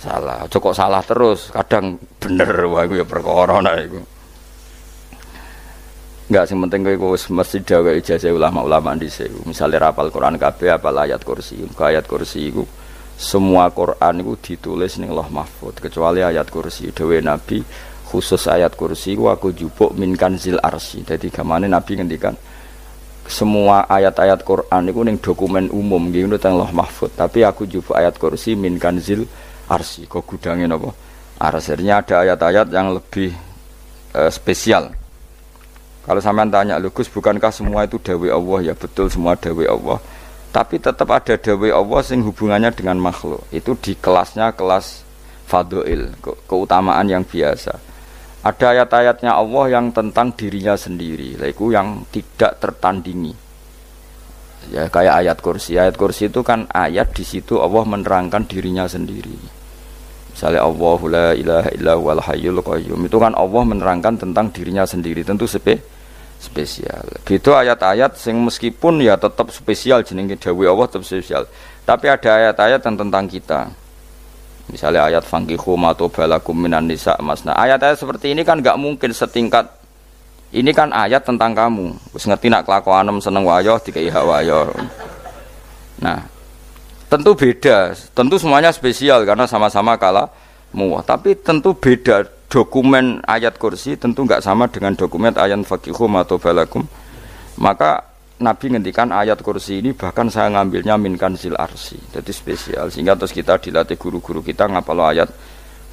salah. Aja kok salah terus, kadang bener wae iku ya perkara nek iku. Enggak sing penting kowe wis mesti gawe ijazah ulama-ulama dhisik. Misale rapal Quran kabeh apal ayat kursi. Ayat kursi iku semua Quran iku ditulis ning Lauh Mahfuz kecuali ayat kursi. Dewe Nabi khusus ayat kursi iku aku jupuk min kanzil arsy. Dadi gamane Nabi ngendikan semua ayat-ayat Quran itu ning dokumen umum gitu teng Lauh Mahfuz, tapi aku jupuk ayat kursi min kanzil arsy. Kok gudange napa? Arsnya ada ayat-ayat yang lebih spesial. Kalau sampean tanya, "Lho Gus, bukankah semua itu dawuh Allah?" Ya betul, semua dawuh Allah. Tapi tetap ada dawuh Allah sing hubungannya dengan makhluk. Itu di kelasnya kelas fadhil, keutamaan yang biasa. Ada ayat-ayatnya Allah yang tentang dirinya sendiri, itu yang tidak tertandingi. Ya kayak ayat kursi. Ayat kursi itu kan ayat di situ Allah menerangkan dirinya sendiri. Misalnya Allahu la ilaha illa huwal hayyul qayyum. Itu kan Allah menerangkan tentang dirinya sendiri, tentu spesial. Gitu ayat-ayat sing meskipun ya tetap spesial jenenge dawuh Allah tetap spesial. Tapi ada ayat-ayat yang tentang kita. Misalnya ayat fankihu ma tobalakum minan nisa masna. Ayat-ayat seperti ini kan enggak mungkin setingkat. Ini kan ayat tentang kamu. Wis ngerti nak kelakuanem seneng wayo dikai hak wayo. Nah, tentu beda. Tentu semuanya spesial karena sama-sama kalamu. Tapi tentu beda. Dokumen ayat kursi tentu enggak sama dengan dokumen ayat faqihu ma tobalakum. Maka Nabi ngendikan ayat kursi ini bahkan saya ngambilnya min kanzil arsy. Jadi spesial sehingga terus kita dilatih guru-guru kita ngapalo ayat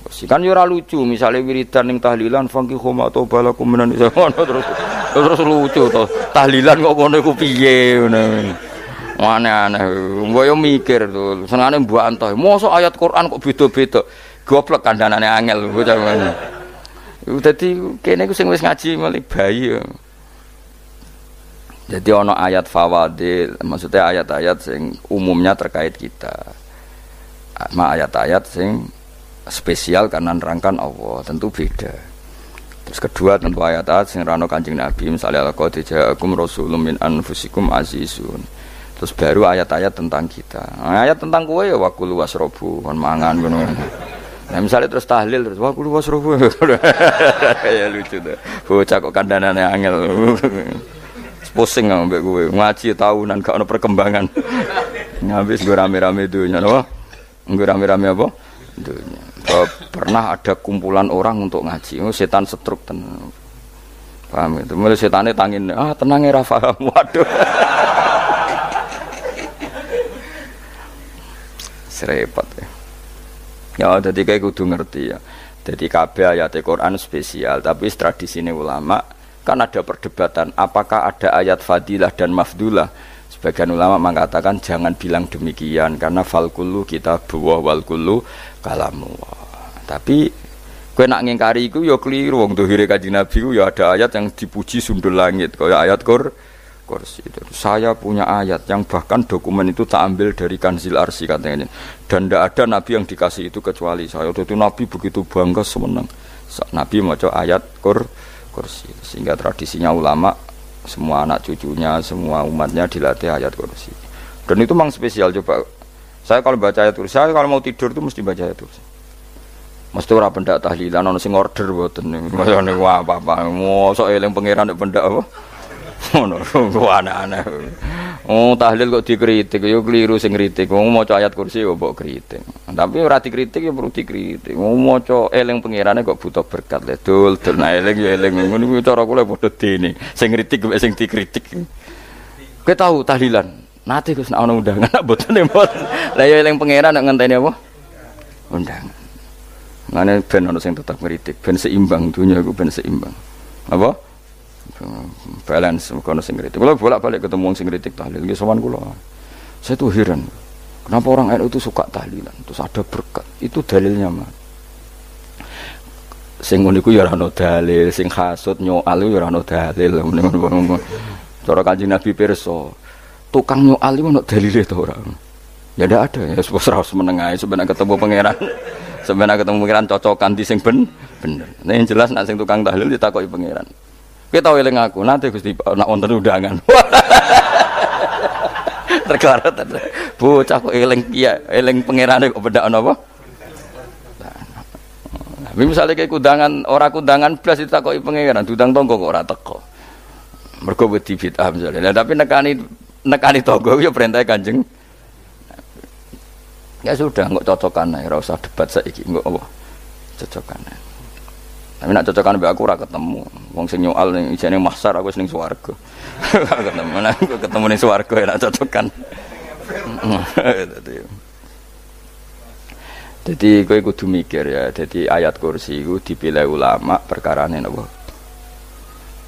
kursi. Kan yo ora lucu misalnya wiridan ning tahlilan faqihu ma tobalakum minan terus lucu to. Tahlilan kok ngono iku piye ngono. Aneh-aneh. Mbok yo mikir to. Senengane mbok antoh. Mosok ayat Quran kok beda-beda. Goblok kandhanane angel bocah ngono. Dadi kene iku sing wis ngaji mulai bayi ya. Jadi ono ayat fawadil, maksudnya ayat-ayat sing umumnya terkait kita. Ayat-ayat sing spesial karena nerangkan Allah, tentu beda. Terus kedua tentu ayat-ayat sing rano Kanjeng Nabi, misalnya laqad ja'akum rasulun min anfusikum azizun. Terus baru ayat-ayat tentang kita. Ayat tentang kowe ya waqulu wasrobu, kon mangan ngono. Nah misalnya terus tahlil terus waqulu wasrobu. Ya lucu tuh. Bocah kok kandhanane angel. Pusing ambek kowe ngaji tahunan gak ono perkembangan. Habis gue rame-rame dunya apa? Gue rame-rame apa? Dunya. Pernah ada kumpulan orang untuk ngaji. Setan setruk tenan. Paham itu? Mulai setane tangin, tenang ya paham. Waduh. Serepot ya. Ya jadi kayak kudu ngerti ya. Jadi kabeh ayat Al-Qur'an spesial, tapi tradisine ulama kan ada perdebatan apakah ada ayat fadilah dan mafdulah. Sebagian ulama mengatakan jangan bilang demikian karena fal kullu kitabullah wal kullu kalamullah. Tapi kowe nak ngingkari iku ya keliru. Wong dohire Kanjeng Nabi ku ya ada ayat yang dipuji sundul langit kaya ayat kursi. Saya punya ayat yang bahkan dokumen itu tak ambil dari kanzil arsy katanya. Dan tidak ada nabi yang dikasih itu kecuali saya. Itu nabi begitu bangga semenang. Nabi maca ayat kursi. Sehingga tradisinya ulama semua anak cucunya, semua umatnya dilatih ayat kursi. Dan itu memang spesial. Coba saya kalau baca ayat kursi, saya kalau mau tidur itu mesti baca ayat kursi. Mesti ora pendak tahlilan ono sing order mboten niku apa-apa. Mosok eling pangeran nek pendak apa? Ngono kok aneh-aneh. Oh tahlil kok dikritik ya keliru sing kritik. Wong maca ayat kursi kok mbok kritik. Tapi ora dikritik ya perlu dikritik. Wong maca eling pangerane kok butuh berkat le dul eling ya eling ngono kuwi cara kula padha dene. Sing kritik mek sing dikritik. Kowe tahu tahlilan? Nate Gus nek ana undangan mboten mboten. Lah ya eling pangeran nek ngenteni apa? Undangan. Ngene ben ana sing tetep ngritik, ben seimbang dunya iku ben seimbang. Apa? Balance kono sing kritik. Kalau bolak-balik ketemu sing kritik tahlil nggih sowan kula. Saya tuh heran. Kenapa orang NU itu suka tahlilan? Terus ada berkat. Itu dalilnya, Mas. Sing ngono iku ya ora ono dalil, sing hasud nyoal ya ora ono dalil. Cara Kanjeng Nabi pirsa, tukang nyoal iku ono dalile to ora? Ya ndak ada. Ya harus menengahi sebenarnya ketemu pangeran. Sebenarnya ketemu pangeran cocokan di sing bener. Nah yang jelas nek sing tukang tahlil ditakoki pangeran. Kowe tau eling aku, nanti Gusti nak wonten undangan. Terkarat. Bocah kok eling iya, eling pangerane kok bedak napa? Misalnya kayak kudangan, orang kudangan blas ditakoki pangeran, dudang tonggo kok ora teko. Mergo wedi bid'ah misalnya. Nah, tapi nekani tonggo ya perintah Kanjeng. Ya sudah, nggak cocokan ae, ora usah debat saiki, nggak apa. Cocokan ae. Tapi nak cocokan mbek aku ora ketemu. Wong sing nyoal ning ijene mahsyar aku ning swarga. Ketemu nek ketemu ning swarga ya nak cocokan. Jadi kowe kudu mikir ya. Jadi ayat kursi itu dipilih ulama perkarane napa?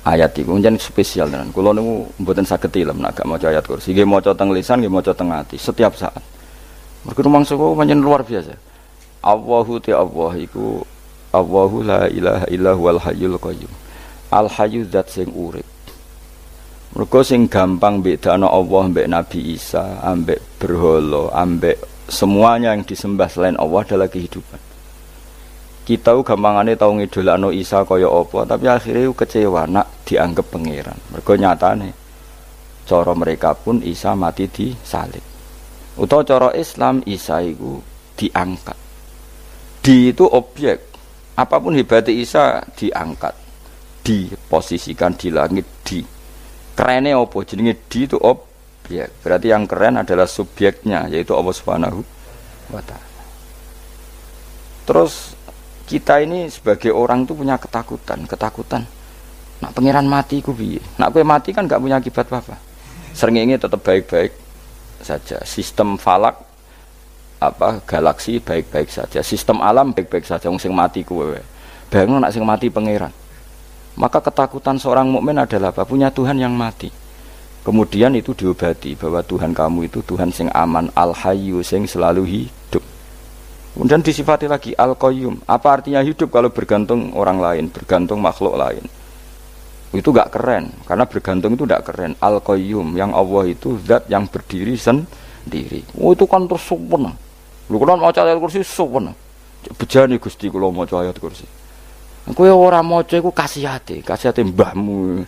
Ayat iku njen spesial tenan. Kula niku mboten saged tilem nek gak maca ayat kursi. Nggih maca teng lisan, nggih maca teng ati setiap saat. Mergo rumangsa kok pancen luar biasa. Allahu ta Allah iku Allahu la ilaha illa huwal hayyul qayyum. Al hayyu zat sing urip. Mergo sing gampang bedakno Allah mbek Nabi Isa, ambek berhala, ambek semuanya yang disembah selain Allah adalah kehidupan. Kita gampangane tau ngidolakno Isa kaya apa, tapi akhirnya kecewa nak dianggap pangeran. Mergo nyatane cara mereka pun Isa mati disalib. Utawa cara Islam Isa iku diangkat. Di itu objek. Apapun hebatnya Isa diangkat. Diposisikan di langit di. Kerene apa jenenge di itu objek. Berarti yang keren adalah subjeknya, yaitu Allah Subhanahu wa ta'ala. Terus kita ini sebagai orang itu punya ketakutan. Nak pangeran mati ku piye? Nak kowe mati kan gak punya akibat apa-apa. Srengenge tetap baik-baik saja. Sistem falak galaksi baik-baik saja. Sistem alam baik-baik saja. Wong sing mati kowe. Bayangno nak sing mati pangeran. Maka ketakutan seorang mukmin adalah apa? Punya Tuhan yang mati. Kemudian itu diobati bahwa Tuhan kamu itu Tuhan sing aman, al-hayyu sing selalu hidup. Kemudian disifati lagi al-qayyum. Apa artinya hidup kalau bergantung orang lain, bergantung makhluk lain? Itu gak keren, karena bergantung itu gak keren. Al-qayyum, yang Allah itu zat yang berdiri sendiri. Oh itu kan terus sempurna. Lu kan maca ayat kursi sempurna. Bejane Gusti kula maca ayat kursi. Kowe ora maca iku kasihate mbahmu.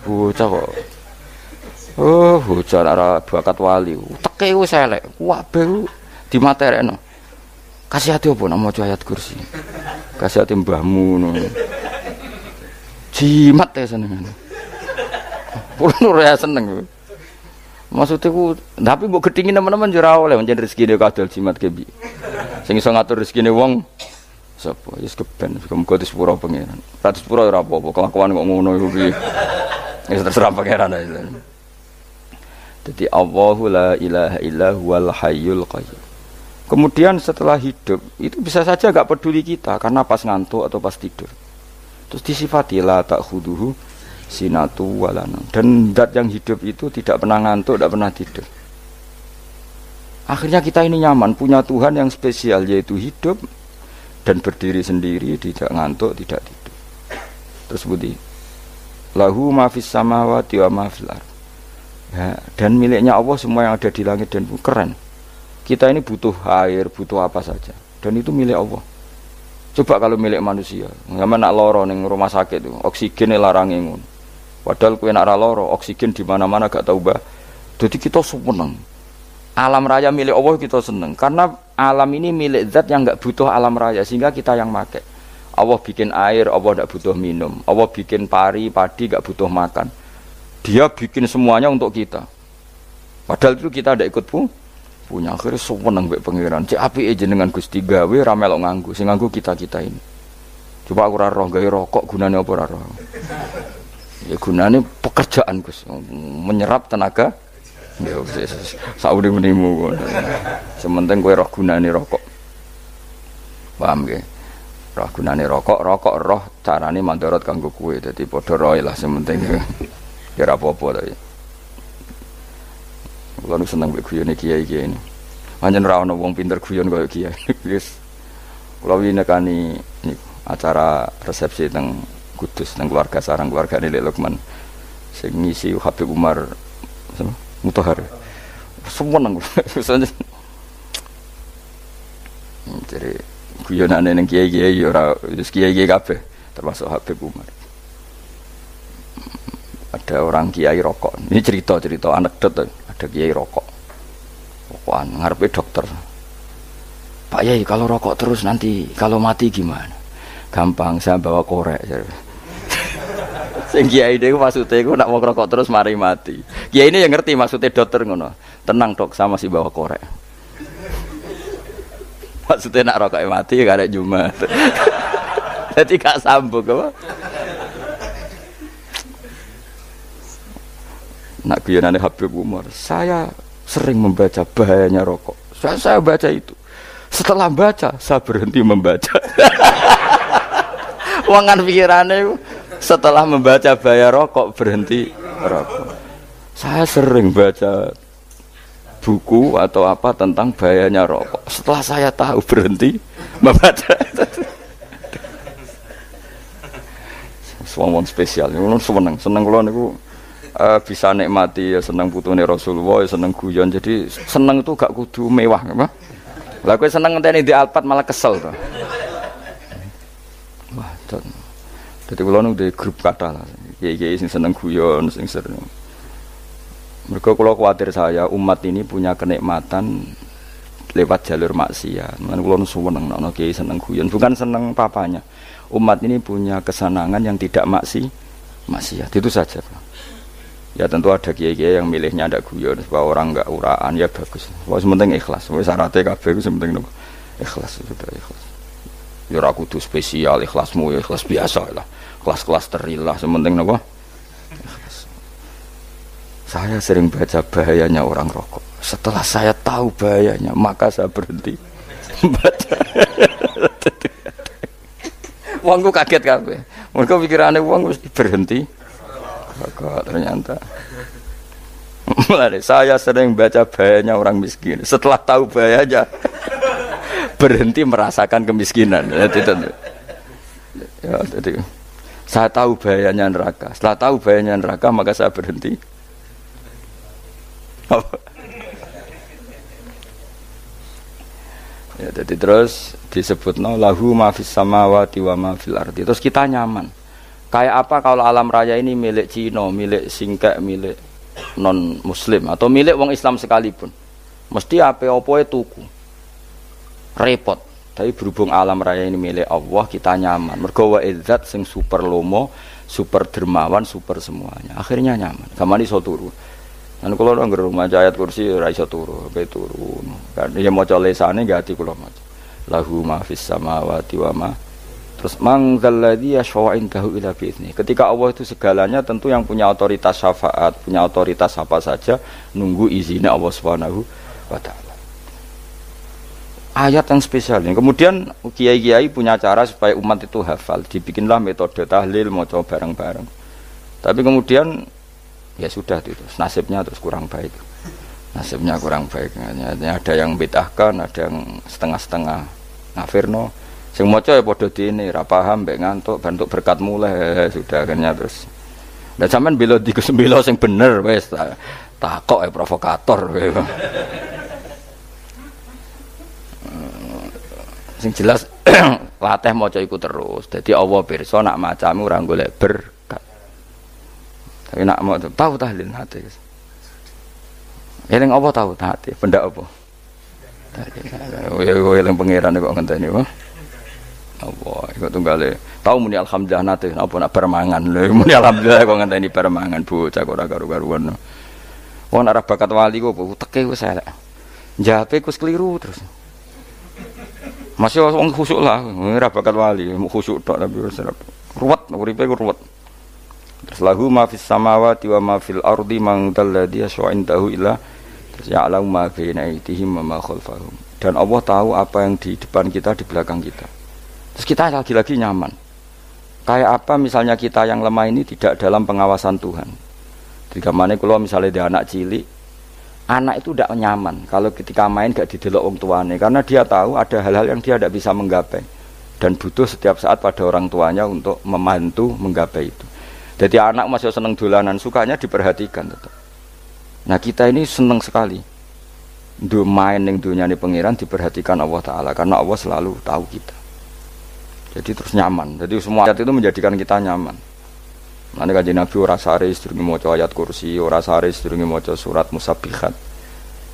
Bocah kok. Oh, bocah ora bakat wali. Teke wis elek. Kabeh dimaterekno. Kasihate opo nek maca ayat kursi? Kasihate mbahmu ngono. Jimat ya seneng. Purun ora seneng. Maksudnya ku, tapi mbok gedhingi teman-teman yo ora oleh pancen rezekine kadal jimat kebi. Sing iso ngatur rezekine wong sapa? Wis keben, muga disepuro pangeran. Ra disepuro ora apa-apa, kelakuan kok ngono iku piye. Wis terserah pangeran ae. Jadi Allahu la ilaha illa huwal hayyul qayyum. Kemudian setelah hidup itu bisa saja enggak peduli kita karena pas ngantuk atau pas tidur. Terus disifati la ta'khuduhu sinatu walana. Dan zat yang hidup itu tidak pernah ngantuk, tidak pernah tidur. Akhirnya kita ini nyaman punya Tuhan yang spesial yaitu hidup dan berdiri sendiri, tidak ngantuk, tidak tidur. Terus budi lahu ma fis samawati wa ma fil ardh. Ya, dan miliknya Allah semua yang ada di langit dan bumi. Keren. Kita ini butuh air, butuh apa saja, dan itu milik Allah. Coba kalau milik manusia, nggak nak loro neng rumah sakit itu, oksigen larang ngono. Padahal kowe nak ra loro, oksigen di mana-mana gak tahu bah. Jadi kita seneng. Alam raya milik Allah kita seneng, karena alam ini milik zat yang nggak butuh alam raya, sehingga kita yang make. Allah bikin air, Allah tidak butuh minum. Allah bikin padi nggak butuh makan. Dia bikin semuanya untuk kita. Padahal itu kita tidak ikut punya. Akhirnya seneng mbek pangeran. Cek apike jenengan Gusti gawe ra melok nganggo. Sing nganggo kita-kita ini. Coba aku ora roh gawe rokok gunane apa ora roh. Ya gunane pekerjaan Gus. Menyerap tenaga. Ya wis saurip-uripmu. Sementing kowe roh gunane rokok. Paham nggih? Roh gunane rokok roh carane mandorot kanggo kowe. Dadi padha roe lah sementing. Ya apa-apa ta ya. Kulo seneng mbek guyone kiai-kiai ini. Pancen ra ono wong pinter guyon kaya kiai. Wis kulo winekani niku acara resepsi teng Kudus teng keluarga sarang keluargane Lek Lukman. Sing ngisi Habib Umar Mutahar. Seneng. Jadi guyonane ning kiai-kiai ora wis kiai-kiai kabeh termasuk Habib Umar. Ada orang kiai rokok. Ini cerita anekdot. Ada kiai rokok. Rokokan ngarepe dokter. Pak Yai kalau rokok terus nanti kalau mati gimana? Gampang, saya bawa korek. Sing kiai niku maksude iku nak wong rokok terus mari mati. Kiai ini yang ngerti maksudnya dokter ngono. Tenang dok, sama si bawa korek. Maksudnya nak rokok mati gak ada Jumat. Jadi gak sambung apa? Nak guyonane Habib Umar, saya sering membaca bahayanya rokok. Saya baca itu. Setelah baca, saya berhenti membaca. Wangan pikirannya setelah membaca bahaya rokok berhenti rokok. Saya sering baca buku atau apa tentang bahayanya rokok. Setelah saya tahu berhenti membaca. Wong spesial, seneng kalau niku bisa nikmati ya seneng putune Rasulullah, ya seneng guyon. Jadi seneng itu gak kudu mewah, apa? Lah kowe seneng ngenteni di Alphard malah kesel to. Wah, jadi kalau nu di grup kata lah, kiai sing seneng guyon, sing sering. Mereka kalau khawatir saya umat ini punya kenikmatan lewat jalur maksiat. Mana kalau nu seneng, no kiai seneng guyon, bukan seneng papanya. Umat ini punya kesenangan yang tidak maksiat, itu saja. Ya tentu ada kiai-kiai yang milihnya ada guyon, supaya orang enggak uraan ya bagus. Wah sementing ikhlas, syaratnya kabeh itu sementing ikhlas sudah ikhlas. Ya ora kudu spesial ikhlasmu ya ikhlas biasa lah. Kelas-kelas terilah sementing napa? Saya sering baca bahayanya orang rokok. Setelah saya tahu bahayanya, maka saya berhenti baca. Wongku kaget kabeh. Mergo pikirane wong wis berhenti. Rokok ternyata. Mulai saya sering baca bahayanya orang miskin. Setelah tahu bahayanya, berhenti merasakan kemiskinan. Ya, jadi saya tahu bahayanya neraka. Setelah tahu bahayanya neraka, maka saya berhenti. Ya, jadi terus disebutno lahu ma fis samawati wa ma fil ardi. Terus kita nyaman. Kayak apa kalau alam raya ini milik Cina, milik singkek, milik non muslim atau milik wong Islam sekalipun. Mesti apa-apa tuku. Repot. Tapi berhubung alam raya ini milik Allah, kita nyaman. Mergo wa izzat sing super lomo, super dermawan, super semuanya. Akhirnya nyaman. Gamane iso turu. Lan kula nang rumah ayat kursi ora iso turu, pe turu. Kan ya maca lesane gati kula maca. Lahu ma fis samawati wa ma. Terus man dzalladzi yashfa'u indahu illa bi'izni. Ketika Allah itu segalanya, tentu yang punya otoritas syafaat, punya otoritas apa saja nunggu izinnya Allah Subhanahu wa taala. Ayat yang spesial ini. Kemudian kiai-kiai punya cara supaya umat itu hafal. Dibikinlah metode tahlil, mau coba bareng-bareng. Tapi kemudian ya sudah itu. Nasibnya terus kurang baik. Nasibnya kurang baik. Ada yang bid'ahkan, ada yang setengah-setengah ngafirno. Sing maca ya padha dene, ra paham mbek ngantuk, bentuk berkat mulai sudah akhirnya terus. Lah sampean bela di Gus bela sing bener wis takok provokator kowe. Sing jelas latih maca iku terus. Dadi Allah pirsa nak macamu ora golek berkat. Tapi nak mau tahu tahlil hati. Eling apa tahu hati? Benda apa? Ya eling pangeran kok ngenteni apa? Allah, iku tunggale. Tahu muni alhamdulillah nate apa nak permangan. Lho muni alhamdulillah kok ngenteni permangan bocah kok ora karu-karuan. Wong arep bakat wali kok teke wis elek. Njape kus keliru terus. Masih wong khusuk lah, ora bakat wali, khusuk tok tapi wis ruwet, uripe ku ruwet. Terus lahu ma fis samawati wa ma fil ardi man dalladhi yasha'indahu illa ya'lamu ma baina aydihim wa ma khalfahum. Dan Allah tahu apa yang di depan kita, di belakang kita. Terus kita lagi-lagi nyaman. Kayak apa misalnya kita yang lemah ini tidak dalam pengawasan Tuhan. Jika mana kalau misalnya dia anak cilik, anak itu tidak nyaman kalau ketika main gak didelok wong tuane, karena dia tahu ada hal-hal yang dia tidak bisa menggapai dan butuh setiap saat pada orang tuanya untuk membantu menggapai itu. Jadi anak masih seneng dolanan, sukanya diperhatikan tetap. Nah kita ini seneng sekali main yang dunia ini pengiran diperhatikan Allah Ta'ala, karena Allah selalu tahu kita. Jadi terus nyaman. Jadi semua ayat itu menjadikan kita nyaman. Nanti Kanjeng Nabi ora sare sedurunge maca ayat kursi, ora sare sedurunge maca surat Musabbihat.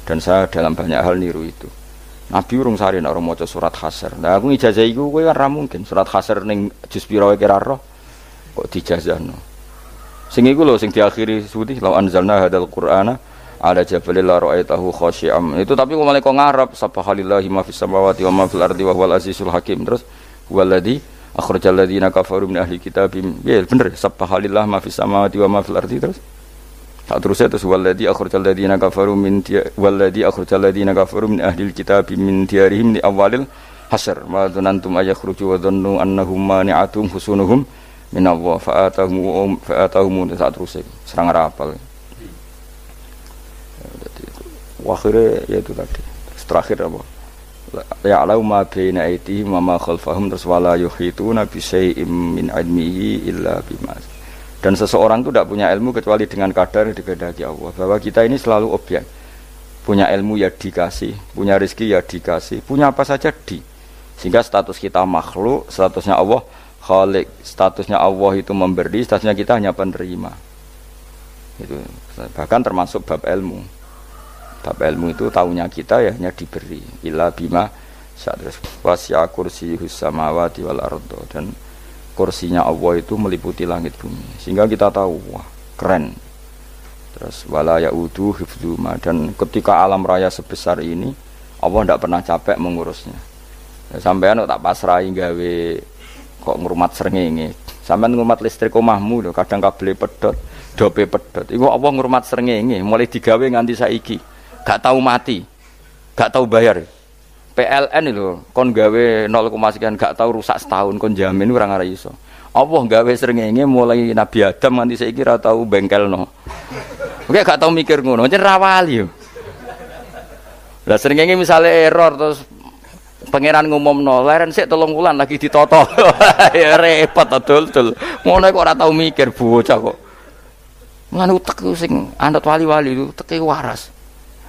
Dan saya dalam banyak hal niru itu. Nabi urung sare nek ora maca surat Hasyr. Lah aku ijazah iku kowe kan ra mungkin surat Hasyr ning juz pira wae kira roh kok dijazahno. Sing iku lho sing diakhiri suwi law anzalna hadzal qur'ana ala jabalil la ra'aitahu khashi'am. Itu tapi kok malah kok ngarep subhanallahi ma fis samawati wa ma fil ardi wa huwal azizul hakim. Terus waladzi akhrajal ladzina kafaru min ahli kitabim. Ya bener subhanallahi ma fis samawati wa ma fil ardi terus. Tak terusnya terus waladzi akhrajal ladzina kafaru min ahli kitabim min diyarihim li awalil hasyr. Wa dzanantum ayakhruju wa dhannu annahum mani'atum husunuhum min Allah fa'atahum tak terusnya serang rapal. Akhirnya ya itu tadi. Terakhir apa? Ya'lamu ma baina aydihim wa ma khalfahum terus wala yuhituna bi syai'in min 'ilmihi illa bima. Dan seseorang itu tidak punya ilmu kecuali dengan kadar yang dikehendaki Allah. Bahwa kita ini selalu objek. Punya ilmu ya dikasih, punya rezeki ya dikasih, punya apa saja di. Sehingga status kita makhluk, statusnya Allah Khalik, statusnya Allah itu memberi, statusnya kita hanya penerima. Itu bahkan termasuk bab ilmu. Bab ilmu itu taunya kita ya hanya diberi. Illa bima syadras wasya kursiyus samawati wal ardo, dan kursinya Allah itu meliputi langit bumi. Sehingga kita tahu, wah keren. Terus wala yaudu hifdzuma, dan ketika alam raya sebesar ini Allah tidak pernah capek mengurusnya. Ya, sampean kok tak pasrahi gawe kok ngurmat srengenge. Sampean ngurmat listrik omahmu lho, kadang kabel pedhot, dope pedhot. Iku Allah ngurmat srengenge mulai digawe nganti saiki. Gak tahu mati. Gak tahu bayar. PLN itu kon gawe 0, sekian gak tahu rusak setahun kon jamin ora ngara iso. Allah gawe srengenge mulai Nabi Adam nganti saiki ora tahu bengkelno. Oke gak tahu mikir ngono, jen ra wali yo. Lah srengenge misale error terus pangeran ngumumno, leren sik 3 wulan lagi ditoto. Ya repot dul-dul. Ngono kok ora tahu mikir bocah kok. Lan utek sing anut wali-wali itu teke waras.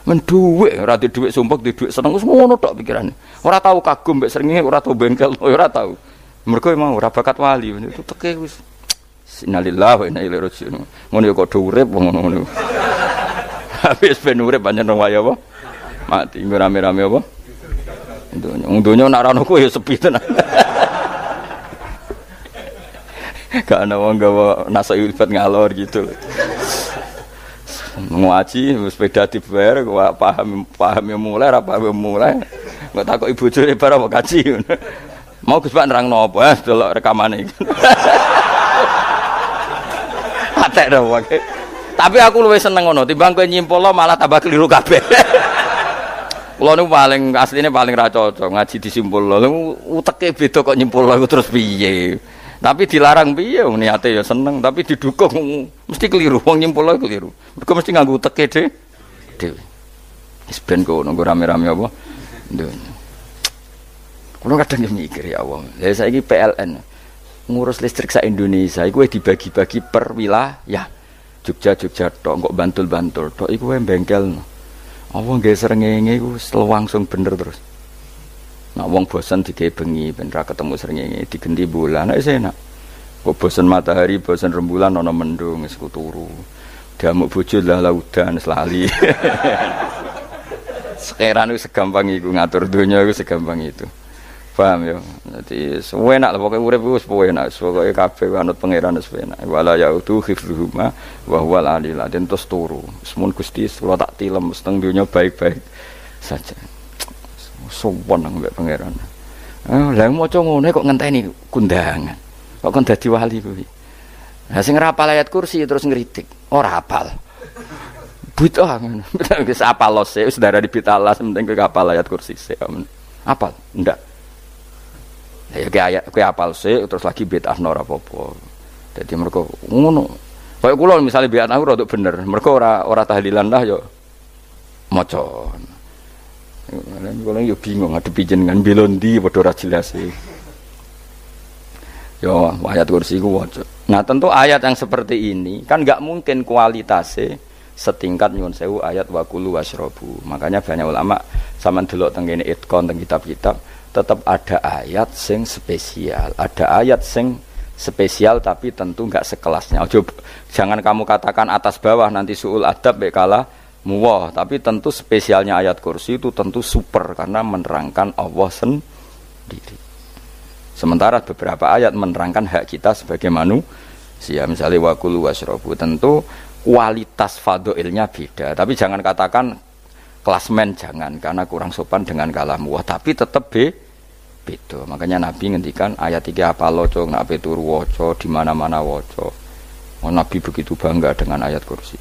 Men dhuwit ora di dhuwit sumpek di dhuwit seneng wis ngono tok pikirane. Ora tahu kagum mbek srengenge, ora tahu bengkel, ora tahu. Mergo emang ora bakat wali itu teke wis innalillahi wa inna ilaihi raji'un. Ngono ya kok urip wong ngono. Habis ben urip pancen waya apa? Mati rame-rame apa? Donya nak ana kowe ya sepi tenan. Gak ana wong gawa nasai ulfat ngalor gitu. Ngaji sepeda dibayar paham yang mulai ra paham mulai kok takok ibu bojone bar apa kaji mau Gus Pak nerangno apa delok rekamane atek dah wae tapi aku luwih seneng ngono timbang kowe nyimpulno malah tambah keliru kabeh. Kula niku paling asline paling ra cocok ngaji disimpulno uteke beda kok nyimpulno terus piye. Tapi dilarang piye wong niate ya seneng, tapi didukung mesti keliru, wong nyimpulno keliru. Mergo mesti nganggo teke dhewe. Wis ben kono rame-rame apa? Ndonya. Kulo kadang mikir ya Allah. Lah saiki PLN ngurus listrik sak Indonesia iku dibagi-bagi per wilayah. Jogja tok, kok Bantul tok iku wae bengkelno. Apa nggih srengenge iku langsung bener terus. Nak wong bosan digawe bengi ben ra ketemu srengenge digenti bulan nek enak. Kok bosan matahari, bosan rembulan ana mendung wis turu. Damuk bojo lah laudan selali. Sekarang wis segampang iku ngatur donya iku segampang itu. Paham ya? Dadi enak lah pokoke urip wis enak, pokoke kabeh anut pangeran wis enak. Wala yautu khifruhuma wa huwal alil adin terus turu. Semun Gusti kula tak tilem seteng donya baik-baik saja. Sopan nang mbek pangeran. Lah maca ngene kok ngenteni kundangan. Kok kon dadi wali kuwi. Lah sing ora hafal ayat kursi terus ngritik, ora hafal. Bid'ah ngono. Wis hafal lose, wis darani bid'ah penting kowe hafal ayat kursi sik. Hafal? Ndak. Lah ya ayat kowe hafal sik terus lagi bid'ah ora apa-apa. Dadi mergo ngono. Kaya kula misale bid'ah ora bener, mergo ora tahlilan lah yo maca. Kalau yo bingung ngadepi jenengan belon ndi padha ora jelas iki. Yo ayat kursi ku waca. Nah, tentu ayat yang seperti ini kan enggak mungkin kualitasnya setingkat nyuwun sewu ayat waqulu wasrobu. Makanya banyak ulama sampean delok teng kene itqon teng kitab-kitab tetap ada ayat sing spesial. Ada ayat sing spesial tapi tentu enggak sekelasnya. Jangan kamu katakan atas bawah nanti suul adab kalah muwah, tapi tentu spesialnya ayat kursi itu tentu super karena menerangkan Allah sendiri. Sementara beberapa ayat menerangkan hak kita sebagai manusia, misalnya wakulu wasrobu, tentu kualitas fadhailnya beda. Tapi jangan katakan klasmen, jangan, karena kurang sopan dengan kalam wah, tapi tetap beda. Makanya Nabi ngendikan ayat 3 apa loco, nak turu waca di mana-mana waca. Oh, Nabi begitu bangga dengan ayat kursi.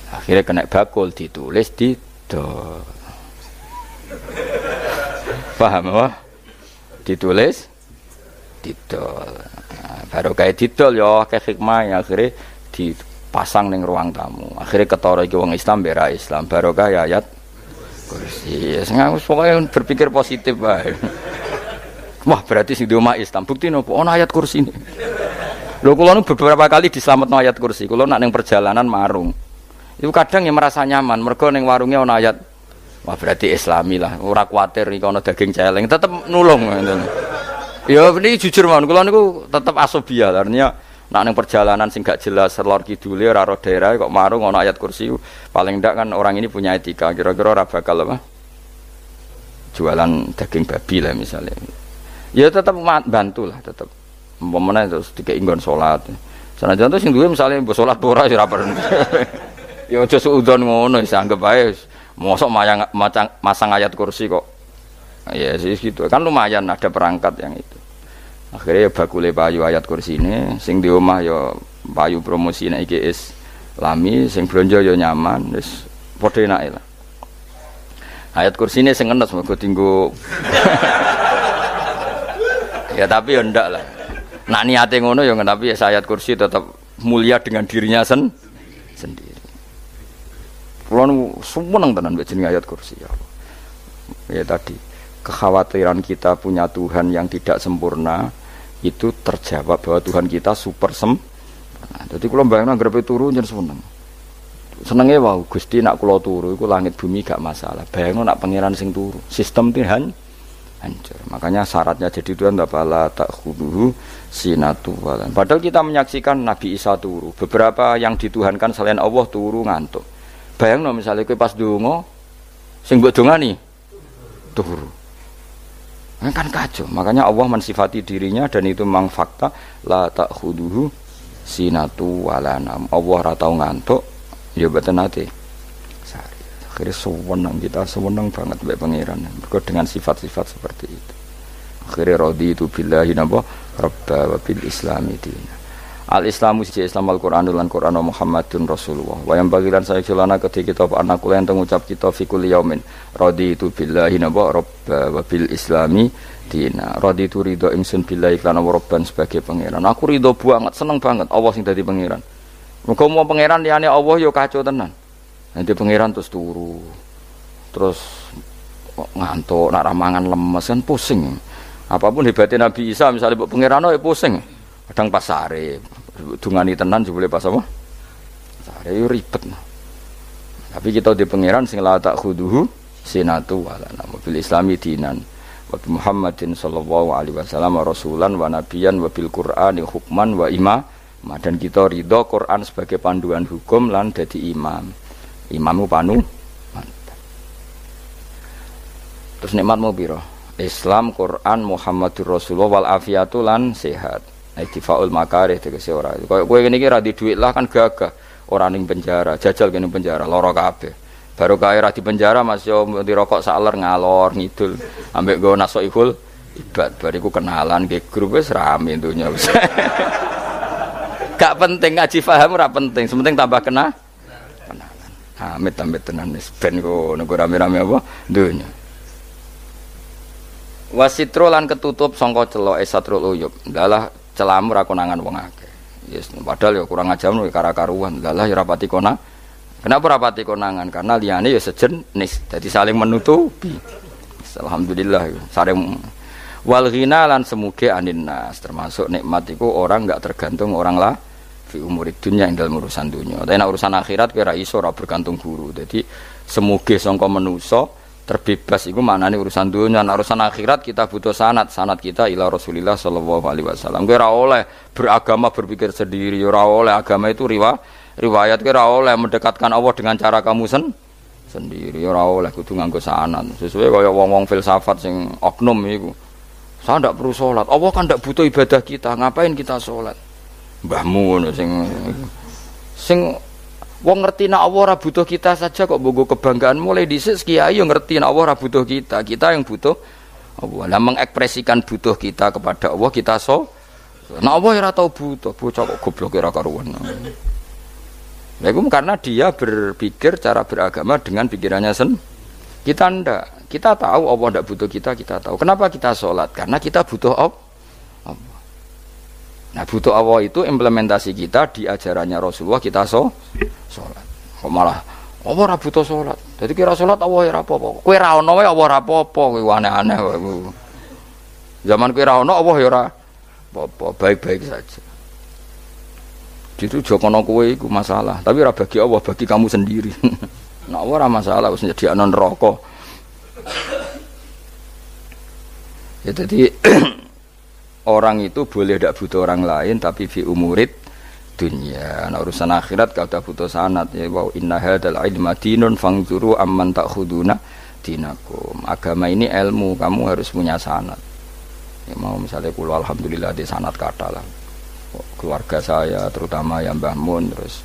Akhirnya kena bakul ditulis di paham apa? Ditulis didol. Nah, baru kayak didol ya kayak hikmah ya, akhirnya dipasang ning ruang tamu. Akhirnya ketara iki wong Islam bera Islam barokah ya ayat kursi. Sengaja pokoknya berpikir positif bae. Wah, berarti sing di omah Islam bukti nopo ono ayat kursi ini. Lho kula nu beberapa kali diselametno ayat kursi. Kula nak ning perjalanan marung. Itu kadang ya merasa nyaman mergo ning warunge ono ayat. Wah, berarti Islami lah. Ora kuwatir iki ono daging celeng, tetep nulung ngoten. Ya ini jujur mawon, kula niku tetep asobia, artinya nak ning perjalanan sing gak jelas lor kidule ora ro daerah kok marung ana ayat kursi, paling ndak kan orang ini punya etika, kira-kira ora bakal apa? Jualan daging babi lah misalnya. Ya tetep bantu lah, tetep. Umpamane terus dikek nggon salat. Sanajan to sing duwe misale mbok salat ora ya ora perlu. Ya aja suudon ngono, wis anggap ae mosok masang ayat kursi kok. Ya sih gitu kan lumayan ada perangkat yang itu. Akhirnya ya bakule payu ayat kursi ini, sing di omah ya payu promosi nek iki Islami, sing blonjo ya nyaman, wis padha enake lah. Ayat kursi ini sing enes mergo tinggo. Ya tapi ya ndak lah. Nak niate ngono ya tapi ya ayat kursi tetap mulia dengan dirinya sendiri. Kulo seneng tenan mbek jeneng ayat kursi ya. Ya tadi kekhawatiran kita punya Tuhan yang tidak sempurna itu terjawab bahwa Tuhan kita super sempurna. Jadi kalau bayangkan grepe turu jeneng seneng. Senenge wae Gusti nak kula turu iku langit bumi gak masalah. Bayangno nak pangeran sing turu, sistem Tuhan hancur. Makanya syaratnya jadi Tuhan bala takhuduhu sinatu walan. Padahal kita menyaksikan Nabi Isa turu. Beberapa yang dituhankan selain Allah turu ngantuk. Bayangno misalnya kowe pas donga sing mbok dongani turu. Kan kacau, makanya Allah mensifati dirinya dan itu memang fakta la ta'khuduhu sinatu walanam. Allah ora tau ngantuk ya mboten nate sari. Akhirnya sewenang kita sewenang banget mbek pangeran mergo dengan sifat-sifat seperti itu. Akhirnya raditu billahi napa rabba wa bil islami dina. Al-Islamu siji Islam Al-Qur'anul lan Qur'an Muhammadun Rasulullah. Wa yang bagilan saya celana ketika kita anak kula enten ngucap kita fi kulli yaumin raditu billahi naba rabba wa bil islami dina. Raditu ridho ingsun billahi lan rabban sebagai pangeran. Aku ridho banget, seneng banget Allah sing dadi pangeran. Muga mau pangeran liyane Allah ya kacau tenan. Nanti pangeran terus turu. Terus ngantuk, nak ramangan lemes kan pusing. Apapun hebatnya Nabi Isa misalnya pangeran ya pusing. Kadang pas sare, dungani tenan jebule pas apa? Sare yo ribet. Tapi kita di pangeran sing la ta'khuduhu sinatu wala bil islami dinan wa Muhammadin sallallahu alaihi wasallam rasulan wa nabiyan wa bil qur'ani hukman wa imam. Dan kita ridho Quran sebagai panduan hukum lan dadi imam. Imamu panu mantap. Terus nikmatmu piro? Islam, Quran, Muhammadur Rasulullah wal afiatu lan sehat. Difaul makarih tegese ora. Kowe ngene iki ra di dhuwit lah kan gagah. Ora ning penjara, jajal kene penjara lara kabeh. Baru kae ra di penjara Mas yo dirokok saler ngalor ngidul ambek nggo nasoihul ibad bariku kenalan ke grup wis rame donya wis. Gak penting ngaji paham ora penting, sementing tambah kenalan. Amit-amit tenan wis ben ngono rame-rame apa donya. Wasitro lan ketutup sangka celoke satrul uyub. Dalah celamu ra konangan wong akeh. Yes, padahal ya kurang ajar no kara-karuan. Dalah ya rapati konang. Kenapa rapati konangan? Karena liyane ya sejenis. Jadi saling menutupi. Alhamdulillah saling wal ghina lan semuge anin nas. Termasuk nikmat iku orang enggak tergantung orang lah fi umurid dunya ing dalem urusan dunya. Tapi nek urusan akhirat kowe ra iso ora bergantung guru. Jadi semuge sangka manusa terbebas iku maknane urusan dunia, urusan akhirat kita butuh sanad kita ila Rasulillah sallallahu alaihi wasallam. Kowe ora oleh beragama berpikir sendiri, ora oleh agama itu riwayat kowe ora oleh mendekatkan Allah dengan cara kamu sendiri, ora oleh kudu nganggo sanad. Sesuai kaya wong-wong filsafat sing oknum iku. Saya ndak perlu salat. Allah kan ndak butuh ibadah kita, ngapain kita salat? Mbahmu ngono sing wong ngerti nek Allah ora butuh kita saja kok bogo kebanggaan mulai dhisik kiai yo ngerti nek Allah ora butuh kita yang butuh Allah. Lah mengekspresikan butuh kita kepada Allah kita nek Allah ora tau butuh, bocah kok goblok ora karuan. Nah, itu karena dia berpikir cara beragama dengan pikirannya kita ndak. Kita tahu Allah ndak butuh kita tahu. Kenapa kita sholat? Karena kita butuh Allah. Nah, butuh Allah itu implementasi kita di ajarannya Rasulullah kita sholat. Kok malah Allah ora butuh sholat. Jadi kira sholat Allah ora apa-apa. Kowe ra ono wae Allah ora apa-apa, kowe aneh-aneh wae. Zaman kowe ra ono Allah ya ora apa-apa, baik-baik saja. Itu jokono kowe iku masalah, tapi ora bagi Allah, bagi kamu sendiri. Nek Allah ora masalah wis nyediakno neraka. Ya jadi orang itu boleh tidak butuh orang lain tapi fi umurid dunia. Nah, urusan akhirat kau tak butuh sanad ya wa inna hadzal ilma dinun fangzuru amman ta'khuduna dinakum. Agama ini ilmu, kamu harus punya sanad. Ya mau misalnya kula alhamdulillah di sanad kata lah. Keluarga saya terutama yang Mbah Mun terus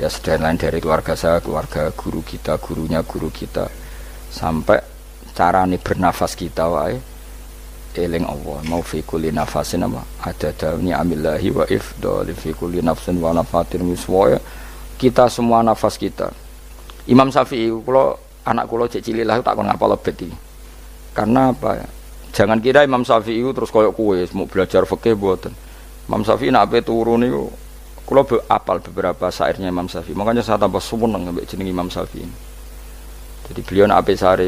ya sedaya lain dari keluarga saya, keluarga guru kita, gurunya guru kita sampai carane bernafas kita wae eling Allah mau fi kulli nafasin apa ada dauni amillahi wa ifdal fi kulli nafsin wa nafatin wiswa kita semua nafas kita. Imam Syafi'i kula anak kula cek cilik lah tak kon ngapal lebet iki. Karena apa ya? Jangan kira Imam Syafi'i terus koyo kowe mau belajar fikih mboten. Imam Syafi'i nek ape turu niku kula apal beberapa syairnya Imam Syafi'i. Makanya saya tambah seneng ambek jeneng Imam Syafi'i. Jadi beliau nek ape sare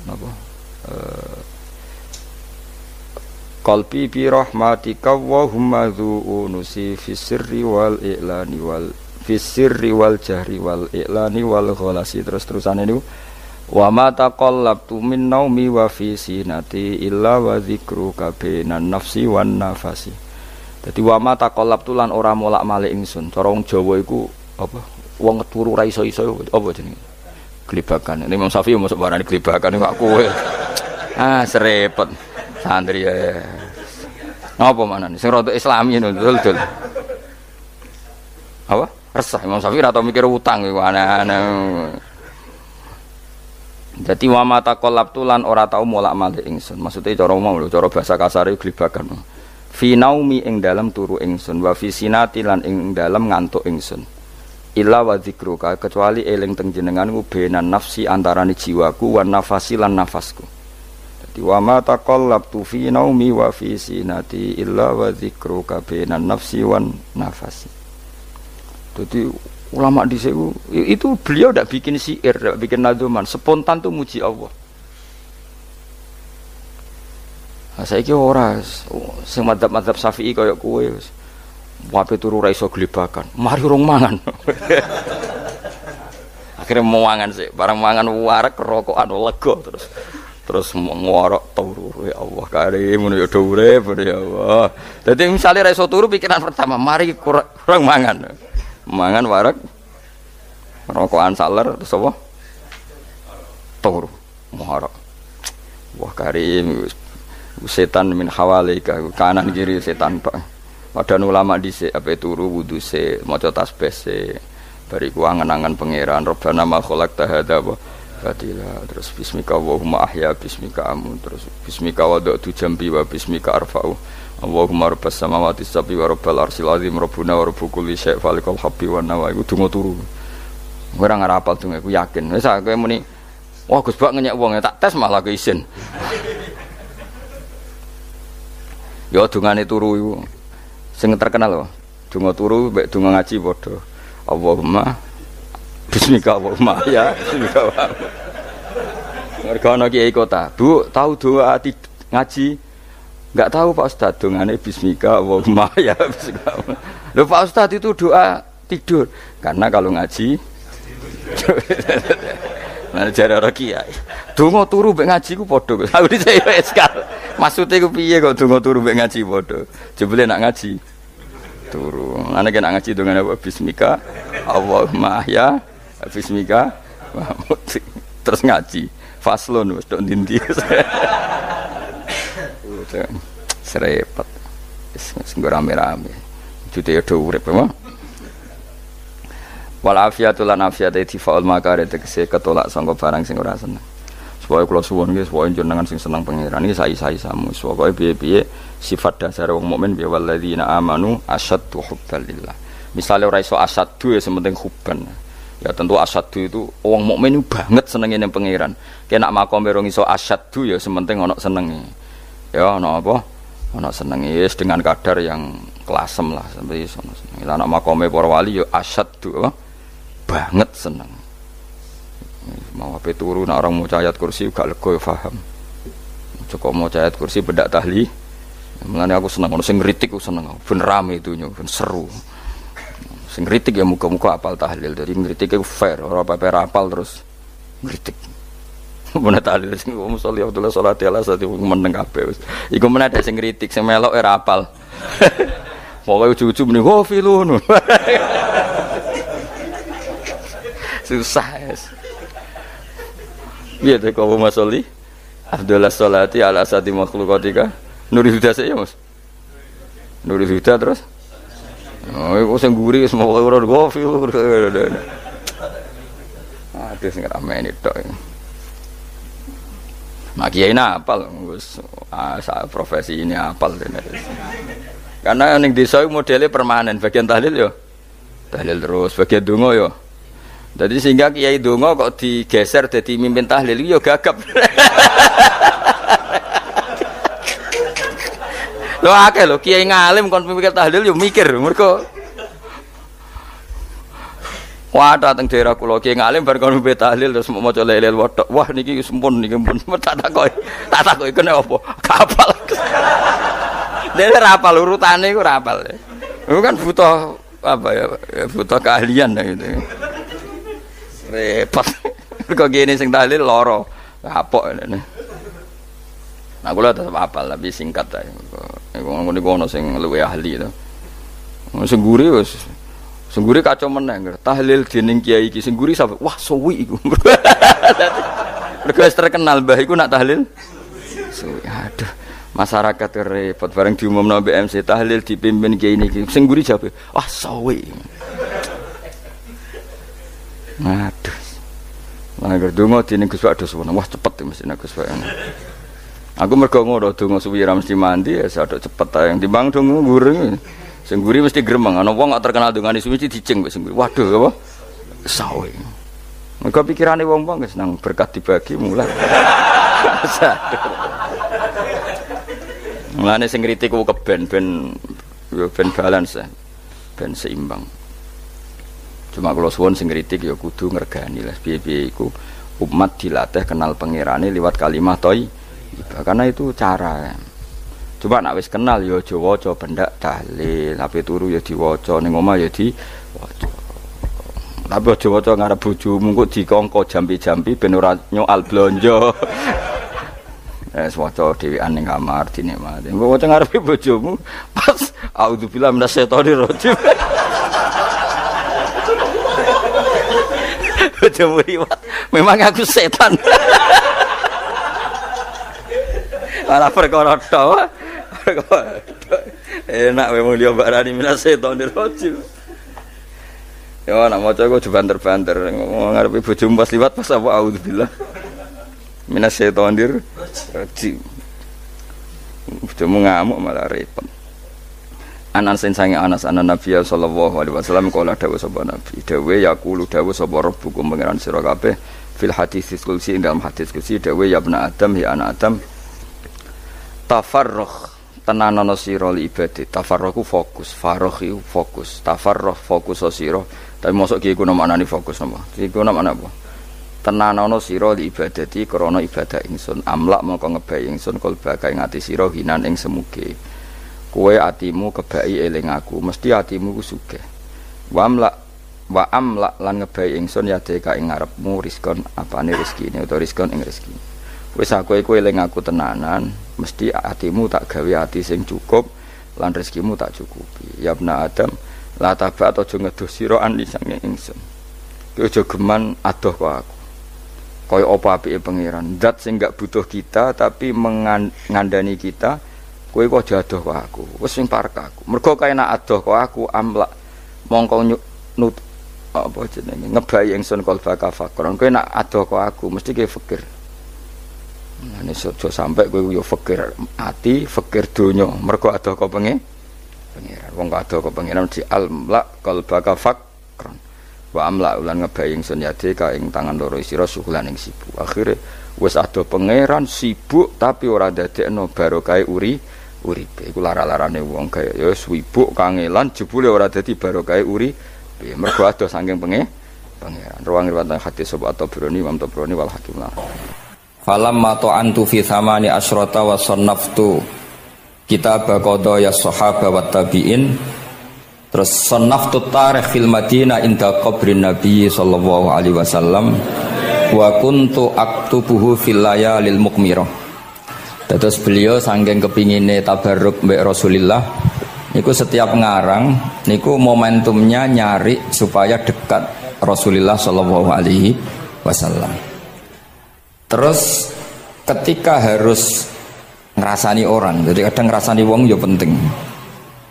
napa qalbi bi rahmatika wa humma dzu'unusi fis sirri wal i'lani wal fis sirri wal jahri wal i'lani wal ghalasi terus-terusan niku wa ma taqallabtu min naumi wa fi sinati illa wa dzikruka bainan nafsi wan nafasi. Dadi wa ma taqallabtu lan ora molak-malik ingsun. Cara wong Jawa iku apa? Wong turu ra iso-iso apa jenenge? Glibakan. Imam Syafi'i mosok barani glibakan kok kowe. Serepet. Santri ya. Napa manane? Sing rada Islami dul. Apa? Resah Imam Syafi'i ora tau mikir utang iku aneh-aneh. Dadi wa mata qallabtu lan ora tau molak-malik ingsun. Maksude cara umum lho, cara bahasa kasare glibakan. Fi naumi ing dalem turu ingsun wa fi sinati lan ing dalem ngantuk ingsun. Illa wa dzikruka kecuali eling teng jenenganku benan nafsi antarane jiwaku wan nafasi lan nafasku. Wa ma taqallabtu fi naumi wa fi sinati illa wa dzikruka bainan nafsi wan nafasi. Jadi ulama di situ itu beliau tidak bikin syair, tidak bikin nadzuman, spontan tuh muji Allah. Nah, saiki ora sing madzhab Syafi'i kaya kowe wape turu ra iso glebakan. Mari urung mangan. Akhirnya mau mangan sih, barang mangan warek rokokan lega terus ngorok turu ya Allah karim ngono ya urip ya Allah. Dadi misale ra iso turu pikiran pertama mari kurang mangan. Mangan warek rokokan saler terus apa? Turu ngorok. Wah karim setan min hawalika kanan kiri setan Pak. Padahal ulama dhisik ape turu wudu se maca tasbih se bariku angen-angen pangeran Rabbana ma khalaqta hadza Fatilah terus bismika Allahumma ahya bismika amun terus bismika wada'tu jambi wa bismika arfa'u Allahumma rabbas samawati sab'i wa rabbal arsyil azim rabbuna wa rabbu kulli syai' falikal habbi wa nawa iku donga turu ora ngarapal donga iku yakin wis kowe muni wah Gus Bak ngenyek wong tak tes malah keisen ya dongane turu iku sing terkenal lho donga turu mek donga ngaji padha Allahumma bismika Allahumma ya bismika mereka ana kiai kota Bu tahu doa ngaji enggak tahu Pak Ustaz dongane bismika Allahumma ya bismika lho Pak Ustaz itu doa tidur karena kalau ngaji Lah jare ora kiai. Donga turu mbek ngaji ku padha. Aku dhisik yo eskal. Maksude ku piye kok donga turu mbek ngaji padha. Jebule nak ngaji turu. Ana kena ngaji dongane apa bismika Allahumma ya bismika terus ngaji. Faslon wis tok ndi-ndi. Serepet. Wis rame-rame. Jute yo urip apa? Wal afiatul lan afiat ittifaul makare tegese ketolak sangka barang sing ora seneng. Supaya kula suwun nggih supaya jenengan sing seneng pangeran iki sai-sai-samu. Supaya piye-piye sifat dasar wong mukmin ya walladzina amanu asyaddu hubban lillah. Misale ora iso asyaddu ya sementing hubban. Ya tentu asyaddu itu wong mukmin banget senenge ning pangeran. Kena makome rong iso asyaddu ya sementing ana senenge. Ya ana apa? Ana senenge wis dengan kadar yang klasem lah sampai iso seneng. Lah ana makome para wali ya asyaddu apa? Banget seneng. Mau apa turu nak orang mau ayat kursi gak lega paham. Cukup mau ayat kursi bedak tahli. Mulane aku seneng ono sing ngritik aku seneng. Ben rame itunya, ben seru. Sing ngritik ya muga-muga apal tahlil. Jadi ngritik iku fair, ora apa-apa apal terus ngritik. Mun tahlil sing musolli Abdullah sholati ala sate meneng kabeh wis. Iku men ada sing ngritik sing melok ora apal. Pokoke ujug-ujug muni ho filun. Susah es. Biar deh kau masoli, Abdullah sholati ala sati makhlukatika. Nuri Huda saya mas. Nuri Huda terus. Oh, aku sengguri semua orang gofil. Aduh, sing ramai ini dok. Makiai apal, profesi ini apal. Karena yang desa modelnya permanen, bagian tahlil yo, tahlil terus, bagian dungo yo. Jadi sehingga kiai donga kok digeser dadi mimpin tahlil yo gagap. Lho akeh lho kiai ngalim kon mikir tahlil yo mikir mergo wah dateng daerah kula kiai ngalim bar kon mimpin tahlil terus maca lelel wedok. Wah niki sempun niki pun tak takoki kene apa? Kapal. Dene ra apal urutane iku ra apal. Iku kan butuh apa ya? Butuh keahlian gitu. Repot. Kok gini sing tahlil loro. Kapok ngene. Nah kula tetep apal tapi singkat ae. Iku ngono sing luwih ahli to. Sing guri wis sing guri kacau meneh. Tahlil dening kiai iki sing guri sampe wah suwi iku. Mergo terkenal mbah iku nak tahlil. Suwi. Aduh. Masyarakat repot bareng diumumno BMC tahlil dipimpin kiai niki. Sing guri jabe wah suwi. Aduh. Lah donga dene Gus Pak dos wah cepet mesti Gus Pak. Aku mergo ngono donga suwi ra mesti mandi ya sadok cepet ae timbang donga gureng. Sing guri mesti gremeng ana wong gak terkenal dongane suwi mesti dicing wis sing guri. Waduh apa? Sawe. Mergo pikirane wong-wong wis nang berkat dibagi mulai. Mulane sing kritik ku keben ben balance ben seimbang. Cuma kalau suwon sing kritik ya kudu ngergani lah piye-piye iku umat dilatih kenal pangerane liwat kalimat thayyibah karena itu cara. Coba nek wis kenal ya aja waca bendak tahlil, tapi turu ya diwaca ning omah ya diwaca. Tapi aja waca ngarep bojomu kok dikongko jampi-jampi ben ora nyoal blonjo. Waca dhewean ning kamar dinikmati. Engko waca ngarepe bojomu pas auzubillahi minasyaitonir rajim. Bojomu riwat, memang aku setan. Ala perkara tok. Enak memang dia barani minasyaitonir rajim. Ya nak maca kok banter-banter ngarepe bojomu pas liwat pas apa auzubillah. Minasyaitonir rajim. Bojomu ngamuk malah repot. Anas sange Anas anan Nabi sallallahu alaihi wasallam kala dawuh sapa Nabi dawuh yaqulu dawuh sapa rabbukum pangeran sira kabeh fil hadis qudsi dalam hadis qudsi dawuh ya ibnu adam ya anak adam tafarrugh tenanono sira li ibadah tafarrugh fokus faragh fokus tafarrugh fokus sira tapi mosok ki iku maknane fokus napa iku maknane apa tenanono sira li ibadati krana ibadah ingsun amlak mongko ngebayi ingsun kalbaka ing ati sira hinan ing semuge kowe atimu kebaki eling aku mesti atimu ku sugih wamla wa amla lan ngebai ingsun ya deka ing ngarepmu rizkon apane rezekine utawa rizkon ing rezeki. Wis aku iku eling aku tenanan, mesti atimu tak gawe ati sing cukup lan rezekimu tak cukupi. Ya bna Adam, la tabat aja ngedoh sira ani sange ingsun. Ki aja geman adoh kok aku. Kaya apa apike pangeran, zat sing gak butuh kita tapi mengandani kita, kowe kok aja adoh kok aku. Wis sing parek aku. Mergo kaya nak adoh kok aku amlak mongko nut apa jenenge ngebai ingsun kalbaka fakron. Kowe nak adoh kok aku mesti ke fikir. Ini sojo sampai gue yo fikir ati, fikir dunya. Mergo adoh kok pengiran. Wong adoh kok pengiran di almla kalbaka fakron. Wa amla ulan ngebai ingsun yade ka ing tangan loro sira sukulan ing sibuk. Akhire wis adoh pangeran sibuk tapi ora dadekno barokah uripe. Iku lara-larane wong kaya ya sibuk kangelan jebule ora dadi barokah uripe. Mergo adoh saking pangeran. Ruang riwayat hadis sapa Tabrani Imam Tabrani wal Hakim lah. Falamma ta'antu fi thamani asyrata wa sannaftu kitab qada ya sahaba wa tabi'in. Terus sannaftu tarikh fil Madinah inda qabrin Nabi sallallahu alaihi wasallam wa kuntu aktubuhu fil layalil muqmirah. Terus beliau saking kepingine tabarruk mbek Rasulillah niku setiap ngarang niku momentumnya nyari supaya dekat Rasulullah sallallahu alaihi wasallam. Terus ketika harus ngerasani orang, jadi kadang ngerasani wong ya penting.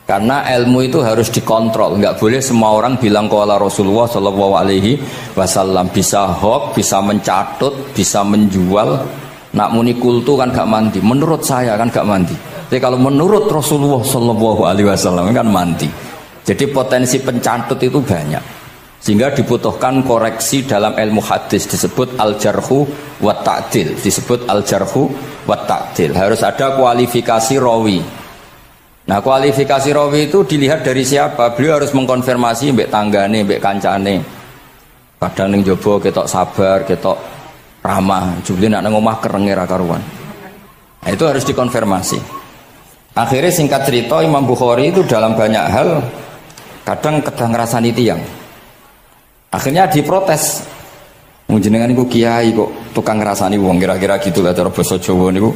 Karena ilmu itu harus dikontrol, nggak boleh semua orang bilang qala Rasulullah sallallahu alaihi wasallam, bisa hoax, bisa mencatut, bisa menjual. Nak muni kultu kan gak mandi, menurut saya kan gak mandi. Jadi kalau menurut Rasulullah sallallahu alaihi wasallam kan mandi. Jadi potensi pencatut itu banyak. Sehingga dibutuhkan koreksi dalam ilmu hadis disebut al-jarhu wa ta'dil, disebut al-jarhu wa ta'dil. Harus ada kualifikasi rawi. Nah, kualifikasi rawi itu dilihat dari siapa? Beliau harus mengkonfirmasi mbek tanggane, mbek kancane. Kadang ning jaba ketok sabar, ketok ramah, jebule nek nang omah kerenge ra karuan. Nah, itu harus dikonfirmasi. Akhirnya singkat cerita Imam Bukhari itu dalam banyak hal kadang ngrasani tiyang. Akhirnya diprotes. Jenengan niku kiai kok tukang ngrasani wong, kira-kira gitulah cara basa Jawa niku.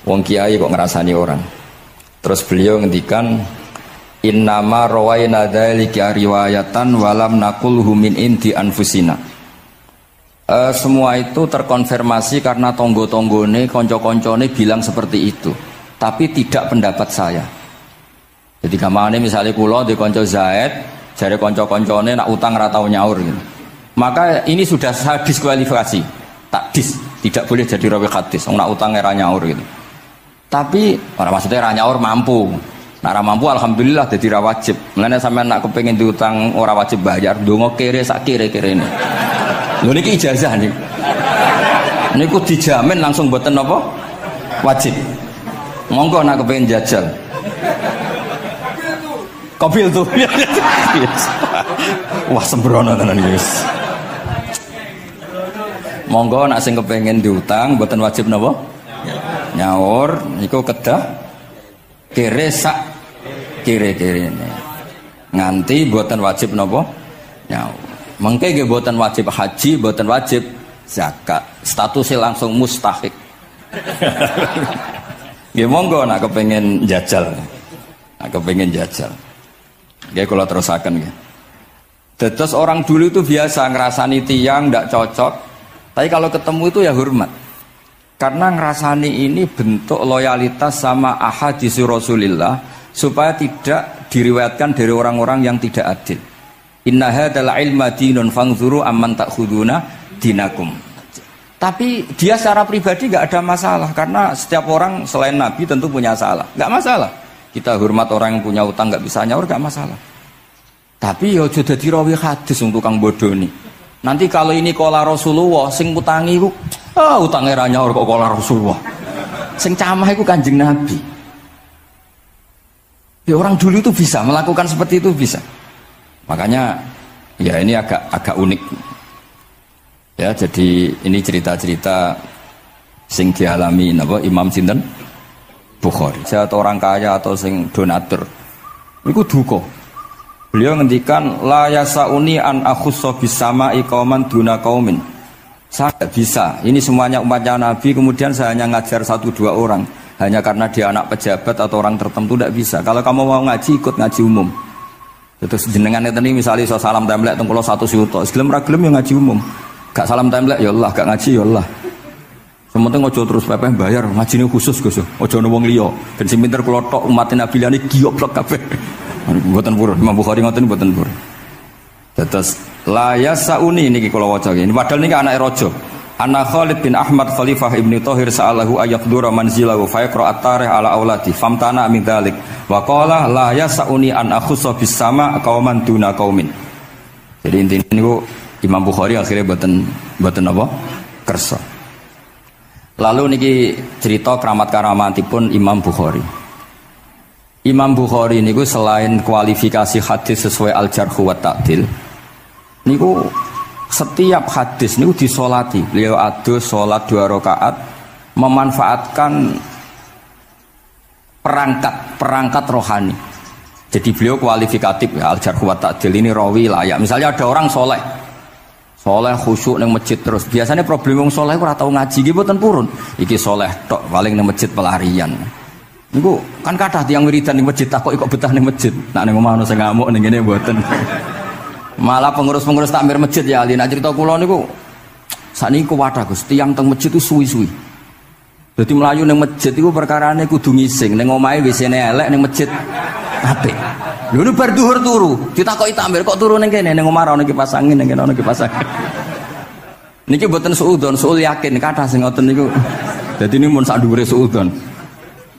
Wong kiai kok ngrasani orang. Terus beliau ngendikan innama rawaina dzalika riwayatan walam naqulhu min indi anfusina. Semua itu terkonfirmasi karena tonggo-tonggone, konco-koncone bilang seperti itu. Tapi tidak pendapat saya. Jadi gamane misalnya kula di konco Zaid jare kanca-kancane nak utang ora tau nyaur gitu. Maka ini sudah saya diskualifikasi. Takdis, tidak boleh jadi rawi hadis. Wong nak utang ora nyaur gitu. Tapi ora maksudnya ora nyaur mampu. Nak ora mampu alhamdulillah dadi ra wajib. Mulane sampean nak kepengin diutang ora wajib bayar, ndonga kere sak kere-kerene. Lho niki ijazah niku. Niku dijamin langsung mboten napa? Wajib. Monggo nak kepengin jajal. Kobil tuh. Wah sembrono tenan iki. Monggo nak sing kepengin diutang mboten wajib napa? Nyaur niku kedah kere sak kere-kerene. Nganti mboten wajib napa? Nyaur. Mengke nggih mboten wajib haji, mboten wajib zakat. Statusnya langsung mustahik. Nggih monggo nak kepengin jajal. Nak kepengin jajal. Nggih kula terusaken nggih. Terus orang dulu itu biasa ngerasani tiang tidak cocok, tapi kalau ketemu itu ya hormat. Karena ngerasani ini bentuk loyalitas sama ahadits Rasulillah supaya tidak diriwayatkan dari orang-orang yang tidak adil. Inna hadzal ilma dinun fanzuru amman ta'khuduna dinakum. Tapi dia secara pribadi nggak ada masalah karena setiap orang selain Nabi tentu punya salah, nggak masalah. Kita hormat orang yang punya utang nggak bisa nyaur nggak masalah. Tapi ya aja dadi rawi hadis untuk tukang bodoni. Nanti kalau ini qala Rasulullah sing utangi ku utange ra nyaur kok qala Rasulullah. Sing camah iku Kanjeng Nabi. Ya orang dulu itu bisa melakukan seperti itu bisa. Makanya ya ini agak unik. Ya jadi ini cerita-cerita sing dialami napa Imam sinten Bukhari. Saya atau orang kaya atau sing donatur. Iku duka. Beliau ngendikan la yasauni an akhussa bis sama'i qauman duna qaumin. Saya tidak bisa. Ini semuanya umatnya Nabi, kemudian saya hanya ngajar 1-2 orang hanya karena dia anak pejabat atau orang tertentu, tidak bisa. Kalau kamu mau ngaji, ikut ngaji umum. Terus jenengan itu nih misalnya so salam templek teng kula 1 juta, gelem ra gelem ya ngaji umum. Gak salam templek ya Allah, gak ngaji ya Allah. Sementing ojo terus pepeh bayar, ngajine khusus Gus. Ojo ono wong liya. Ben sing pinter kula tok umat Nabi liyane giyoblok kabeh. Mboten purun, Imam Bukhari ngoten mboten purun. Terus la yasauni niki kula waca iki. Padahal niki anake raja. Anna Khalid bin Ahmad Khalifah Ibnu Thahir sa'alahu ayaqdura manzilahu fa yaqra at-tarikh ala auladi famtana min dzalik wa qala la yasauni an akhussa bis sama qauman duna qaumin. Jadi intine niku Imam Bukhari akhirnya boten apa? Kersa. Lalu niki cerita keramat-keramatipun Imam Bukhari. Imam Bukhari niku selain kualifikasi hadis sesuai al-jarh wa ta'dil, niku setiap hadis niku disolati. Beliau adus salat 2 rakaat, memanfaatkan perangkat rohani. Jadi beliau kualifikatif ya, al-jarh wa ta'dil ini rawi layak. Misalnya ada orang soleh khusyuk nang masjid terus. Biasanya problem wong soleh ora tau ngaji nggih mboten purun. Iki soleh tok paling nang masjid pelarian. Niku kan kathah tiyang wiridan ning masjid takok kok betah ning masjid. Nek ning omah ono sing ngamuk ning kene mboten. Malah pengurus-pengurus takmir masjid ya ali. Nek cerita kula niku sakniku kuwathah Gus, tiyang teng masjid itu suwi-suwi. Dadi mlayu ning masjid iku perkarane kudu ngising, ning omahe WC-ne elek ning masjid apik. Lho nu bar dhuwur turu, ditakoki takmir kok turu ning kene ning omah ana kipas angin ning kene ana kipas angin. Niki mboten suudzon, suul yakin kathah sing ngoten niku. Dadi ini mun sak dhuwure suudzon.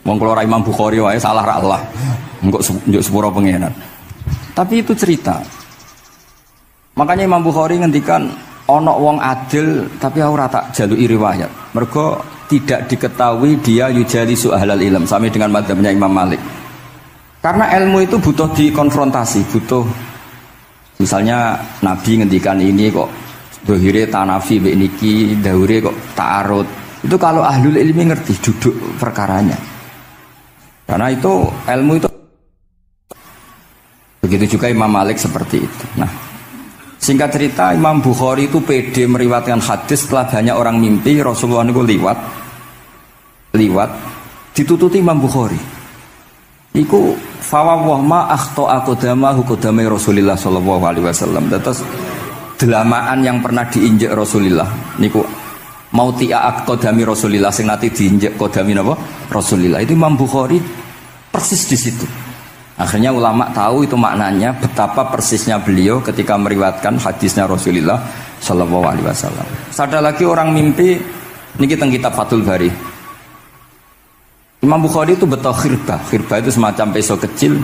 Wong kula Imam Bukhari wae salah ra Allah. Engko njuk sepuro pengenan. Tapi itu cerita. Makanya Imam Bukhari ngendikan ana wong adil tapi ora tak jaluki riwayat. Mergo tidak diketahui dia yujalisu ahlal ilm, sama dengan madzhabnya Imam Malik. Karena ilmu itu butuh dikonfrontasi, butuh misalnya Nabi ngendikan ini kok dohire tanafi mbek niki, dahure kok ta'arud. Itu kalau ahlul ilmi ngerti duduk perkaranya. Karena itu ilmu itu. Begitu juga Imam Malik seperti itu. Nah, singkat cerita Imam Bukhari itu pede meriwayatkan hadis setelah banyak orang mimpi Rasulullah itu liwat ditututi Imam Bukhari. Iku fawwah ma akhta aqdamahu qadamai Rasulillah sallallahu alaihi wasallam. Terus delamaan yang pernah diinjek Rasulullah niku mautia aqdami Rasulillah sing nate diinjek qadami napa Rasulillah. Itu Imam Bukhari persis di situ. Akhirnya ulama tahu itu maknanya betapa persisnya beliau ketika meriwayatkan hadisnya Rasulullah sallallahu alaihi wasallam. Ada lagi orang mimpi niki teng kitab Fathul Bari. Imam Bukhari itu betul khirbah itu semacam peso kecil.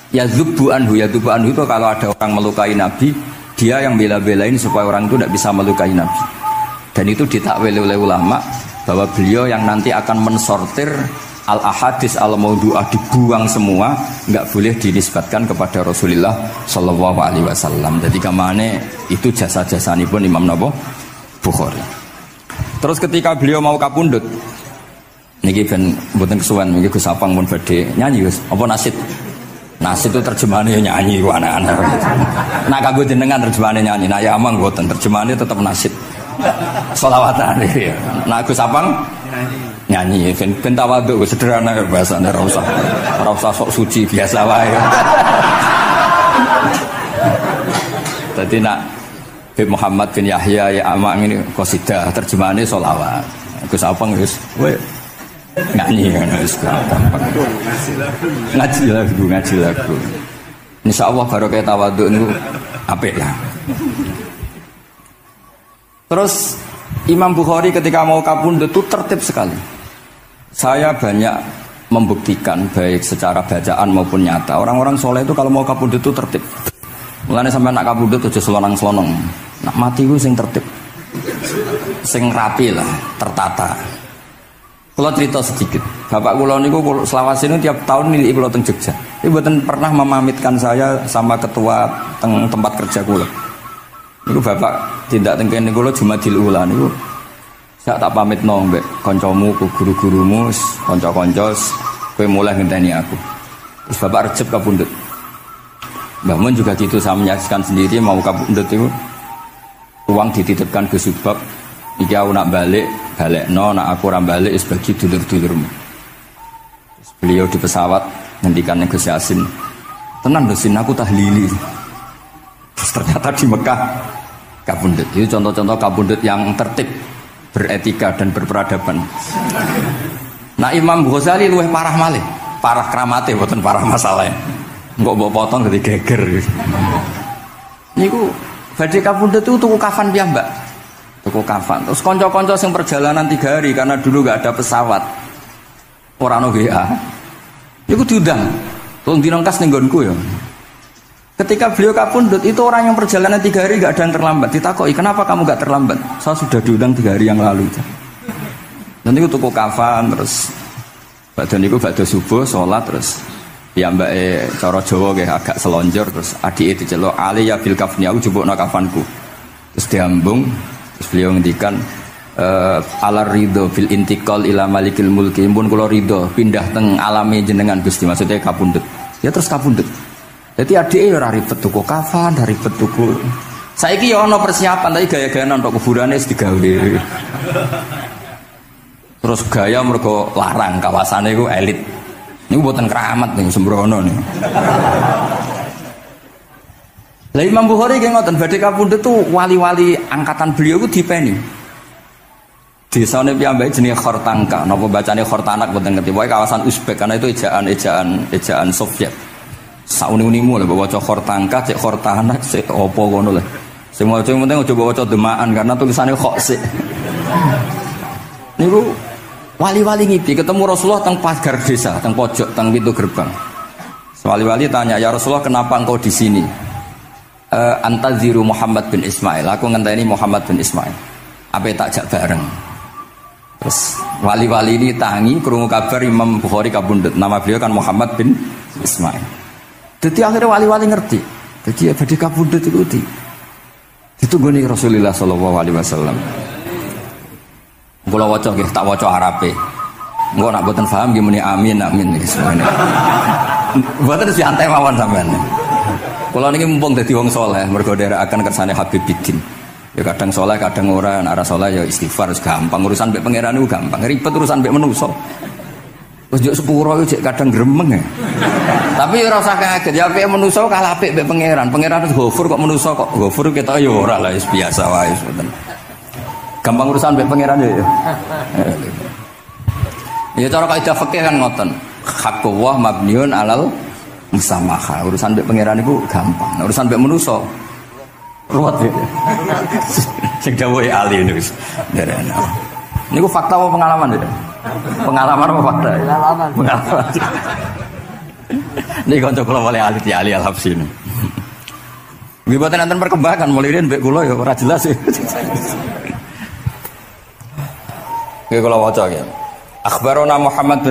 Yadzubu anhu itu kalau ada orang melukai Nabi, dia yang bela-belain supaya orang itu tidak bisa melukai Nabi. Dan itu ditakwil oleh ulama bahwa beliau yang nanti akan mensortir al-ahadis al-maudu'ah, dibuang semua, nggak boleh dinisbatkan kepada Rasulullah sallallahu alaihi wasallam. Jadi kemana itu jasa-jasanya pun Imam Bukhari. Terus ketika beliau mau kapundhut, niki ben mboten kesuwen niki Gus Sapang pun badhe nyanyi Gus. Apa nasid? Nasid itu terjemahannya nyanyi ku anak-anak. Nah kanggo jenengan terjemahannya nyanyi. Nah ya amang mboten terjemahannya tetap nasid. Sholawatan ya. Nah Gus Sapang nyanyi ben tawadhu sederhana bahasane ora usah sok suci biasa wae. Dadi nak Muhammad bin Yahya ya amang ini qasidah terjemahannya sholawat. Gus Sapang wis nyanyi kan gampang. Ngaji lagu. Insyaallah barokah tawadhu niku apik lah. Terus Imam Bukhari ketika mau kapundhut itu tertib sekali. Saya banyak membuktikan baik secara bacaan maupun nyata. Orang-orang soleh itu kalau mau kapundhut itu tertib. Mulane sampai nak kapundhut aja selonang-selonong. Nak mati ku sing tertib. Sing rapi lah, tertata. Kalau cerita sedikit, bapak kula niku selawase niku tiap tahun nilai kula teng Jogja. Ibu mboten pernah memamitkan saya sama ketua tempat kerja kula. Niku bapak tindak teng kene kula Jumadil Ula niku sak tak pamitno mbek kancamu, guru-gurumu, kanca-kanca kowe mulai ngenteni aku. Terus bapak Recep kapundhut. Mbah Mun juga gitu, saya menyaksikan sendiri mau kabundut itu uang dititipkan ke Subak, iki aku nak balik no, nak aku ora balik wis bagi dulur-dulurmu. Beliau di pesawat ngendikan Gus Yasin, tenan lho Sin aku tahlili. Terus ternyata di Mekah kabundut. Itu contoh-contoh kabundut yang tertib, beretika dan berperadaban. Nah Imam Ghazali luwih parah malih, parah kramate boten parah masalahnya. Engko mbok potong dadi geger. Niku badhe kabundut itu tuku kafan piyambak. Tuku kafan. Terus kanca-kanca sing perjalanan 3 hari karena dulu enggak ada pesawat. Ora ono WA. Niku diundang. Tolong dinongkas ning nggonku ya. Ketika beliau kabundut itu orang yang perjalanan 3 hari enggak ada yang terlambat. Ditakoki, "Kenapa kamu enggak terlambat?" "Saya sudah diundang 3 hari yang lalu." Dan niku tuku kafan terus badan niku badhe subuh salat terus piyambake cara Jawa nggih agak selonjor terus adike diceluk Ali ya bil kafni aku jupukno kafanku. Terus diambung terus beliau ngendikan alar ridho bil intiqal ila malikil mulki pun kula ridho pindah teng alame jenengan Gusti maksudnya kabundut. Ya terus kabundut. Jadi adike ora ribet tuku kafan, ora ribet tuku. Saiki ya ana persiapan tapi gaya-gayaan untuk kuburane wis digawe. Terus gaya mergo larang kawasane iku elit. Niku mboten keramat ning sembrono niku. Lah Imam Bukhari nggih ngoten badhe kabundut tuh wali-wali angkatan beliau ku dipeni. Desane piyambake jenenge Khortangka, napa bacane Khortanak mboten ngerti. Pokoke kawasan Uzbek karena itu ejaan Soviet. Sauni-unimu lho waca Khortangka, cek Khortanak, cek apa ngono lho. Sing maca penting aja waca demaan karena tulisannya kok sik. Niku wali-wali ngipi ketemu Rasulullah teng pagar desa, teng pojok, teng pintu gerbang. Wali-wali tanya, "Ya Rasulullah, kenapa engkau di sini?" Antaziru Muhammad bin Ismail. Aku ngenteni Muhammad bin Ismail. Apa tak jak bareng. Terus wali-wali ini tangi krungu kabar Imam Bukhari kabundut. Nama beliau kan Muhammad bin Ismail. Jadi akhirnya wali-wali ngerti. Jadi ya badhe kabundut itu ditunggoni Rasulullah sallallahu alaihi wasallam. Kula waca nggih tak waca Arabe. Engko nak mboten paham nggih muni amin nggih semene. Mboten santai mawon sampean. Kula niki mumpung dadi wong saleh mergo nderekaken kersane Habib Bidin. Ya kadang saleh kadang ora, nek ora saleh ya istighfar wis gampang. Urusan mbek pangeran niku gampang. Ribet urusan mbek manusa. Wis njuk sepuro iku jek kadang gremeng ya. Tapi ora usah kaget ya apike manusa kalah apik mbek pangeran. Pangeran wis Ghafur kok manusa kok Ghafur ketok ya ora lah wis biasa wae mboten. Gampang urusan mbek pangeran ya. Ya cara kaidah fikih kan ngoten. Haqqullah mabniun alal musamaha. Urusan mbek pangeran iku gampang. Urusan mbek manusa ruwet ya. Sing dawuhe ahli niku wis nderene. Niku fakta apa pengalaman ya? Pengalaman apa fakta? Pengalaman. Niki kanca kula wali ahli al-Habsyi. Nggih boten enten perkembangan mulai mbek kula ya ora jelas ya. Nggih kula waca ya. Akhbarana Muhammad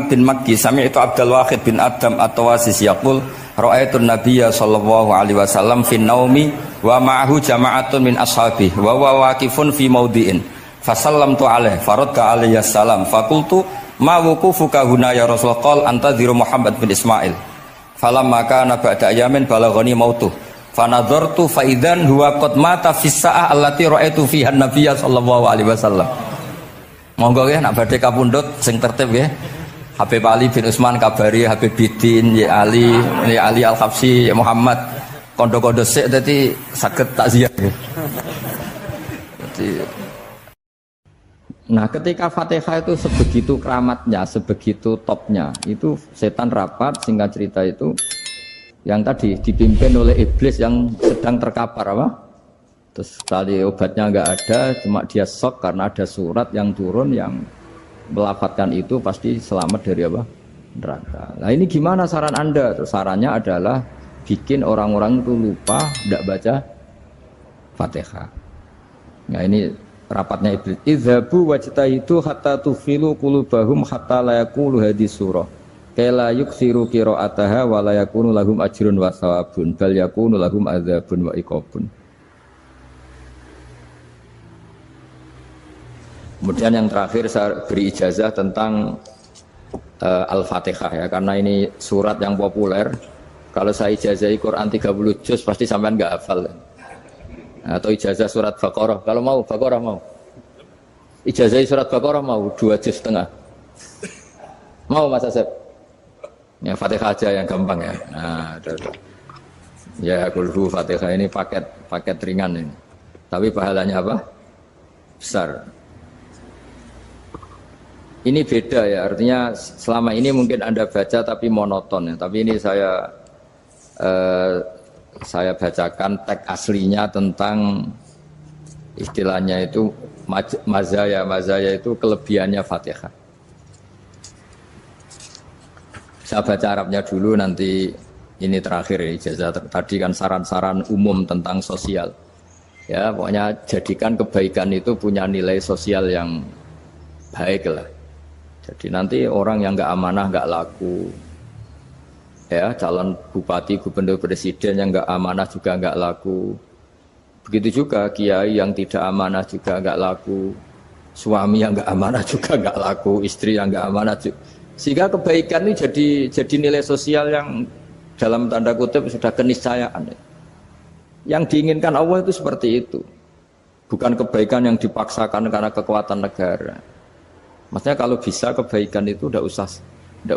bin Makki sami'tu Abdul Wahid bin Adam at-Tawasis yaqul ra'aitu an-nabiyya sallallahu alaihi wasallam fi naumi wa ma'ahu jama'atun min ashabihi wa huwa waqifun fi mawdi'in fasallamtu alaihi faradda alayhi salam faqultu ma wuqufuka huna ya Rasulullah qala antaziru Muhammad bin Ismail falamma kana ba'da ayamin balaghani mautuh fanadhartu fa idzan huwa qad mata fi sa'ah allati ra'aitu fiha an-nabiyya sallallahu alaihi wasallam. Monggo nggih nak badhe kapundhut sing tertib nggih. Habib Ali bin Utsman kabari Habib Bidin ya Ali Al-Habsyi ya Muhammad kondo-kondo sik dadi saged takziah nggih. Nah, ketika Fatihah itu sebegitu keramatnya, sebegitu topnya, itu setan rapat singkat cerita itu yang tadi dipimpin oleh iblis yang sedang terkapar apa? Terus tali obatnya enggak ada, cuma dia shock karena ada surat yang turun yang melafatkan itu pasti selamat dari apa? Neraka. Nah ini gimana saran Anda? Terus sarannya adalah bikin orang-orang itu lupa tidak baca Fatihah. Nah ini rapatnya iblis. Idzabu wajtahidu hatta tufilu qulubahum hatta la yaqulu hadis surah. Kala yuksiru qira'ataha wa la yakunu lahum ajrun wa thawabun bal yakunu lahum adzabun wa iqabun. Kemudian yang terakhir saya beri ijazah tentang Al-Fatihah ya, karena ini surat yang populer Kalau saya ijazahi Quran 30 juz pasti sampean nggak hafal. Atau ijazah surat Baqarah. Kalau mau Baqarah mau. Ijazahi surat Baqarah mau 2 juz setengah. Mau Mas Asep? Ya Fatihah aja yang gampang ya. Nah, ada. Ya kulhu Fatihah ini paket ringan ini. Tapi pahalanya apa? Besar. Ini beda ya, artinya selama ini mungkin Anda baca tapi monoton ya. Tapi ini saya bacakan teks aslinya tentang istilahnya itu mazaya itu kelebihannya Fatihah. Saya baca Arabnya dulu, nanti ini terakhir ya, ijazah tadi kan saran-saran umum tentang sosial. Ya, pokoknya jadikan kebaikan itu punya nilai sosial yang baik lah. Jadi nanti orang yang nggak amanah nggak laku, ya calon bupati, gubernur, presiden yang nggak amanah juga nggak laku. Begitu juga kiai yang tidak amanah juga nggak laku, suami yang nggak amanah juga nggak laku, istri yang nggak amanah juga. Sehingga kebaikan ini jadi nilai sosial yang dalam tanda kutip sudah keniscayaan. Yang diinginkan Allah itu seperti itu, bukan kebaikan yang dipaksakan karena kekuatan negara. Maksudnya kalau bisa kebaikan itu tidak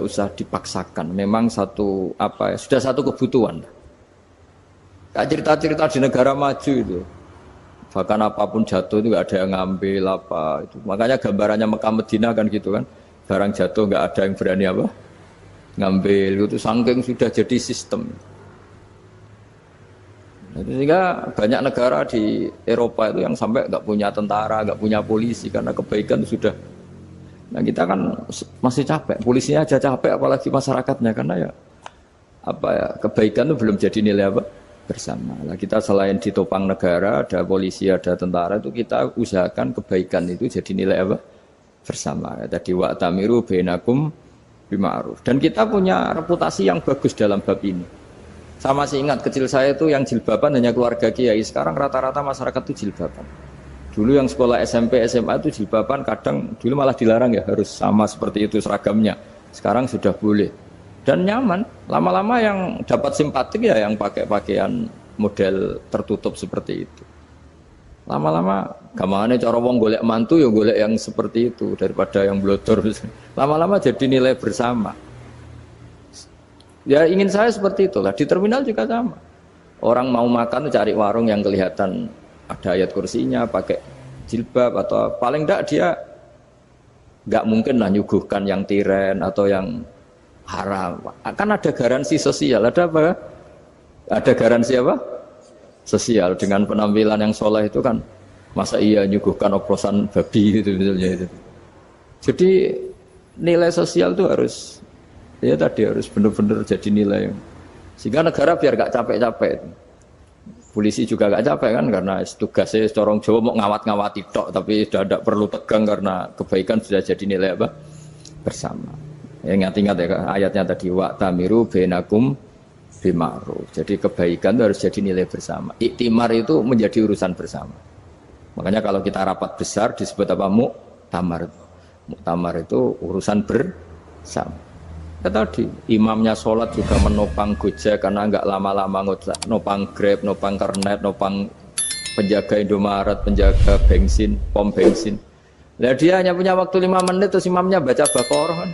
usah dipaksakan. Memang sudah satu kebutuhan. Kayak cerita-cerita di negara maju itu, bahkan apapun jatuh itu nggak ada yang ngambil apa itu. Makanya gambarannya Mekah Medina kan gitu kan, barang jatuh nggak ada yang berani apa ngambil. Itu saking sudah jadi sistem. Sehingga banyak negara di Eropa itu yang sampai nggak punya tentara, nggak punya polisi karena kebaikan itu sudah. Nah kita kan masih capek, polisinya aja capek apalagi masyarakatnya, karena ya kebaikan itu belum jadi nilai apa bersama. Nah kita selain ditopang negara, ada polisi, ada tentara, itu kita usahakan kebaikan itu jadi nilai apa bersama. Tadi wa'tamiru bainakum bima'ruf. Dan kita punya reputasi yang bagus dalam bab ini. Saya masih ingat kecil saya itu yang jilbaban hanya keluarga kiai. Sekarang rata-rata masyarakat itu jilbaban. Dulu yang sekolah SMP, SMA itu jilbaban kadang dulu malah dilarang ya, harus sama seperti itu seragamnya. Sekarang sudah boleh dan nyaman. Lama-lama yang dapat simpatik ya yang pakai pakaian model tertutup seperti itu. Lama-lama gamane cara wong golek mantu ya golek yang seperti itu daripada yang blodor. Lama-lama jadi nilai bersama. Ya ingin saya seperti itulah. Di terminal juga sama. Orang mau makan cari warung yang kelihatan ada ayat kursinya, pakai jilbab, atau paling enggak dia enggak mungkin lah nyuguhkan yang tiren atau yang haram. Kan ada garansi sosial, ada apa? Ada garansi apa? Sosial dengan penampilan yang soleh itu kan, masa iya nyuguhkan oplosan babi gitu misalnya itu. Jadi nilai sosial itu harus benar-benar jadi nilai. Sehingga negara biar enggak capek-capek. Polisi juga gak capek kan, karena tugasnya corong Jawa mau ngawat-ngawati tok, tapi sudah tidak perlu tegang karena kebaikan sudah jadi nilai apa bersama. Ya, ingat-ingat ya ayatnya tadi, wa'tamiru bainakum bima'ruf. Jadi kebaikan itu harus jadi nilai bersama. Iktimar itu menjadi urusan bersama. Makanya kalau kita rapat besar disebut apa? Muktamar. Muktamar itu urusan bersama. Ya tadi, imamnya sholat juga menopang Gojek karena nggak lama-lama nopang Grab, nopang Kernet, nopang penjaga Indomaret, penjaga bensin, pom bensin. Nah dia hanya punya waktu 5 menit terus imamnya baca Baqarah kan.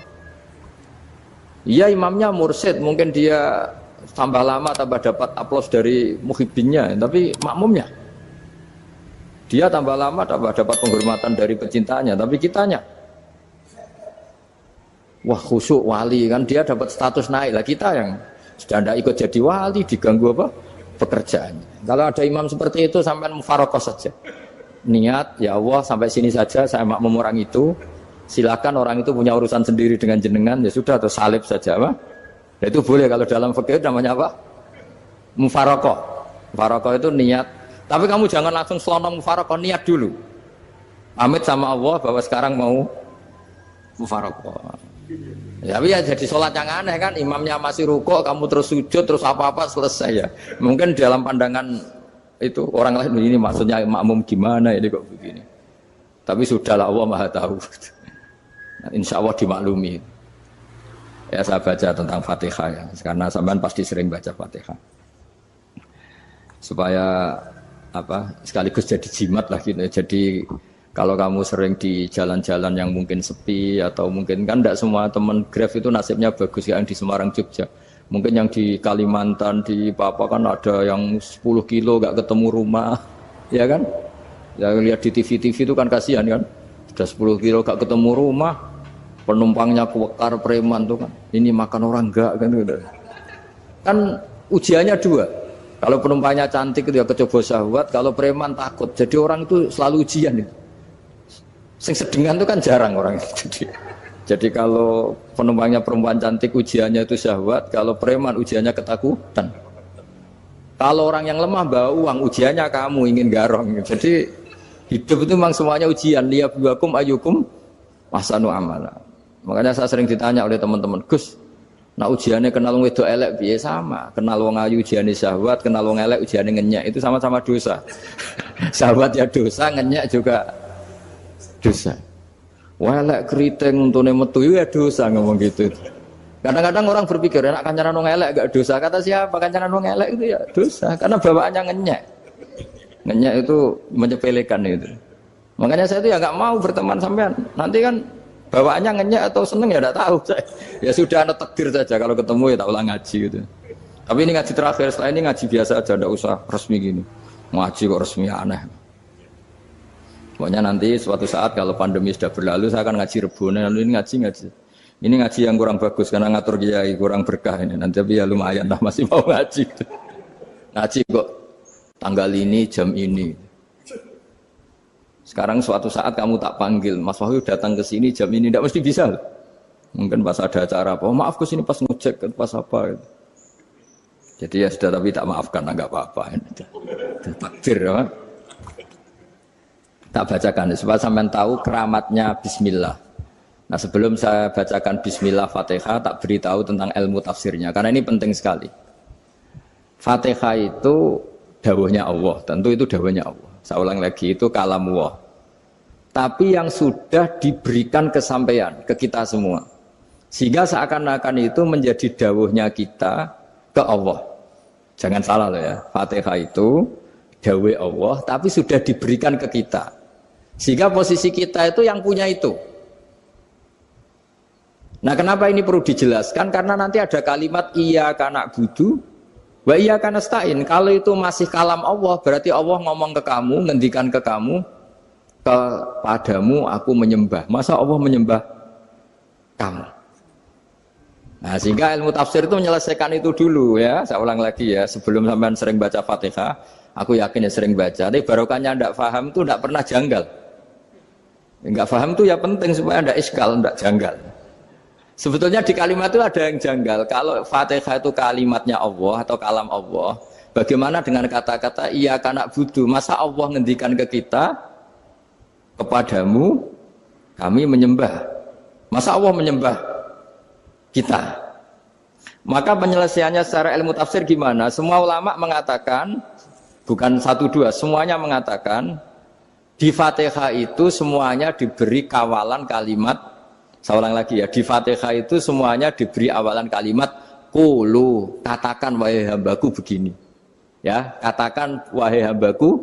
Iya imamnya mursyid, mungkin dia tambah lama tambah dapat aplaus dari muhibbinnya, tapi makmumnya dia tambah lama tambah dapat penghormatan dari pecintanya, tapi kitanya wah khusyuk wali kan, dia dapat status naik lah. Kita yang sudah tidak ikut jadi wali diganggu apa pekerjaannya. Kalau ada imam seperti itu sampai mufarokoh saja, niat ya Allah sampai sini saja saya makmum orang itu, silakan orang itu punya urusan sendiri dengan jenengan ya sudah, atau salib saja apa. Nah, itu boleh kalau dalam fikih namanya apa mufarokoh. Mufarokoh itu niat, tapi kamu jangan langsung selonong mufarokoh, niat dulu pamit sama Allah bahwa sekarang mau mufarokoh. Ya, tapi ya jadi sholat yang aneh kan, imamnya masih rukuk, kamu terus sujud, terus apa-apa selesai ya. Mungkin dalam pandangan itu orang lain ini maksudnya makmum gimana ini kok begini. Tapi sudahlah Allah Maha tahu. Insya Allah dimaklumi. Ya saya baca tentang Fatihah ya, karena sampean pasti sering baca Fatihah. Supaya apa? Sekaligus jadi jimat lah gitu. Jadi kalau kamu sering di jalan-jalan yang mungkin sepi atau mungkin kan tidak semua teman Grab itu nasibnya bagus yang di Semarang Jogja. Mungkin yang di Kalimantan di Papua kan ada yang 10 kilo gak ketemu rumah, ya kan? Ya lihat di TV-TV itu kan kasihan kan. Sudah 10 kilo gak ketemu rumah. Penumpangnya kuwekar preman tuh kan, ini makan orang enggak kan gitu. Kan ujiannya dua. Kalau penumpangnya cantik itu ya kecoba syahwat, kalau preman takut. Jadi orang itu selalu ujian itu. Sing sedengan itu kan jarang orang itu. Jadi kalau penumpangnya perempuan cantik ujiannya itu syahwat, kalau preman ujiannya ketakutan. Kalau orang yang lemah bawa uang ujiannya kamu ingin garong. Jadi hidup itu memang semuanya ujian. Liyabluwakum ayyukum ahsanu amala. Makanya saya sering ditanya oleh teman-teman, Gus, nah ujiannya kenal wong wedok elek piye sama, kenal wong ayu ujiannya syahwat, kenal wong elek ujiannya ngenyek, itu sama-sama dosa. Syahwat ya dosa, ngenyek juga dosa. Wah elek keriting untune metu ya dosa ngomong gitu. Kadang-kadang orang berpikir enak kancanan wong elek gak dosa. Kata siapa kancanan wong elek itu ya dosa, karena bawaannya ngenyek. Ngenyek itu menyepelekan itu. Makanya saya itu ya nggak mau berteman sampean. Nanti kan bawaannya ngenyek atau seneng ya tidak tahu. Ya sudah ada takdir saja kalau ketemu ya tak ulang ngaji gitu. Tapi ini ngaji terakhir, setelah ini ngaji biasa aja, tidak usah resmi gini. Ngaji kok resmi aneh. Pokoknya nanti suatu saat kalau pandemi sudah berlalu saya akan ngaji Rebone, lalu ini ngaji. Ini ngaji yang kurang bagus karena ngatur kiai kurang berkah ini. Nanti tapi ya lumayan lah masih mau ngaji. Ngaji kok tanggal ini jam ini. Sekarang suatu saat kamu tak panggil, Mas Wahyu datang ke sini jam ini, tidak mesti bisa. Mungkin pas ada acara apa, maaf ke sini pas ngecek, pas apa. Gitu. Jadi ya sudah, tapi tak maafkan, enggak apa-apa. Takdir, ya. Tak bacakan, supaya sampean tahu keramatnya Bismillah. Nah sebelum saya bacakan Bismillah Fatihah, tak beritahu tentang ilmu tafsirnya, karena ini penting sekali. Fatihah itu dawuhnya Allah, tentu itu dawuhnya Allah. Saya ulang lagi, itu kalamullah. Tapi yang sudah diberikan kesampaian ke kita semua. Sehingga seakan-akan itu menjadi dawuhnya kita ke Allah. Jangan salah loh ya. Fatihah itu dawuh Allah, tapi sudah diberikan ke kita. Sehingga posisi kita itu yang punya itu. Nah kenapa ini perlu dijelaskan? Karena nanti ada kalimat iyyaka na'budu wa iyyaka nasta'in. Kalau itu masih kalam Allah, berarti Allah ngomong ke kamu, ngendikan ke kamu, kepadamu aku menyembah. Masa Allah menyembah kamu? Nah, sehingga ilmu tafsir itu menyelesaikan itu dulu ya. Saya ulang lagi ya, sebelum sampean sering baca Fatihah, aku yakin ya sering baca. Tapi barokahnya ndak paham itu ndak pernah janggal. Enggak paham itu ya penting supaya ndak iskal, ndak janggal. Sebetulnya di kalimat itu ada yang janggal. Kalau Fatihah itu kalimatnya Allah atau kalam Allah, bagaimana dengan kata-kata iyyaka na'budu? Masa Allah ngendikan ke kita, kepadamu kami menyembah. Masa Allah menyembah kita? Maka penyelesaiannya secara ilmu tafsir gimana? Semua ulama mengatakan, bukan satu dua, semuanya mengatakan di Fatihah itu semuanya diberi kawalan kalimat. Saya ulang lagi ya, di Fatihah itu semuanya diberi awalan kalimat qulu, katakan wahai hambaku begini. Ya, katakan wahai hambaku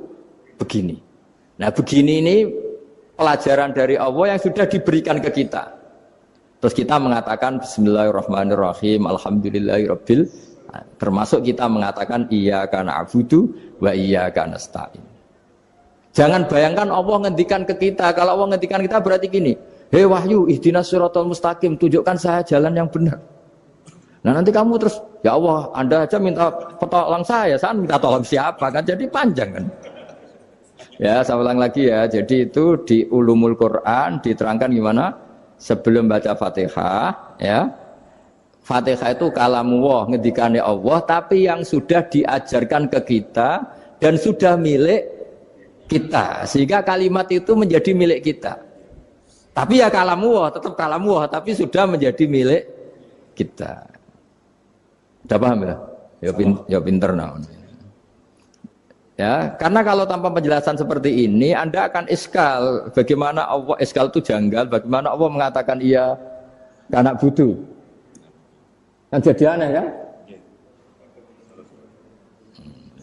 begini. Nah, begini ini pelajaran dari Allah yang sudah diberikan ke kita. Terus kita mengatakan bismillahirrahmanirrahim, alhamdulillahirabbil, termasuk kita mengatakan iyyaka na'budu wa iyyaka nasta'in. Jangan bayangkan Allah ngendikan ke kita. Kalau Allah ngendikan kita berarti gini, hei Wahyu, ihdinas siratal mustaqim, tunjukkan saya jalan yang benar. Nah nanti kamu terus, ya Allah, Anda aja minta tolong saya minta tolong siapa kan? Jadi panjang kan? Ya, saya ulang lagi ya. Jadi itu di Ulumul Quran diterangkan gimana? Sebelum baca Fatihah, ya. Fatihah itu kalamullah, ngendikane Allah, tapi yang sudah diajarkan ke kita dan sudah milik kita. Sehingga kalimat itu menjadi milik kita. Tapi ya kalamullah, tetap kalamullah, tapi sudah menjadi milik kita. Sudah paham ya? Ya pinter nah. Ya, karena kalau tanpa penjelasan seperti ini, Anda akan iskal. Bagaimana Allah iskal itu janggal? Bagaimana Allah mengatakan iya karena butuh? Kan jadi aneh kan?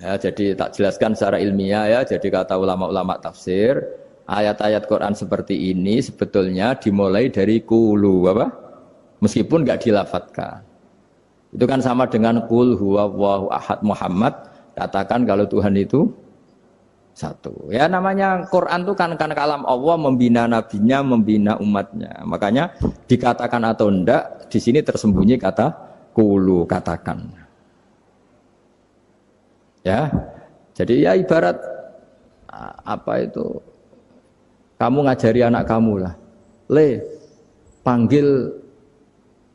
Ya, jadi tak jelaskan secara ilmiah ya. Jadi kata ulama-ulama tafsir, ayat-ayat Quran seperti ini sebetulnya dimulai dari kulu apa? Meskipun nggak dilafatkan. Itu kan sama dengan qul huwallahu ahad Muhammad, katakan kalau Tuhan itu satu. Ya namanya Quran itu kan kalam Allah, membina nabinya, membina umatnya. Makanya dikatakan atau enggak di sini tersembunyi kata qulu, katakan. Ya, jadi ya ibarat apa itu? Kamu ngajari anak kamu lah, le panggil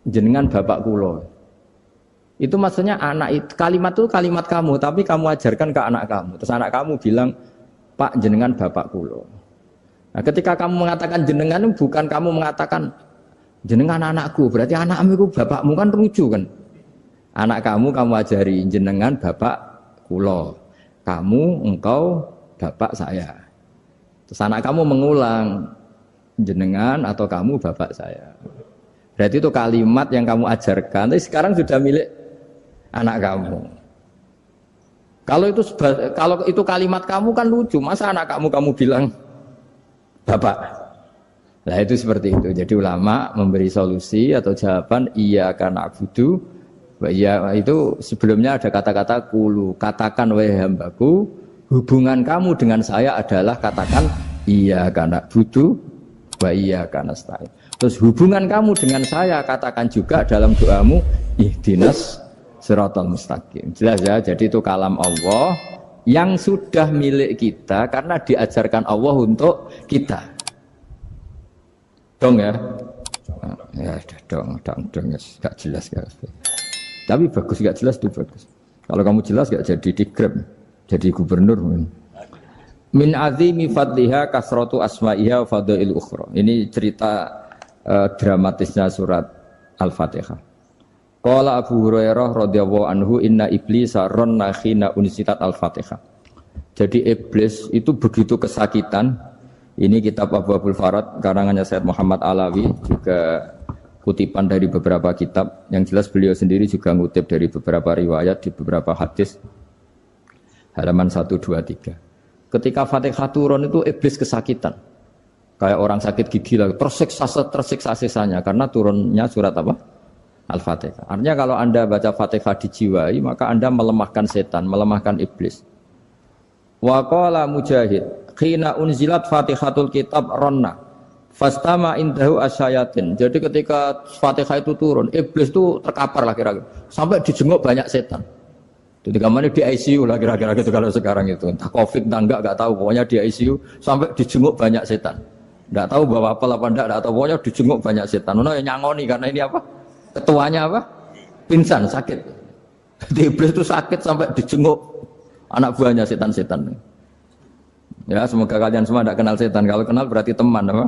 jenengan bapak kulo. Itu maksudnya anak itu kalimat itu kalimat kamu, tapi kamu ajarkan ke anak kamu. Terus anak kamu bilang, Pak jenengan bapak kulo. Nah, ketika kamu mengatakan jenengan bukan kamu mengatakan jenengan anakku, berarti anakmu itu bapakmu kan lucu kan? Anak kamu ajari jenengan bapak kulo, kamu engkau bapak saya. Terus anak kamu mengulang jenengan atau kamu bapak saya. Berarti itu kalimat yang kamu ajarkan, tapi sekarang sudah milik anak kamu. Kalau itu kalimat kamu kan lucu, masa anak kamu bilang bapak. Nah itu seperti itu. Jadi ulama memberi solusi atau jawaban iya karena abudu. Ya itu sebelumnya ada kata-kata kulu, katakan wahai hambaku, hubungan kamu dengan saya adalah katakan iya karena butuh, wa iya karena stain. Terus hubungan kamu dengan saya katakan juga dalam doamu ihdinas siratal mustaqim. Jelas ya, jadi itu kalam Allah yang sudah milik kita karena diajarkan Allah untuk kita. Dong ya? Ya dong, gak jelas gak. Tapi bagus, gak jelas itu bagus. Kalau kamu jelas gak jadi digrab, jadi gubernur. Min azimi fadliha kasratu asma'iha wa fadail ukhra. Ini cerita dramatisnya surat Al-Fatihah. Qala Abu Hurairah radhiyallahu anhu inna iblisa ranna khina unsitat Al-Fatihah. Jadi iblis itu begitu kesakitan. Ini kitab Abu Abul Farad karangannya Sayyid Muhammad Alawi, juga kutipan dari beberapa kitab. Yang jelas beliau sendiri juga ngutip dari beberapa riwayat di beberapa hadis. Halaman 1, 2, 3. Ketika Fatihah turun itu iblis kesakitan. Kayak orang sakit gigi lah, tersiksa sisanya karena turunnya surat apa? Al-Fatihah. Artinya kalau Anda baca Fatihah dijiwai, maka Anda melemahkan setan, melemahkan iblis. Wa qala Mujahid, khina unzilat Fatihatul kitab ronna fastama indahu asyayatin. Jadi ketika Fatihah itu turun, iblis itu terkapar lah kira-kira. Sampai dijenguk banyak setan. Jadi kemana di ICU lah kira-kira gitu kalau sekarang itu. Entah COVID entah enggak tahu. Pokoknya di ICU sampai dijenguk banyak setan. Enggak tahu bawa apa enggak tahu. Pokoknya dijenguk banyak setan. Ono yang nyangoni karena ini apa? Ketuanya apa? Pingsan, sakit. Jadi iblis itu sakit sampai dijenguk anak buahnya setan-setan. Ya semoga kalian semua tidak kenal setan. Kalau kenal berarti teman apa?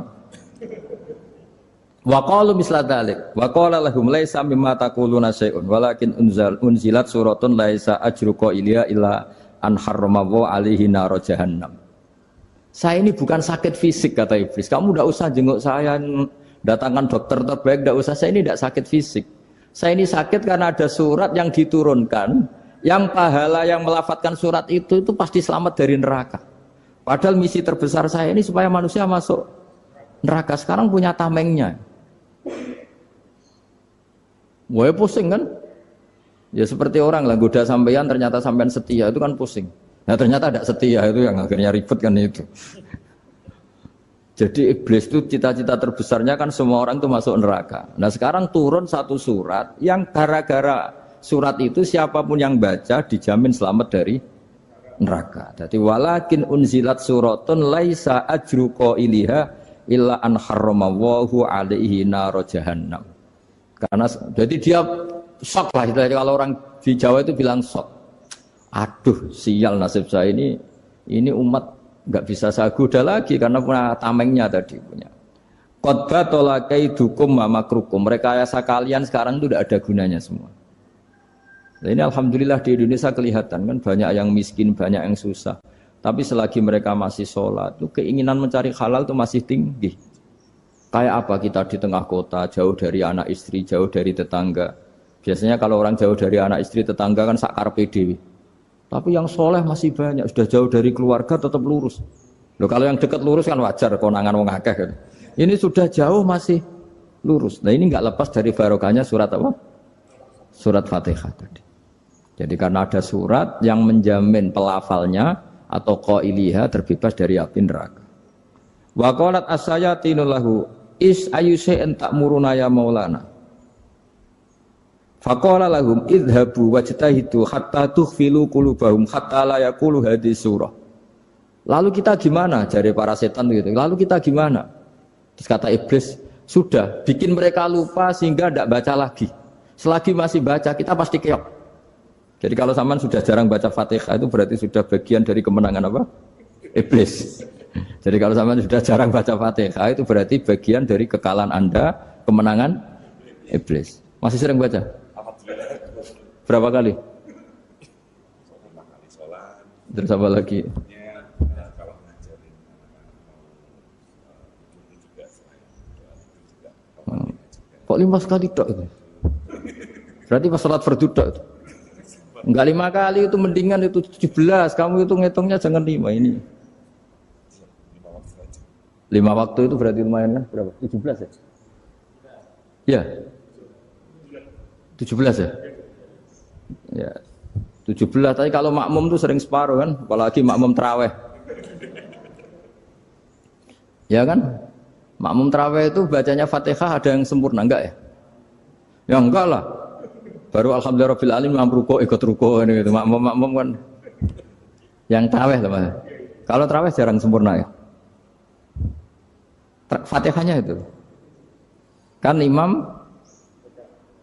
Wa qalu misla dzalik wa qala lahum laisa mimma taquluna syai'un walakin unzilat suratun laisa ajruqa ilya illa an harrama alaihi nar jahannam. Saya ini bukan sakit fisik kata iblis. Kamu tidak usah jenguk saya, datangkan dokter terbaik, tidak usah. Saya ini tidak sakit fisik. Saya ini sakit karena ada surat yang diturunkan, yang pahala yang melafatkan surat itu pasti selamat dari neraka. Padahal misi terbesar saya ini supaya manusia masuk neraka. Sekarang punya tamengnya. Wah pusing kan? Ya seperti orang lah goda sampean ternyata sampean setia itu kan pusing. Nah ternyata tidak setia itu yang akhirnya ribet kan itu. Jadi iblis itu cita-cita terbesarnya kan semua orang itu masuk neraka. Nah sekarang turun satu surat yang gara-gara surat itu siapapun yang baca dijamin selamat dari neraka. Jadi walakin unzilat suratun laisa ajru qailiha illa an harramallahu alaihi nar jahannam. Karena jadi dia shock lah itu kalau orang di Jawa itu bilang shock. Aduh sial nasib saya ini umat nggak bisa saya goda lagi karena punya tamengnya tadi punya. Qad batala kaidukum wa makrukum. Rekayasa kalian sekarang itu tidak ada gunanya semua. Nah, ini alhamdulillah di Indonesia kelihatan kan banyak yang miskin, banyak yang susah. Tapi selagi mereka masih sholat, itu keinginan mencari halal itu masih tinggi. Kayak apa kita di tengah kota, jauh dari anak istri, jauh dari tetangga. Biasanya kalau orang jauh dari anak istri tetangga kan sakar PDW. Tapi yang soleh masih banyak, sudah jauh dari keluarga tetap lurus. Loh kalau yang dekat lurus kan wajar, konangan wong akeh kan. Ini sudah jauh masih lurus. Nah ini nggak lepas dari barokahnya surat apa? Surat Fatihah tadi. Jadi karena ada surat yang menjamin pelafalnya atau qailiha terbebas dari api neraka. Wa qalat as-sayatinu lahu is ayyusai'in ta'muruna ya maulana. Faqala lahum idhabu wajtahidu hatta tukhfilu qulubahum hatta la yaqulu hadhihi surah. Lalu kita gimana? Jari para setan gitu. Lalu kita gimana? Terus kata iblis, sudah bikin mereka lupa sehingga tidak baca lagi. Selagi masih baca kita pasti keok. Jadi kalau sampean sudah jarang baca Fatihah itu berarti sudah bagian dari kemenangan apa? Iblis. Jadi kalau sampean sudah jarang baca Fatihah itu berarti bagian dari kekalahan Anda, kemenangan iblis. Masih sering baca? Berapa kali? Terus apa lagi? Kok 5 kali tok itu? Berarti pas sholat fardu tok itu. Enggak 5 kali itu mendingan itu 17. Kamu itu ngitungnya jangan 5 ini. 5 waktu itu berarti lumayan kan? Berapa? 17 ya? Iya. 17 ya? Ya. 17. Tapi kalau makmum tuh sering separuh kan, apalagi makmum tarawih. Ya kan? Makmum tarawih itu bacanya Fatihah ada yang sempurna enggak ya? Ya enggak lah. Baru alhamdulillahirabbil alamin ruko ikut ruko ini gitu. Makmum kan yang tarawih lah Mas. Kalau tarawih jarang sempurna ya. Fatihahnya itu. Kan imam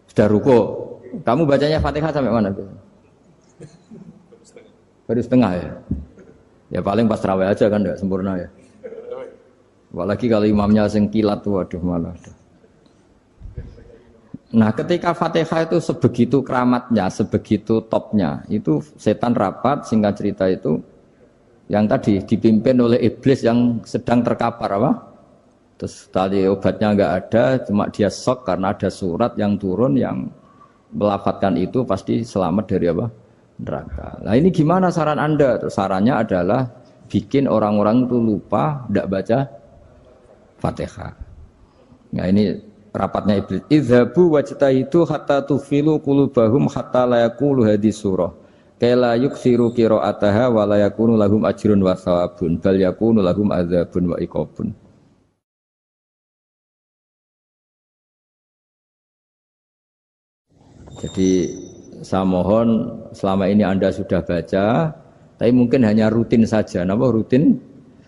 sudah ruko. Kamu bacanya Fatihah sampai mana tuh? Baru setengah ya. Ya paling pas tarawih aja kan enggak sempurna ya. Apalagi kalau imamnya sing kilat waduh malah. Nah, ketika Fatihah itu sebegitu keramatnya, sebegitu topnya, itu setan rapat singkat cerita itu yang tadi dipimpin oleh iblis yang sedang terkapar apa? Terus tadi obatnya enggak ada, cuma dia shock karena ada surat yang turun yang melafatkan itu pasti selamat dari apa? Neraka. Nah, ini gimana saran Anda? Sarannya adalah bikin orang-orang itu lupa enggak baca Fatihah. Nah ini rapatnya iblis. Idhabu wajtahidu hatta tufilu qulubahum hatta la yaqulu hadhihi surah. Kala yuksiru qira'ataha wa la yakunu lahum ajrun wa thawabun bal yakunu lahum adzabun wa iqabun. Jadi saya mohon selama ini Anda sudah baca, tapi mungkin hanya rutin saja. Napa rutin?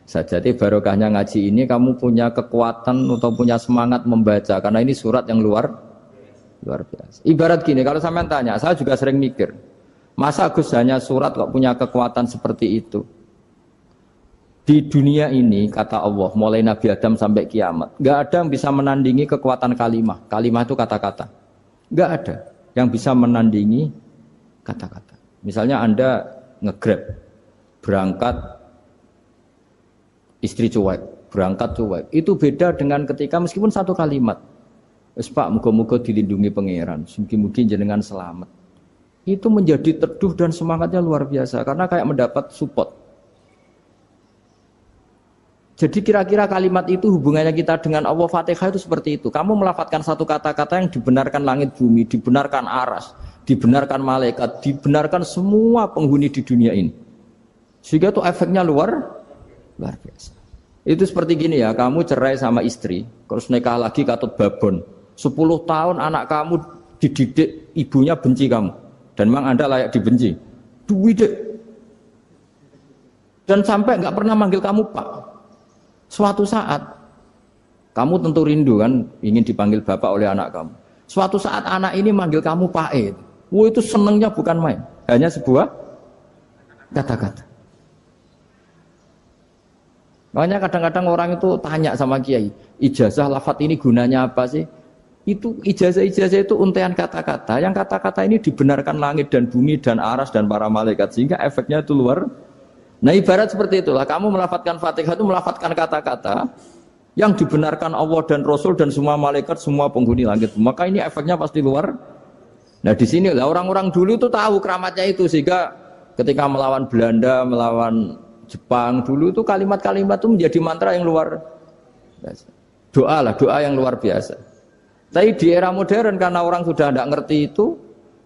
Saja. Jadi barokahnya ngaji ini kamu punya kekuatan atau punya semangat membaca karena ini surat yang luar biasa. Ibarat gini, kalau sampean tanya, saya juga sering mikir, masa Gus hanya surat kok punya kekuatan seperti itu? Di dunia ini kata Allah, mulai Nabi Adam sampai kiamat, nggak ada yang bisa menandingi kekuatan kalimah. Kalimah itu kata-kata. Nggak ada yang bisa menandingi kata-kata. Misalnya Anda nge-grab, berangkat istri cuek, berangkat cuek. Itu beda dengan ketika meskipun satu kalimat. Wes Pak, muga-muga dilindungi pangeran, mugi-mugi jenengan selamat. Itu menjadi teduh dan semangatnya luar biasa karena kayak mendapat support. Jadi kira-kira kalimat itu hubungannya kita dengan Allah Fatihah itu seperti itu. Kamu melafadzkan satu kata-kata yang dibenarkan langit bumi, dibenarkan aras, dibenarkan malaikat, dibenarkan semua penghuni di dunia ini. Sehingga itu efeknya luar biasa. Itu seperti gini ya, kamu cerai sama istri, terus nikah lagi katut babon. 10 tahun anak kamu dididik, ibunya benci kamu. Dan memang Anda layak dibenci. Dididik. Dan sampai nggak pernah manggil kamu Pak. Suatu saat, kamu tentu rindu kan, ingin dipanggil Bapak oleh anak kamu. Suatu saat anak ini manggil kamu Pak E. Wah itu senengnya bukan main. Hanya sebuah kata-kata. Makanya kadang-kadang orang itu tanya sama kiai, ijazah lafadz ini gunanya apa sih? Itu ijazah-ijazah itu untaian kata-kata. Yang kata-kata ini dibenarkan langit dan bumi dan aras dan para malaikat sehingga efeknya itu luar. Nah ibarat seperti itulah. Kamu melafadzkan Fatihah itu melafadzkan kata-kata yang dibenarkan Allah dan Rasul dan semua malaikat, semua penghuni langit. Maka ini efeknya pasti luar Nah di sini lah orang-orang dulu tuh tahu keramatnya itu sehingga ketika melawan Belanda, melawan Jepang dulu tuh kalimat-kalimat itu menjadi mantra yang luar biasa. Doa yang luar biasa. Tapi di era modern karena orang sudah tidak ngerti itu,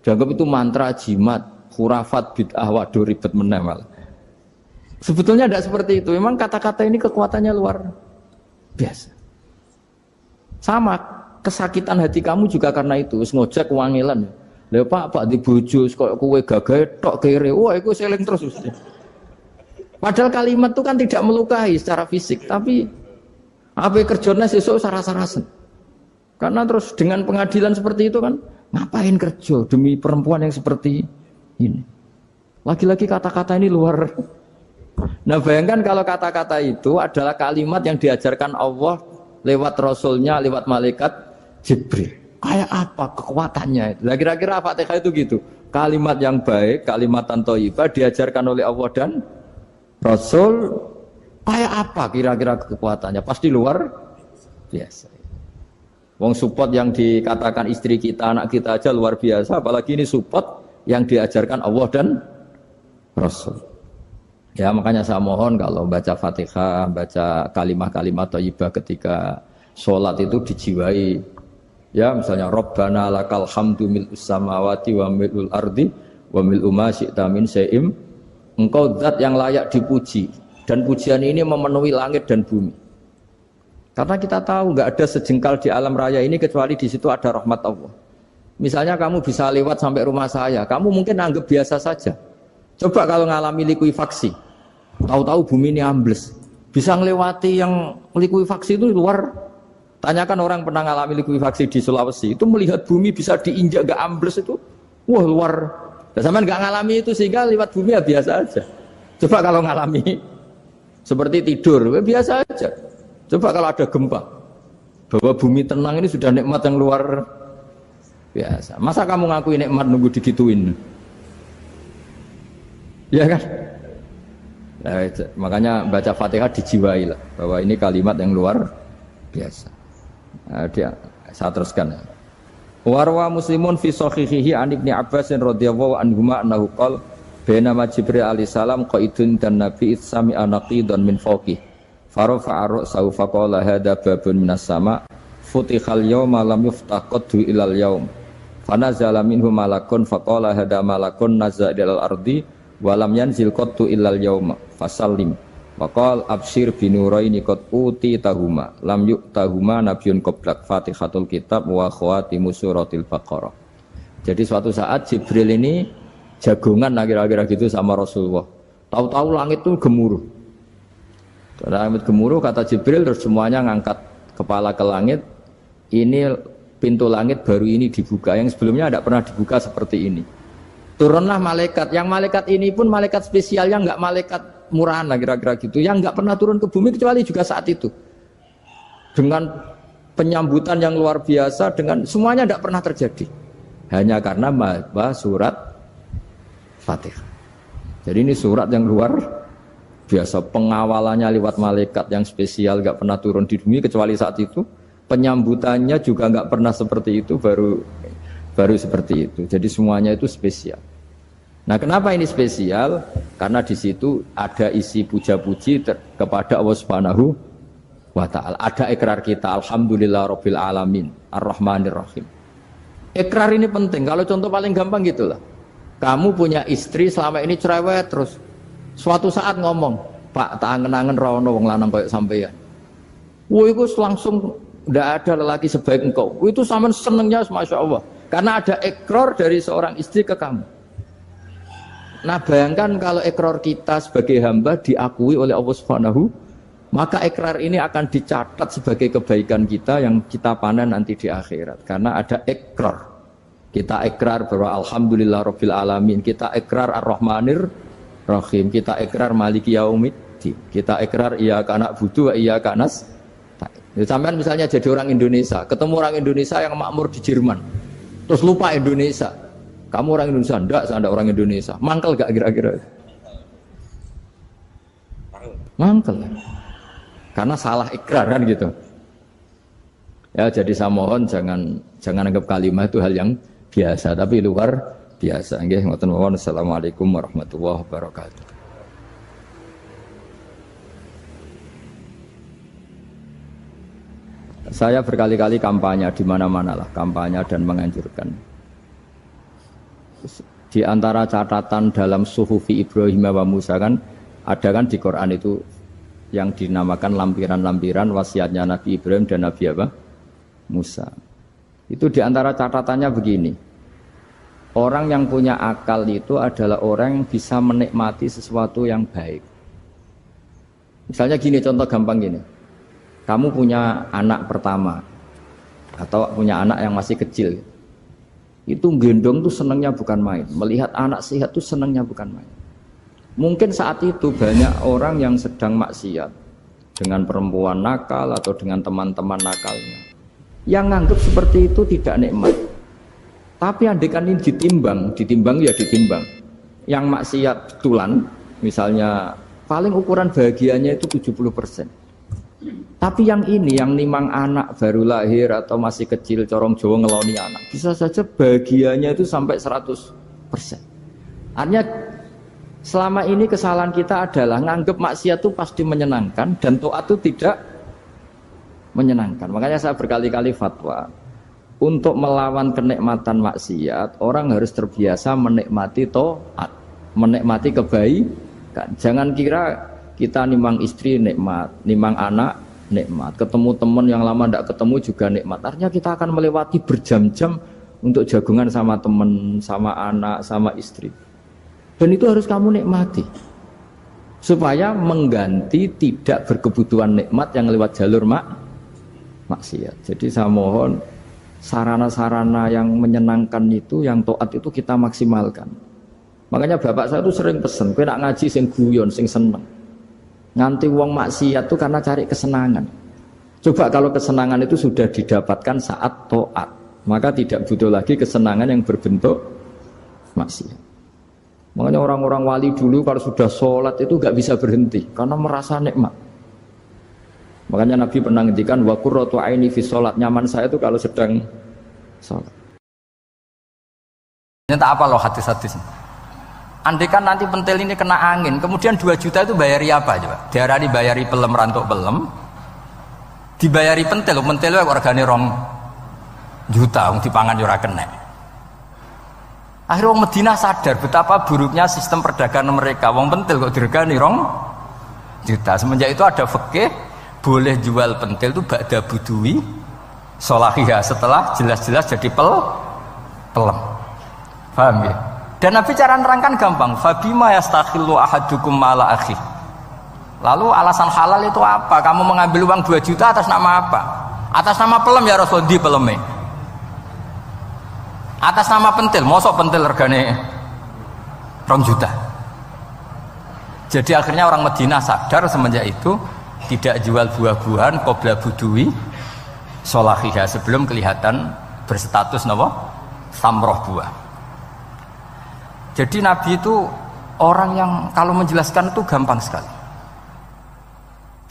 dianggap itu mantra, jimat, khurafat, bid'ah, waduh ribet menemal. Sebetulnya tidak seperti itu. Memang kata-kata ini kekuatannya luar biasa. Sama kesakitan hati kamu juga karena itu. Ngojek wangilan. Lha Pak di bojo kok kowe gagah tok kere. Wah, iku seling terus. Padahal kalimat itu kan tidak melukai secara fisik, tapi apa kerjanya sesuk sarah-sarasen. Karena terus dengan pengadilan seperti itu kan ngapain kerja demi perempuan yang seperti ini. Lagi-lagi kata-kata ini luar. Nah bayangkan kalau kata-kata itu adalah kalimat yang diajarkan Allah lewat Rasulnya, lewat malaikat Jibril. Kayak apa kekuatannya itu? Nah kira-kira Fatihah itu gitu. Kalimat yang baik, kalimatan thayyibah diajarkan oleh Allah dan Rasul. Kayak apa kira-kira kekuatannya? Pasti luar biasa. Wong support yang dikatakan istri kita, anak kita aja luar biasa. Apalagi ini support yang diajarkan Allah dan Rasul. Ya makanya saya mohon kalau baca Fatihah, baca kalimat-kalimat thayyibah ketika sholat itu dijiwai. Ya misalnya Rabbana lakal hamdu mil'us samawati wa mil'ul ardi wa mil'u ma syi'ta min syai'im. Engkau zat yang layak dipuji dan pujian ini memenuhi langit dan bumi. Karena kita tahu nggak ada sejengkal di alam raya ini kecuali di situ ada rahmat Allah. Misalnya kamu bisa lewat sampai rumah saya, kamu mungkin anggap biasa saja. Coba kalau ngalami likuifaksi, tahu-tahu bumi ini ambles, bisa ngelewati yang likuifaksi itu luar. Tanyakan orang pernah ngalami likuifaksi di Sulawesi, itu melihat bumi bisa diinjak gak ambles itu, wah luar. Dan sampean gak ngalami itu sehingga lewat bumi ya biasa aja. Coba kalau ngalami seperti tidur, ya biasa aja. Coba kalau ada gempa, bahwa bumi tenang ini sudah nikmat yang luar biasa. Masa kamu ngaku nikmat nunggu digituin? Ya kan? Nah, makanya baca Fatihah dijiwai lah bahwa ini kalimat yang luar biasa. Nah, saya teruskan. Warwa Muslimun fi sahihihi an Ibnu Abbas radhiyallahu anhuma annahu qala bainama Jibril alaihi salam qaidun dan Nabi itsami anaqidan min fawqih farafa'a ra'sahu faqala hadza babun minas sama futihal yawma lam yuftah qaddu ilal yaum fanazala minhu malakun faqala hadza malakun nazza ilal ardi walam yanzil qattu illal yauma fasallim waqal absyir binuraini qad uti tahuma lam yu'tahuma nabiyyun qablak Fatihatul kitab wa khawatimus suratil baqarah. Jadi suatu saat Jibril ini jagongan kira-kira gitu sama Rasulullah. Tahu-tahu langit itu gemuruh. Langit gemuruh kata Jibril terus semuanya ngangkat kepala ke langit. Ini pintu langit baru ini dibuka, yang sebelumnya tidak pernah dibuka seperti ini. Turunlah malaikat, yang malaikat ini pun malaikat spesial, yang enggak malaikat murahan lah kira-kira gitu, yang enggak pernah turun ke bumi kecuali juga saat itu. Dengan penyambutan yang luar biasa, dengan semuanya tidak pernah terjadi. Hanya karena surat Fatihah. Jadi ini surat yang luar biasa, pengawalannya lewat malaikat yang spesial, enggak pernah turun di bumi kecuali saat itu. Penyambutannya juga enggak pernah seperti itu, baru seperti itu. Jadi semuanya itu spesial. Nah, kenapa ini spesial? Karena di situ ada isi puja-puji kepada Allah Subhanahu wa ta'ala. Ada ikrar kita, alhamdulillah rabbil alamin, ar-rahmanir rahim. Ikrar ini penting. Kalau contoh paling gampang gitulah. Kamu punya istri selama ini cerewet terus. Suatu saat ngomong, "Pak, tak angen-angen ra ono wong lanang koyo sampeyan." Wah, itu langsung tidak ada lelaki sebaik engkau. Itu sama senengnya, masya Allah. Karena ada ikrar dari seorang istri ke kamu. Nah bayangkan kalau ikrar kita sebagai hamba diakui oleh Allah Subhanahu, maka ikrar ini akan dicatat sebagai kebaikan kita yang kita panen nanti di akhirat. Karena ada ikrar. Kita ikrar bahwa alhamdulillah rabbil alamin. Kita ikrar ar-rahmanir rahim. Kita ikrar maliki yaumiddin. Kita ikrar iyyaka na'budu wa iyyaka nasta'in. Sampean misalnya jadi orang Indonesia, ketemu orang Indonesia yang makmur di Jerman. Terus lupa Indonesia. Kamu orang Indonesia? Enggak, saya enggak orang Indonesia. Mangkel gak kira-kira? Mangkel. Karena salah ikrar kan gitu. Ya, jadi saya mohon jangan anggap kalimat itu hal yang biasa tapi luar biasa. Nggih ngoten mawon. Assalamualaikum warahmatullahi wabarakatuh. Saya berkali-kali kampanye di mana-mana lah, kampanye dan menganjurkan. Di antara catatan dalam Suhufi Ibrahim wa Musa kan ada kan di Quran itu yang dinamakan lampiran-lampiran wasiatnya Nabi Ibrahim dan Nabi apa? Musa. Itu di antara catatannya begini. Orang yang punya akal itu adalah orang yang bisa menikmati sesuatu yang baik. Misalnya gini, contoh gampang gini. Kamu punya anak pertama atau punya anak yang masih kecil, itu gendong tuh senangnya bukan main, melihat anak sehat tuh senangnya bukan main. Mungkin saat itu banyak orang yang sedang maksiat dengan perempuan nakal atau dengan teman-teman nakalnya, yang nganggap seperti itu tidak nikmat. Tapi andaikan ini ditimbang ya ditimbang. Yang maksiat betulan, misalnya paling ukuran bahagianya itu 70%. Tapi yang ini, yang nimang anak baru lahir atau masih kecil, corong Jawa ngeloni anak, bisa saja bahagianya itu sampai 100%. Artinya selama ini kesalahan kita adalah nganggep maksiat itu pasti menyenangkan dan taat itu tidak menyenangkan. Makanya saya berkali-kali fatwa, untuk melawan kenikmatan maksiat, orang harus terbiasa menikmati taat, menikmati kebaikan. Jangan kira kita nimang istri nikmat, nimang anak nikmat, ketemu teman yang lama tidak ketemu juga nikmat. Artinya kita akan melewati berjam-jam untuk jagungan sama teman, sama anak, sama istri. Dan itu harus kamu nikmati supaya mengganti tidak berkebutuhan nikmat yang lewat jalur maksiat. Jadi saya mohon sarana-sarana yang menyenangkan itu, yang taat itu kita maksimalkan. Makanya bapak saya itu sering pesen, kowe nak ngaji sing guyon, sing seneng. Nganti wong maksiat itu karena cari kesenangan. Coba kalau kesenangan itu sudah didapatkan saat taat, maka tidak butuh lagi kesenangan yang berbentuk maksiat. Makanya orang-orang wali dulu kalau sudah sholat itu gak bisa berhenti karena merasa nikmat. Makanya Nabi pernah ngendikan wa qurratu aini fi sholat, nyaman saya itu kalau sedang sholat. Ini tak apa loh hadis-hadis. Andai kan nanti pentil ini kena angin, kemudian 2 juta itu bayari apa coba? Diarani bayari pelem rantuk pelem, dibayari pentil itu regane 2 juta, dipangan ora kena. Akhirnya wong Madinah sadar betapa buruknya sistem perdagangan mereka. Wong pentil kok diregani 2 juta. Semenjak itu ada fikih boleh jual pentil itu ba'da budui sholahiyah, setelah jelas-jelas jadi pelem. Paham ya? Dan Nabi cara nerangkan gampang. Fabima yastakhillu ahadukum mala akhi. Lalu alasan halal itu apa? Kamu mengambil uang 2 juta atas nama apa? Atas nama pelem ya Rasul, di peleme. Atas nama pentil, mosok pentil regane 2 juta. Jadi akhirnya orang Madinah sadar semenjak itu tidak jual buah-buahan qabla budui sholahiyah, sebelum kelihatan berstatus napa? Samroh buah. Jadi Nabi itu orang yang kalau menjelaskan itu gampang sekali.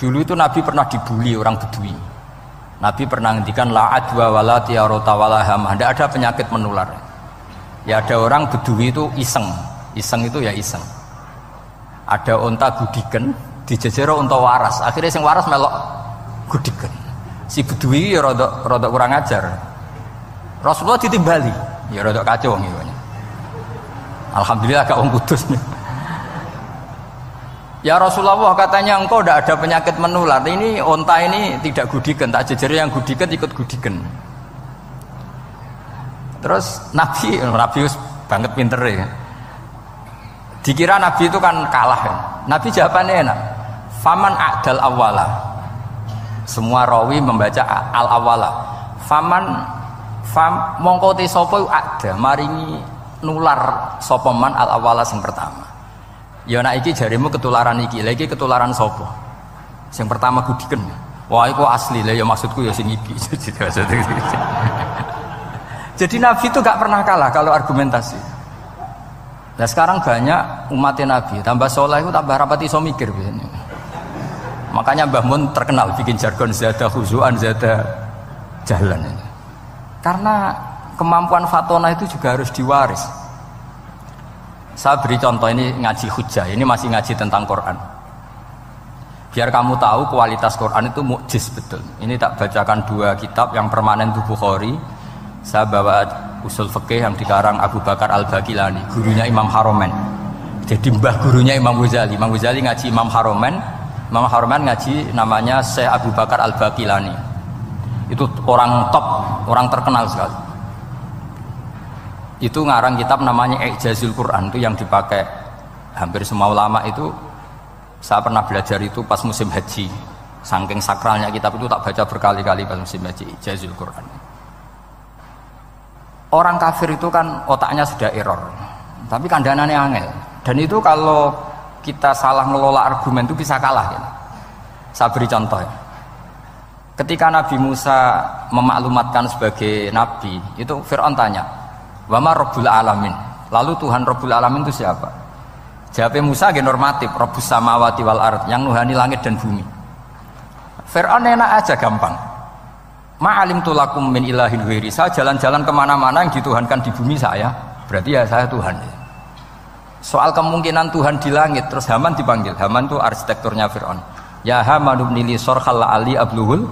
Dulu itu Nabi pernah dibully orang Bedui. Nabi pernah ngendikan la adwa wala tiarota wala hamah, tidak ada penyakit menular. Ya ada orang Bedui itu iseng. Iseng itu ya iseng. Ada unta gudiken, dijejero unta waras. Akhirnya sing waras melok gudiken. Si Bedui ya rada kurang ajar. Rasulullah ditimbali, ya rada kacau ngene. Alhamdulillah gak wong kudus nih. Ya Rasulullah, katanya engkau tidak ada penyakit menular. Ini onta ini tidak gudikan, tak jejeri yang gudikan ikut gudikan. Terus Nabi banget pinter ya. Dikira Nabi itu kan kalah ya. Nabi jawabannya enak. Faman a'dal awwala. Semua rawi membaca al awwala. Mongko te sapa ada maringi nular sapa man al awwala sing pertama. Ya nek iki jarimu ketularan iki, lha iki ketularan sapa? Sing pertama gudiken. Wah iku asli, lah ya maksudku ya sing iki. Jadi Nabi itu gak pernah kalah kalau argumentasi. Nah sekarang banyak umatnya Nabi, tambah soleh itu tambah rapat iso mikir biasanya. Makanya Mbah Mun terkenal bikin jargon zada khuzuan, zada jalan ini. Karena kemampuan fatona itu juga harus diwaris. Saya beri contoh, ini ngaji hujjah, ini masih ngaji tentang Quran. Biar kamu tahu kualitas Quran itu mukjiz betul. Ini tak bacakan 2 kitab, yang permanen itu Bukhari. Saya bawa usul fikih yang dikarang Abu Bakar Al-Baqilani, gurunya Imam Haromen. Jadi mbah gurunya Imam Ghazali. Imam Ghazali ngaji Imam Haromen, Imam Haromen ngaji namanya Syekh Abu Bakar Al-Baqilani. Itu orang top, orang terkenal sekali. Itu ngarang kitab namanya I'jazul Quran, itu yang dipakai hampir semua ulama itu. Saya pernah belajar itu pas musim haji. Saking sakralnya kitab itu tak baca berkali-kali pas musim haji, I'jazul Quran. Orang kafir itu kan otaknya sudah error, tapi kandanannya angel. Dan itu kalau kita salah ngelola argumen itu bisa kalah. Gitu. Saya beri contoh ya. Ketika Nabi Musa memaklumatkan sebagai nabi, itu Fir'aun tanya, "Wama Rabbul Alamin?" Lalu Tuhan Rabbul Alamin itu siapa? Jawabnya Musa normatif, Rabbus samawati wal ard, yang nuhani langit dan bumi. Fir'aun enak aja, gampang. Ma'alim tulakum min ilahin ghairi. Saya jalan-jalan kemana-mana yang dituhankan di bumi saya, berarti ya saya Tuhan. Soal kemungkinan Tuhan di langit, terus Haman dipanggil. Haman itu arsitekturnya Fir'aun. Ya Haman ibnili sorkhal la'ali abluhul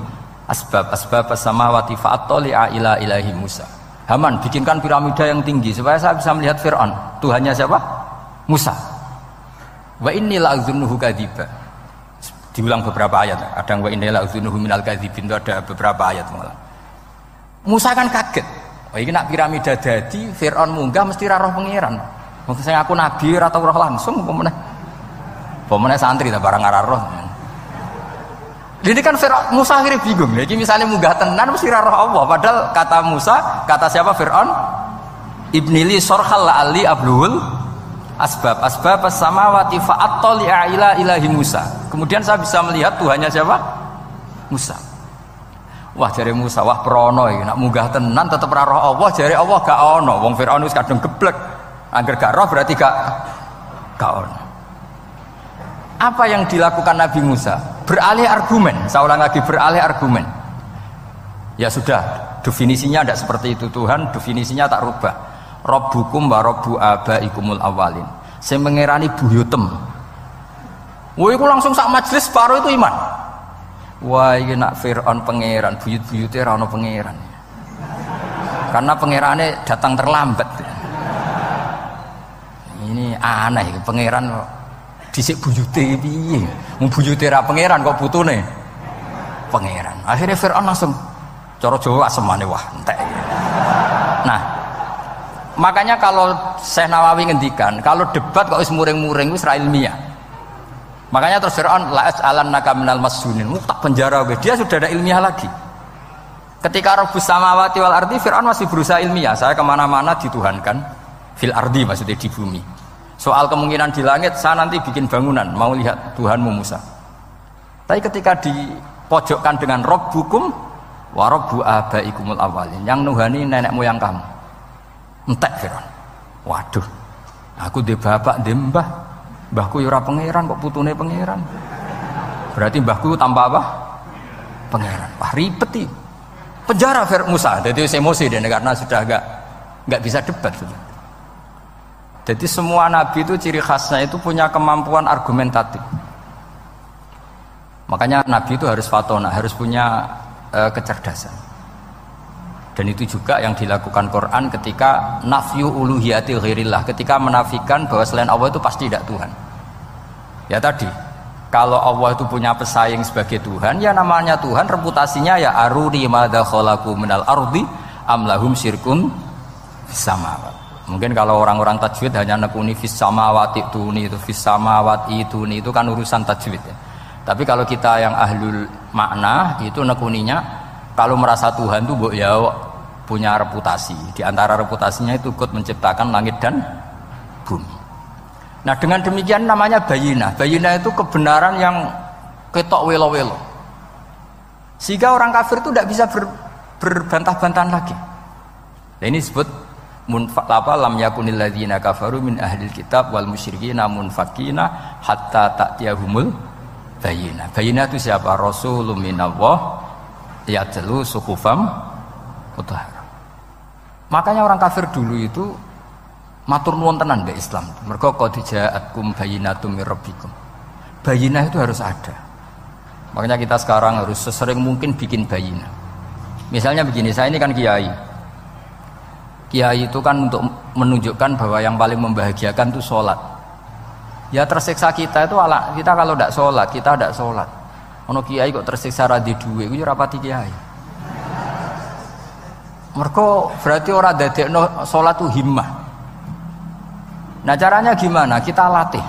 asbab as-samawati fa'attali'a ila ilahi Musa. Haman, bikinkan piramida yang tinggi supaya saya bisa melihat Fir'aun. Tuhannya siapa? Musa. Wa inni la'adzunuhu kadziba. Diulang beberapa ayat. Ada wa inni la'adzunuhu minal kadzibin, itu ada beberapa ayat malah. Musa kan kaget. Oh, ini nak piramida dadi Fir'aun munggah mesti ra roh pangeran. Mungkin saya aku nabi atau roh langsung pemenang santri tak barang arah roh. Jadi kan Fir'aun, Musa akhirnya bingung. Jadi misalnya munggah tenan mesti roh Allah. Padahal kata Musa, kata siapa Fir'aun? Ibnili sorkhal la'ali abluhul asbab as-samawati fa'attali'a ila ilahi Musa. Kemudian saya bisa melihat Tuhannya siapa? Musa. Wah jare Musa, wah prono iki nak munggah tenan tetep ra roh Allah, jare Allah gak ono. Wong Fir'aun wis kadung geblek. Angger gak roh berarti gak ono. Apa yang dilakukan Nabi Musa? Beralih argumen. Saya ulang lagi, beralih argumen. Ya sudah, definisinya tidak seperti itu. Tuhan definisinya tak rubah. Rabbukum wa rabbu abaikumul awalin. Saya mengerani buyutem. Wah, itu langsung sak majelis separuh itu iman. Wah, ini nak Fir'aun pangeran, buyut-buyutnya ra ono pangeran. Karena pangerannya datang terlambat. Ini aneh, pangeran dhisik buyute piye? Wong buyute ra pangeran kok putune pangeran. Akhirnya Fir'aun langsung cara Jawa asemane wah entek. Nah, makanya kalau Syekh Nawawi ngendikan, kalau debat kok wis muring-muring wis ra ilmiah. Makanya terus Fir'aun la as'alannaka minal masjunin, tak penjara we. Dia sudah ada ilmiah lagi. Ketika Rabbus samawati wal ardi, Fir'aun masih berusaha ilmiah. Saya kemana-mana dituhankan fil ardi, maksudnya di bumi. Soal kemungkinan di langit, saya nanti bikin bangunan, mau lihat Tuhanmu Musa. Tapi ketika dipojokkan dengan Rabbukum wa rabbu abaikumul awalin, yang nuhani nenek moyang kamu, entek Fir'aun. Waduh, aku di bapak di mbah, mbahku ora pangeran kok putune pangeran. Berarti mbahku tanpa apa? Pangeran. Wah ribet nih. Penjara Musa, jadi emosi dia karena sudah nggak bisa debat sudah. Jadi semua nabi itu ciri khasnya itu punya kemampuan argumentatif. Makanya nabi itu harus fatona, harus punya kecerdasan. Dan itu juga yang dilakukan Quran ketika nafyu uluhiyati ghairillah, ketika menafikan bahwa selain Allah itu pasti tidak Tuhan. Ya tadi, kalau Allah itu punya pesaing sebagai Tuhan, ya namanya Tuhan, reputasinya ya aruni madza khalaqu minal ardi am lahum syirkun fis samawati. Mungkin kalau orang-orang tajwid hanya nekuni fis samawati itu fis samawati itu kan urusan tajwid ya. Tapi kalau kita yang ahlul makna itu nekuninya kalau merasa Tuhan itu ya punya reputasi. Di antara reputasinya itu ikut menciptakan langit dan bumi. Nah dengan demikian namanya bayinah. Bayinah itu kebenaran yang ketok welo-welo. Sehingga orang kafir itu tidak bisa berbantah-bantahan lagi. Nah ini disebut lam yakunil ladzina kafaru min ahlil kitab wal musyrikina munfakina hatta ta'tiyahumul bayinah. Bayinah itu siapa? Rasulun minallah yatlu suhufam mutahharah. Makanya orang kafir dulu itu matur nuwun tenan mbek Islam. Mergo qad ja'atkum bayyinatum mir rabbikum. Bayyinah itu harus ada. Makanya kita sekarang harus sesering mungkin bikin bayyinah. Misalnya begini, saya ini kan kiai. Kiai itu kan untuk menunjukkan bahwa yang paling membahagiakan itu sholat. Ya tersiksa kita itu kita kalau tidak sholat, kita tidak sholat. Ono kiai kok tersiksa radhi duwe, itu rapati kiai. Mergo berarti orang dadekno sholat itu himmah. Nah caranya gimana? Kita latih.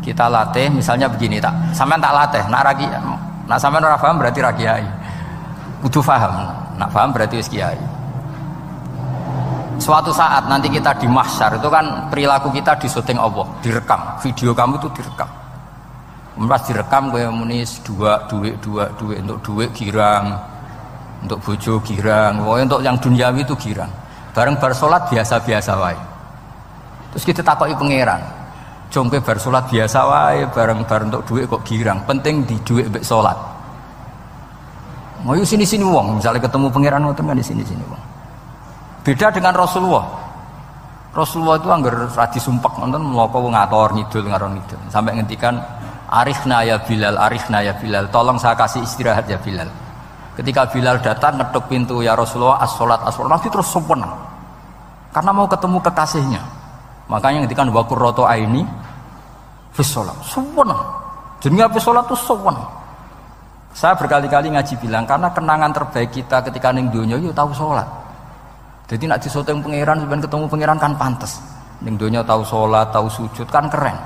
Kita latih, misalnya begini tak, sampean tak latih, nak sampean ora paham berarti ra kiai. Kudu paham, nak paham berarti wis kiai. Suatu saat nanti kita di mahsyar itu kan perilaku kita disuting Allah, direkam, video kamu itu direkam. Pas direkam kowe muni duit untuk duit girang, untuk bojo girang, pokoknya untuk yang duniawi itu girang. Bareng bar salat biasa-biasa wae. Terus kita takoki pangeran, jongke bar salat biasa wae, bareng untuk duit kok girang. Penting di duit mbek salat. Mau sini-sini wong, misalnya ketemu pangeran ngoten kan di sini-sini wong. Beda dengan Rasulullah. Rasulullah itu anggar radi sumpek nonton mloko ngator ngidul ngaron ngidul sampai ngendikan arifna ya Bilal, tolong saya kasih istirahat ya Bilal. Ketika Bilal datang ngetuk pintu, ya Rasulullah as-salat Nabi terus sempurna karena mau ketemu kekasihnya. Makanya ngendikan wa qurratu aini fis shalah, sempurna. Jenenge apa salat itu sempurna. Saya berkali-kali ngaji bilang karena kenangan terbaik kita ketika ning donya yo tahu salat. Jadi nak disoteng pangeran, sebenarnya ketemu pangeran kan pantas. Ning donya tahu sholat, tahu sujud kan keren.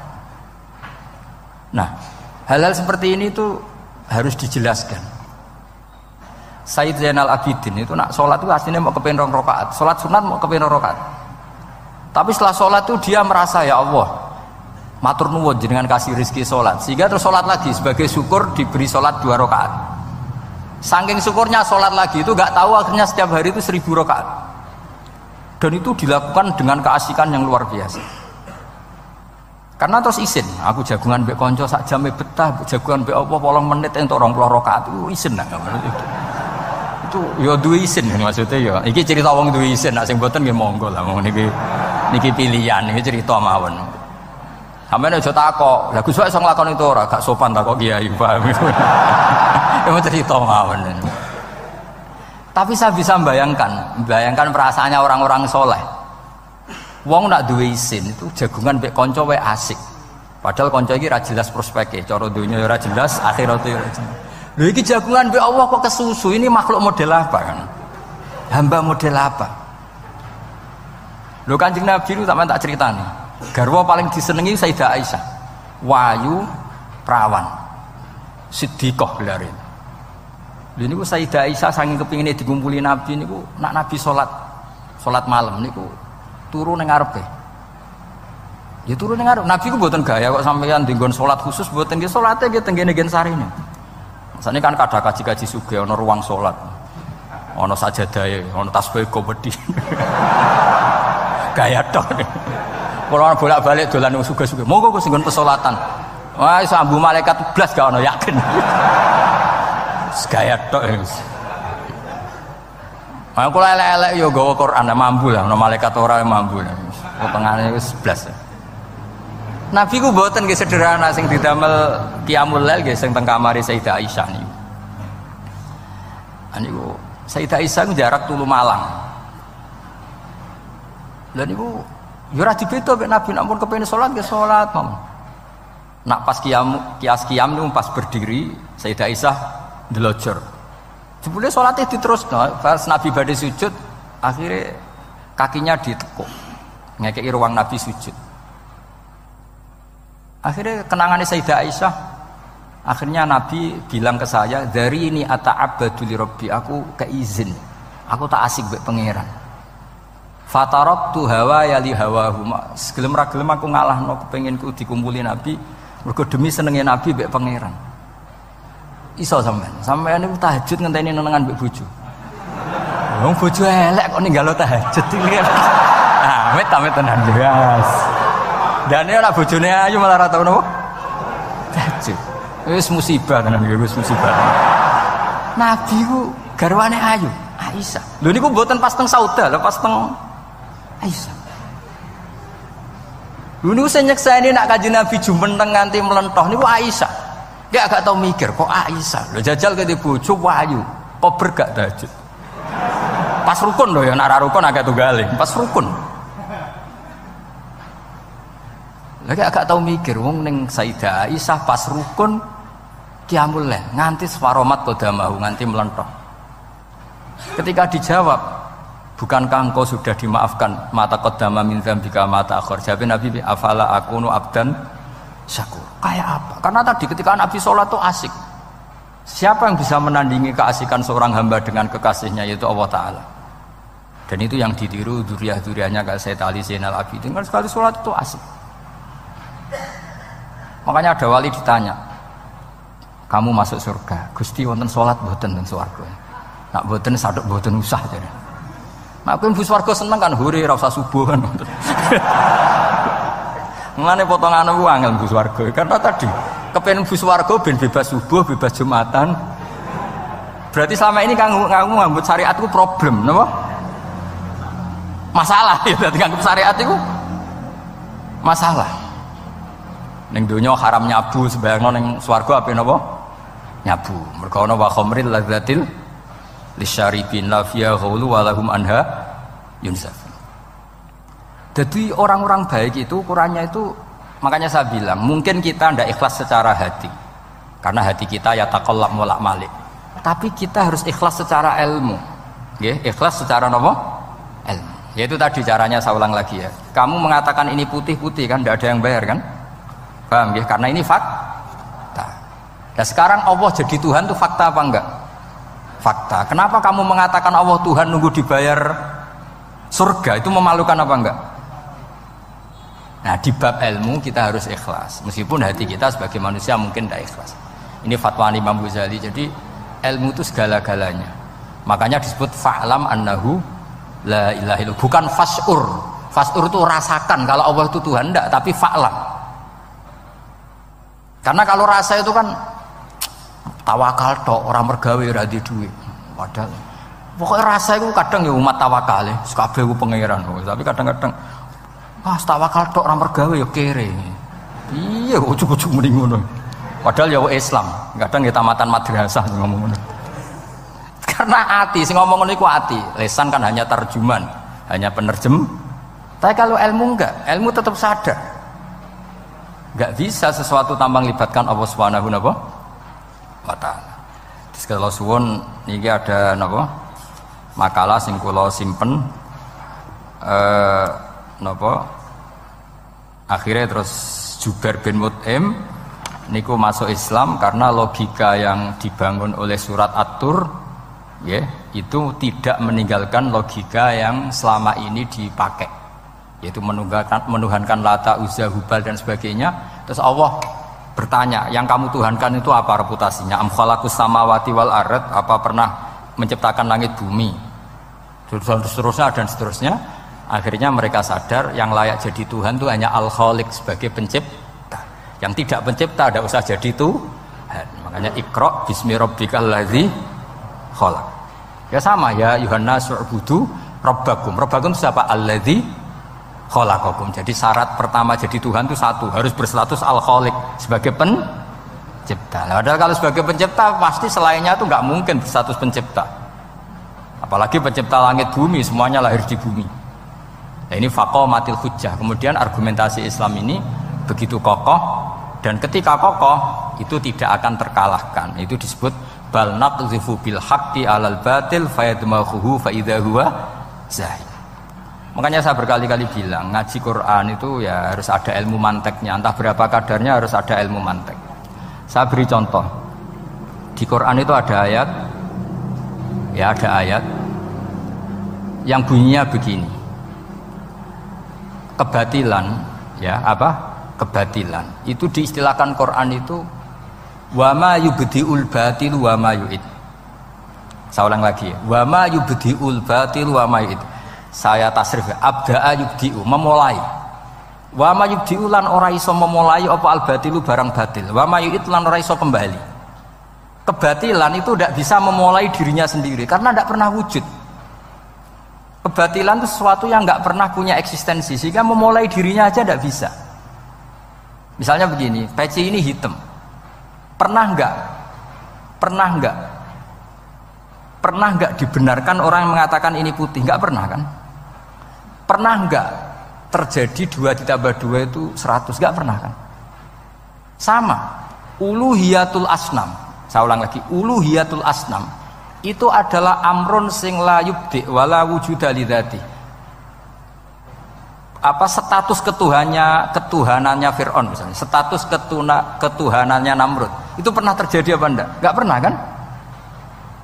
Nah, hal-hal seperti ini tuh harus dijelaskan. Sayyid Zainal Abidin itu nak sholat itu aslinya mau kepengen 2 rakaat, sholat sunat mau kepengen 2 rakaat. Tapi setelah sholat tuh dia merasa ya Allah, matur nuwun jenengan kasih rezeki sholat, sehingga terus sholat lagi sebagai syukur diberi sholat 2 rakaat. Saking syukurnya sholat lagi itu gak tahu akhirnya setiap hari itu 1000 rakaat. Dan itu dilakukan dengan keasikan yang luar biasa. Karena terus isin, aku jagungan mbek konco sak jame betah, jagungan mbek apa 8 menit entuk 20 rakaat itu isin nah. Itu ya duwe isin maksudnya ya. Iki cerita wong duwe isin, nek sing mboten nggih monggo lah wong niki pilihan, niki cerita mawon. Sampeyan aja takok, lha Gus wae iso nglakoni itu ora, gak sopan takok kiai, paham. Ya cerita mawon. Tapi saya bisa bayangkan perasaannya orang-orang soleh. Wong nak duwe isin itu jagungan mbek kanca wae asik. Padahal kanca iki ra jelas prospeke, cara dunya ora jelas, akhirate ora jelas. Lho iki jagungan mbek Allah kok kesusu, ini makhluk model apa kan? Hamba model apa? Lho Kanjeng Nabi itu sampeyan tak critani. Garwa paling disenengi Sayyidah Aisyah. Wayu perawan. Siddiqah gelare. Ini ku Sayyidah Aisyah saking kepingine dikumpuli Nabi niku nak Nabi salat malam niku turu ning ngarepe. Ya turu ning ngarep. Nabi ku mboten gaya kok sampeyan dinggon salat khusus mboten nggih salate nggih tenggene gen sarine. Masane kan kada kaji-kaji sugih ana ruang salat. Ana sajadahe, ana tasbih komedi. Gaya tok. Kalau bolak-balik dolan wong sugih-sugih. Monggo kok sing nggon pesolatan. Wah iso ambu malaikat blas gak ono yakin. Gaya tok wis. Aku elek-elek yo gawa Quran mampu lah, ana malaikat ora mampu. Potongane wis 11. Nabi ku mboten nggih sederhana sing didamel qiyamul lail nggih sing teng kamare Sayyidah Aisyah niku. Niku Sayyidah Aisyah ku jarak tulu Malang. Lha niku yo ora dibeda mek Nabi nek pun kepengin salat nggih salat, Mam. Nak pas kias qiyam niku pas berdiri Sayyidah Aisyah ndelojor. Jebule salate diterusno, pas Nabi badhe sujud, akhirnya kakinya ditekuk. Ngekeki ruang Nabi sujud. Akhirnya kenangannya Sayyidah Aisyah, akhirnya Nabi bilang ke saya, dari ini ata'abbadu li rabbi, aku keizin, aku tak asik mbek pangeran. Fatarabtu hawa ya li hawahu, segelem ra gelem aku ngalahno kepenginku dikumpuli Nabi, mergo demi senenge Nabi mbek pangeran. Iso sampean niku tahajud ngenteni nenengan mbek bojo. Wong bojo elek kok ninggalo tahajud iki. Ah, amit tenan jelas. Dane ora bojone ayu malah ora tau napa? Tahajud. Wis musibah tenan iki, wis musibah. Nabi ku garwane ayu, Aisyah. Lho niku mboten pas teng Sauda, lho pas teng Aisyah. Lho niku sing nyekseni nak Kanjeng Nabi jumenteng nganti melentoh niku Aisyah. Dia agak tau mikir kok Aisyah. Lho jajal kete bojo wayu, kok bergak tahajud. Pas rukun lho ya, nak ra rukun agak tunggale, pas rukun. Lagi agak tau mikir wong ning Sayyidah Aisyah pas rukun qiyamul lail nganti separomat qadamahu nganti melentoh. Ketika dijawab, bukankah engkau sudah dimaafkan mata qaddama min dzambika mata akhir? Jawab Nabi, afala akunu abdan syakur. Kayak apa? Karena tadi ketika Nabi sholat itu asik. Siapa yang bisa menandingi keasikan seorang hamba dengan kekasihnya, yaitu Allah Ta'ala. Dan itu yang ditiru dzurriyyah-dzurriyyahnya kayak Sayyid Ali Zainal Abidin, kan sekali sholat itu asik. Makanya ada wali ditanya, kamu masuk surga, Gusti wonten sholat mboten teng swarga? Nak mboten sadok mboten usah jare. Nak kowe mlebu swarga seneng kan hore ora usah subuh kan. Ngene potongan ku angel mlebu swarga. Karena tadi kepen mlebu swarga ben bebas subuh, bebas Jumatan. Berarti selama ini kamu ngambut syariat itu problem, napa? Masalah ya, dadi nganggep syariat itu masalah. Ning donya haram nyabu, sebayangno ning swarga ape napa? Nyabu. Mergo ana wa khamril ladzatil lisyaribin la fiya ghulu wa lahum anha yunsaf. Jadi orang-orang baik itu ukurannya itu, makanya saya bilang mungkin kita tidak ikhlas secara hati karena hati kita ya taqallab molak malik, tapi kita harus ikhlas secara ilmu, ya, ikhlas secara apa? Ilmu. Yaitu tadi caranya saya ulang lagi ya. Kamu mengatakan ini putih-putih kan tidak ada yang bayar kan? Paham ya? Karena ini fakta. Dan sekarang Allah jadi Tuhan itu fakta apa enggak? Fakta. Kenapa kamu mengatakan Allah Tuhan nunggu dibayar surga? Itu memalukan apa enggak? Nah, di bab ilmu kita harus ikhlas. Meskipun hati kita sebagai manusia mungkin tidak ikhlas. Ini fatwa Imam Ghazali. Jadi ilmu itu segala-galanya. Makanya disebut fa'lam annahu la ilaha illallah. Bukan fas'ur. Fas'ur itu rasakan kalau Allah itu Tuhan, enggak, tapi fa'lam. Karena kalau rasa itu kan tawakal tok, orang mergawe ora di duit. Padahal pokoknya rasa itu kadang ya umat tawakal ya, kabeh ku pangeran. Tapi kadang-kadang tawakal tok orang mergawe ya kere. Iya, ujug-ujug mending ngono. Padahal ya Islam, kadang ya tamatan madrasah ngomong ngono. Karena hati sing ngomong ngono iku hati. Lesan kan hanya terjemahan, hanya penerjem. Tapi kalau ilmu enggak, ilmu tetap sadar. Enggak bisa sesuatu tanpa melibatkan Allah Subhanahu wa ta'ala. Terus kalau suwun niki ada napa? Makalah sing kula simpen napa? Akhirnya terus Jubair bin Mut'im niku masuk Islam karena logika yang dibangun oleh surat At-Tur ya, itu tidak meninggalkan logika yang selama ini dipakai, yaitu menuhankan Lata, Uzza, Hubal dan sebagainya. Terus Allah bertanya, yang kamu tuhankan itu apa reputasinya? Am khalaqus samawati wal ard, apa pernah menciptakan langit bumi? Seterusnya dan seterusnya. Akhirnya mereka sadar yang layak jadi Tuhan itu hanya Al-Khaliq sebagai pencipta. Yang tidak pencipta tidak usah jadi Tuhan. Makanya Iqra bismi rabbikal ladzi khalaq. Ya sama ya, Yuhannas u'budu rabbakum. Rabbakum siapa? Alladzi khalaqakum. Jadi syarat pertama jadi Tuhan itu satu, harus berstatus Al-Khaliq sebagai pencipta. Nah, padahal kalau sebagai pencipta pasti selainnya itu nggak mungkin berstatus pencipta. Apalagi pencipta langit bumi, semuanya lahir di bumi. Nah, ini faqamatil hujjah. Kemudian argumentasi Islam ini begitu kokoh, dan ketika kokoh itu tidak akan terkalahkan. Itu disebut bal naqdhifu bil haqqi 'alal batil fayadmaghuhu fa idza huwa zahir. Makanya saya berkali-kali bilang ngaji Quran itu ya harus ada ilmu manteknya, entah berapa kadarnya harus ada ilmu mantek. Saya beri contoh. Di Quran itu ada ayat, ya ada ayat yang bunyinya begini. Kebatilan, ya apa? Kebatilan. Itu diistilahkan Quran itu wa ma yubdiul batil wa ma yu'id. Saya ulang lagi. Wa ma yubdiul batil wa ma yu'id. Saya tasrif abda'a yubdi'u, memulai. Wa ma yubdi'u lan ora iso memulai apa al-batilu barang batil. Wa ma yu'id lan ora iso kembali. Kebatilan itu tidak bisa memulai dirinya sendiri karena tidak pernah wujud. Kebatilan itu sesuatu yang nggak pernah punya eksistensi, sehingga memulai dirinya aja tidak bisa. Misalnya begini, peci ini hitam. Pernah nggak dibenarkan orang yang mengatakan ini putih? Nggak pernah kan? Pernah nggak terjadi 2 ditambah 2 itu 100? Nggak pernah kan? Sama, uluhiyatul asnam. Saya ulang lagi, uluhiyatul asnam itu adalah amrun sing la yubdi wala wujuda lidzati. Apa status ketuhanannya Fir'aun misalnya, status ketuhanannya Namrud itu pernah terjadi apa enggak? Enggak pernah kan?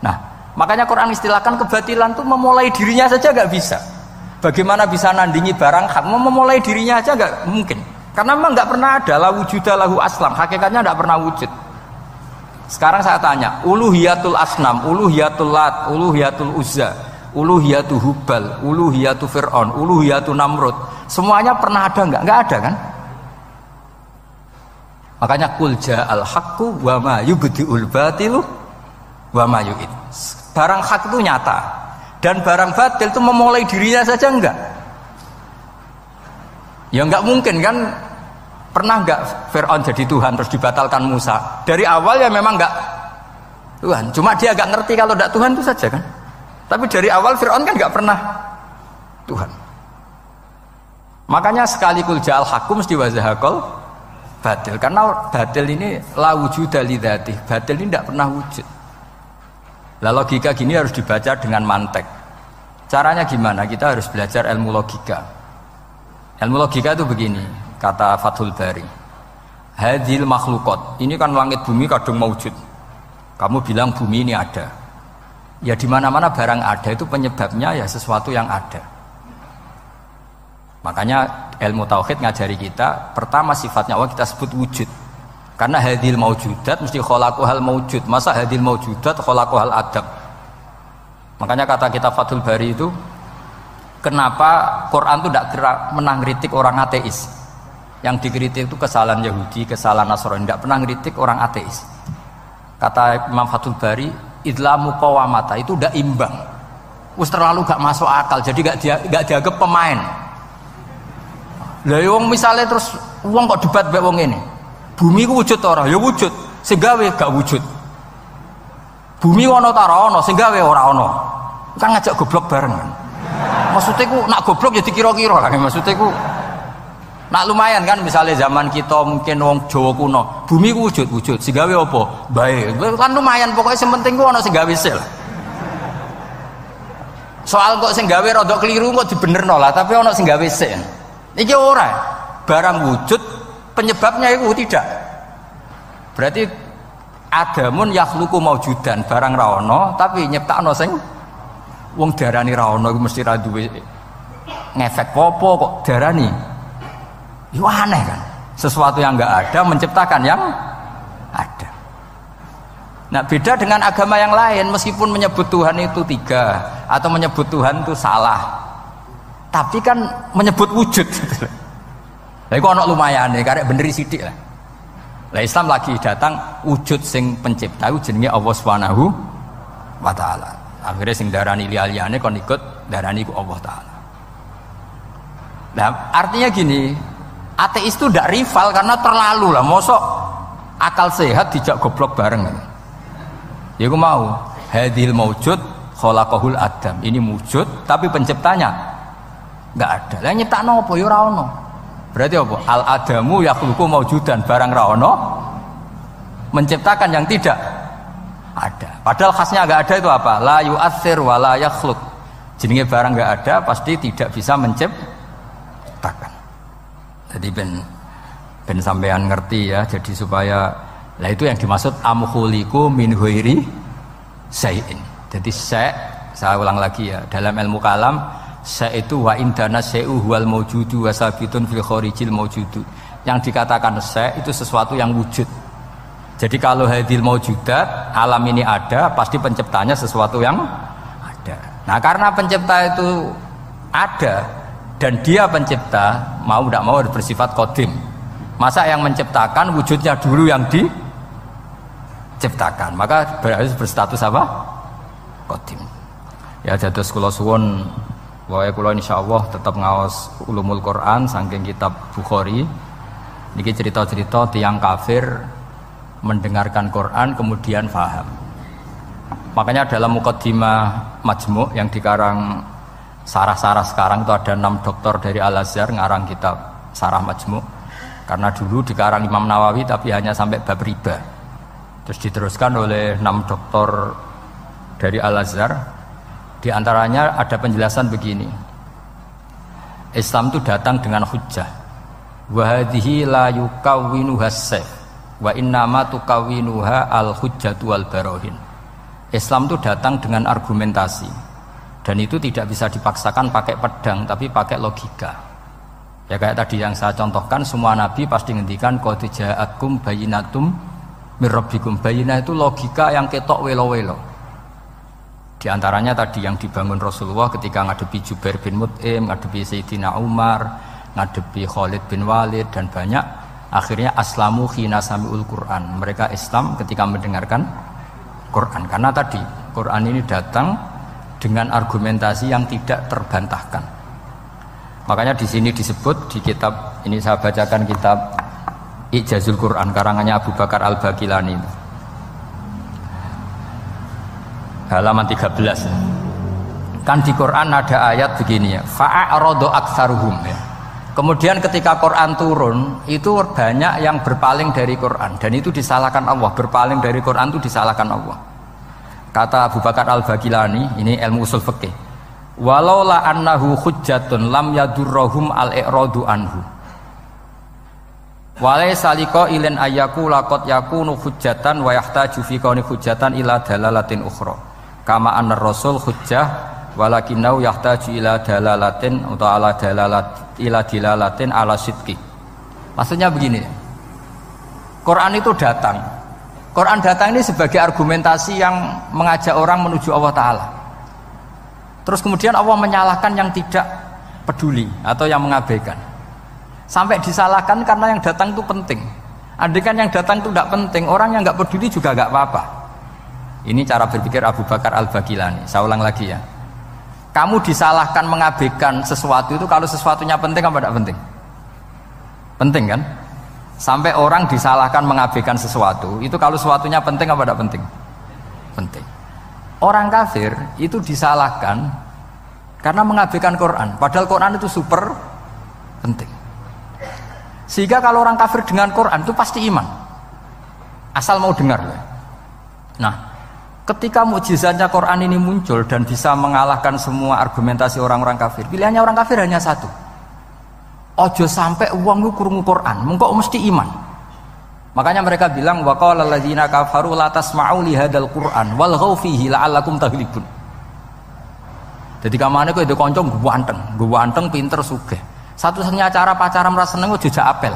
Nah, makanya Quran istilahkan kebatilan itu memulai dirinya saja enggak bisa. Bagaimana bisa nandingi barang hak? Memulai dirinya aja enggak mungkin. Karena memang enggak pernah ada la wujuda lahu aslam, hakikatnya enggak pernah wujud. Sekarang saya tanya, uluhiyatul asnam, uluhiyatul lat, uluhiyatul uzza, uluhiyatul hubal, uluhiyatul Fir'aun, uluhiyatul Namrud, semuanya pernah ada enggak? Enggak ada kan? Makanya qul ja'al haqqu wa ma yubdi'ul batilu wa ma yu'id. Barang hak itu nyata dan barang batil itu memulai dirinya saja enggak? Ya enggak mungkin kan? Pernah enggak Fir'aun jadi Tuhan terus dibatalkan Musa? Dari awal ya memang enggak Tuhan, cuma dia agak ngerti kalau enggak Tuhan itu saja kan? Tapi dari awal Fir'aun kan enggak pernah Tuhan. Makanya sekali kul ja'al haqqu mesti wazahaqal batil, karena batil ini la wujuda lidzati, batil ini tidak pernah wujud. Lah logika gini harus dibaca dengan mantek. Caranya gimana? Kita harus belajar ilmu logika. Ilmu logika itu begini, kata Fathul Bari, hadhil makhluqat, ini kan langit bumi kadung maujud. Kamu bilang bumi ini ada, ya di mana-mana barang ada itu penyebabnya ya sesuatu yang ada. Makanya ilmu tauhid ngajari kita, pertama sifatnya Allah kita sebut wujud. Karena hadhil maujudat mesti khalaqahal maujud. Masa hadhil maujudat khalaqahal adam? Makanya kata kita Fathul Bari itu, kenapa Quran itu tidak menang kritik orang ateis? Yang dikritik itu kesalahan Yahudi, kesalahan Nasrani, tidak pernah kritik orang ateis. Kata Imam Fathul Bari, idlamu qawamata itu tidak imbang. Terus terlalu gak masuk akal, jadi gak dianggap pemain. Lah wong misalnya terus wong kok debat mbek wong ini. Bumi ku wujud ora? Ya wujud. Sing gawe gak wujud. Bumi ono ta ora ono, sing gawe ora ono. Kan ngajak goblok bareng kan. Maksudnya ku nak goblok ya dikira-kira kan. Maksudnya ku nak lumayan kan misalnya zaman kita mungkin wong Jawa kuno, bumi ku wujud, sing gawe apa? Bae. Kan lumayan pokoknya sing penting ku ono sing gawe sel. Soal kok sing gawe rada keliru kok dibenerno lah, tapi ono sing gawe sel. Iki ora barang wujud penyebabnya itu tidak. Berarti adamun yakhluqu maujudan, barang ra ono tapi nyiptakno sing wong darani ra ono iku mesti ra duwe ngefek apa kok darani. Itu aneh kan? Sesuatu yang enggak ada menciptakan yang ada. Nah, beda dengan agama yang lain, meskipun menyebut Tuhan itu 3 atau menyebut Tuhan itu salah. Tapi kan menyebut wujud gitu. Lah iku ana lumayane karek beneri sithik lah. Lah Islam lagi datang wujud sing pencipta iku jenenge Allah Subhanahu wa taala. Akhire sing darani liyane kon ikut darani iku Allah taala. Nah, artinya gini, ateis itu ndak rival karena terlalu lah, mosok akal sehat dijak goblok bareng. Ya iku mau hadhil maujud khalaqahul adam. Ini wujud tapi penciptanya enggak ada. Lah nyiptakno apa ya ora ono. Berarti apa? Al adamu yakhluqu maujudan, barang ra ono menciptakan yang tidak ada. Padahal khasnya enggak ada itu apa? La yu'athir wa la yakhluq. Jenenge barang enggak ada pasti tidak bisa menciptakan. Jadi ben sampean ngerti ya, jadi supaya lah itu yang dimaksud amkhuliku min ghairi syai'in. Jadi saya ulang lagi ya, dalam ilmu kalam itu wa indana syai'u wal maujudu wa sabitun fil kharijil maujudu. Yang dikatakan itu sesuatu yang wujud. Jadi kalau hadil maujudat, alam ini ada, pasti penciptanya sesuatu yang ada. Nah, karena pencipta itu ada dan dia pencipta, mau tidak mau bersifat qadim. Masa yang menciptakan wujudnya dulu yang diciptakan, maka berarti berstatus apa? Qadim. Ya dados kula suwun Wae kula insyaallah tetap ngaos ulumul Quran saking kitab Bukhari. Niki cerita-cerita tiyang kafir mendengarkan Quran kemudian faham. Makanya dalam mukaddimah Majmu' yang dikarang sarah-sarah sekarang itu ada 6 doktor dari Al-Azhar ngarang kitab Sarah Majmu'. Karena dulu dikarang Imam Nawawi tapi hanya sampai bab riba. Terus diteruskan oleh 6 doktor dari Al-Azhar. Di antaranya ada penjelasan begini. Islam itu datang dengan hujjah. Wa hadhihi la yukawwinuha as-sayf wa innama tukawwinuha al-hujjatu wal barahin. Islam itu datang dengan argumentasi. Dan itu tidak bisa dipaksakan pakai pedang tapi pakai logika. Ya kayak tadi yang saya contohkan, semua nabi pasti ngendikan qad ja'akum bayyinatum mir rabbikum. Bayyinah itu logika yang ketok welo-welo. Di antaranya tadi yang dibangun Rasulullah ketika ngadepi Jubair bin Mut'im, ngadepi Sayyidina Umar, ngadepi Khalid bin Walid dan banyak. Akhirnya aslamu khina sami'ul Quran. Mereka Islam ketika mendengarkan Quran. Karena tadi Quran ini datang dengan argumentasi yang tidak terbantahkan. Makanya di sini disebut di kitab ini, saya bacakan kitab Ijazul Quran karangannya Abu Bakar Al-Baqilani. Halaman 13. Kan di Quran ada ayat begini ya, fa'aradu aktsaruhum ya. Kemudian ketika Quran turun, itu banyak yang berpaling dari Quran dan itu disalahkan Allah. Berpaling dari Quran itu disalahkan Allah. Kata Abu Bakar Al-Baqilani, ini ilmu usul fikih. Walau la annahu hujjatun lam yadurruhum al-i'radu anhu. Walai saliko ilin ayaku lakot yakunu hujjatan wa yahtaju fi kauni hujjatan ila dalalatin ukhra. Kama anna rasul hujjah walakinau yahtaju ila dalalatin atau ala dalalat ila dilalatin ala sidqi. Maksudnya begini, Quran itu datang. Quran datang ini sebagai argumentasi yang mengajak orang menuju Allah Ta'ala. Terus kemudian Allah menyalahkan yang tidak peduli atau yang mengabaikan. Sampai disalahkan karena yang datang itu penting. Andai kan yang datang itu tidak penting, orang yang nggak peduli juga nggak apa-apa. Ini cara berpikir Abu Bakar Al-Baqilani. Saya ulang lagi ya. Kamu disalahkan mengabaikan sesuatu itu kalau sesuatunya penting apa tidak penting? Penting kan? Sampai orang disalahkan mengabaikan sesuatu itu kalau sesuatunya penting apa tidak penting? Penting. Orang kafir itu disalahkan karena mengabaikan Quran. Padahal Quran itu super penting. Sehingga kalau orang kafir dengan Quran itu pasti iman. Asal mau dengar. Nah, ketika mukjizatnya Quran ini muncul dan bisa mengalahkan semua argumentasi orang-orang kafir, pilihannya orang kafir hanya satu. Ojo sampai uang lu krungu Quran, mengko mesti iman. Makanya mereka bilang wa qala alladziina kafaru la tasma'u li hadzal Qur'an walghaw fihi la'allakum taghlibun. Jadi kamane kowe ndek kanca ganteng, pinter sugih. Satu-satunya cara pacaran merasa seneng ojo jak apel.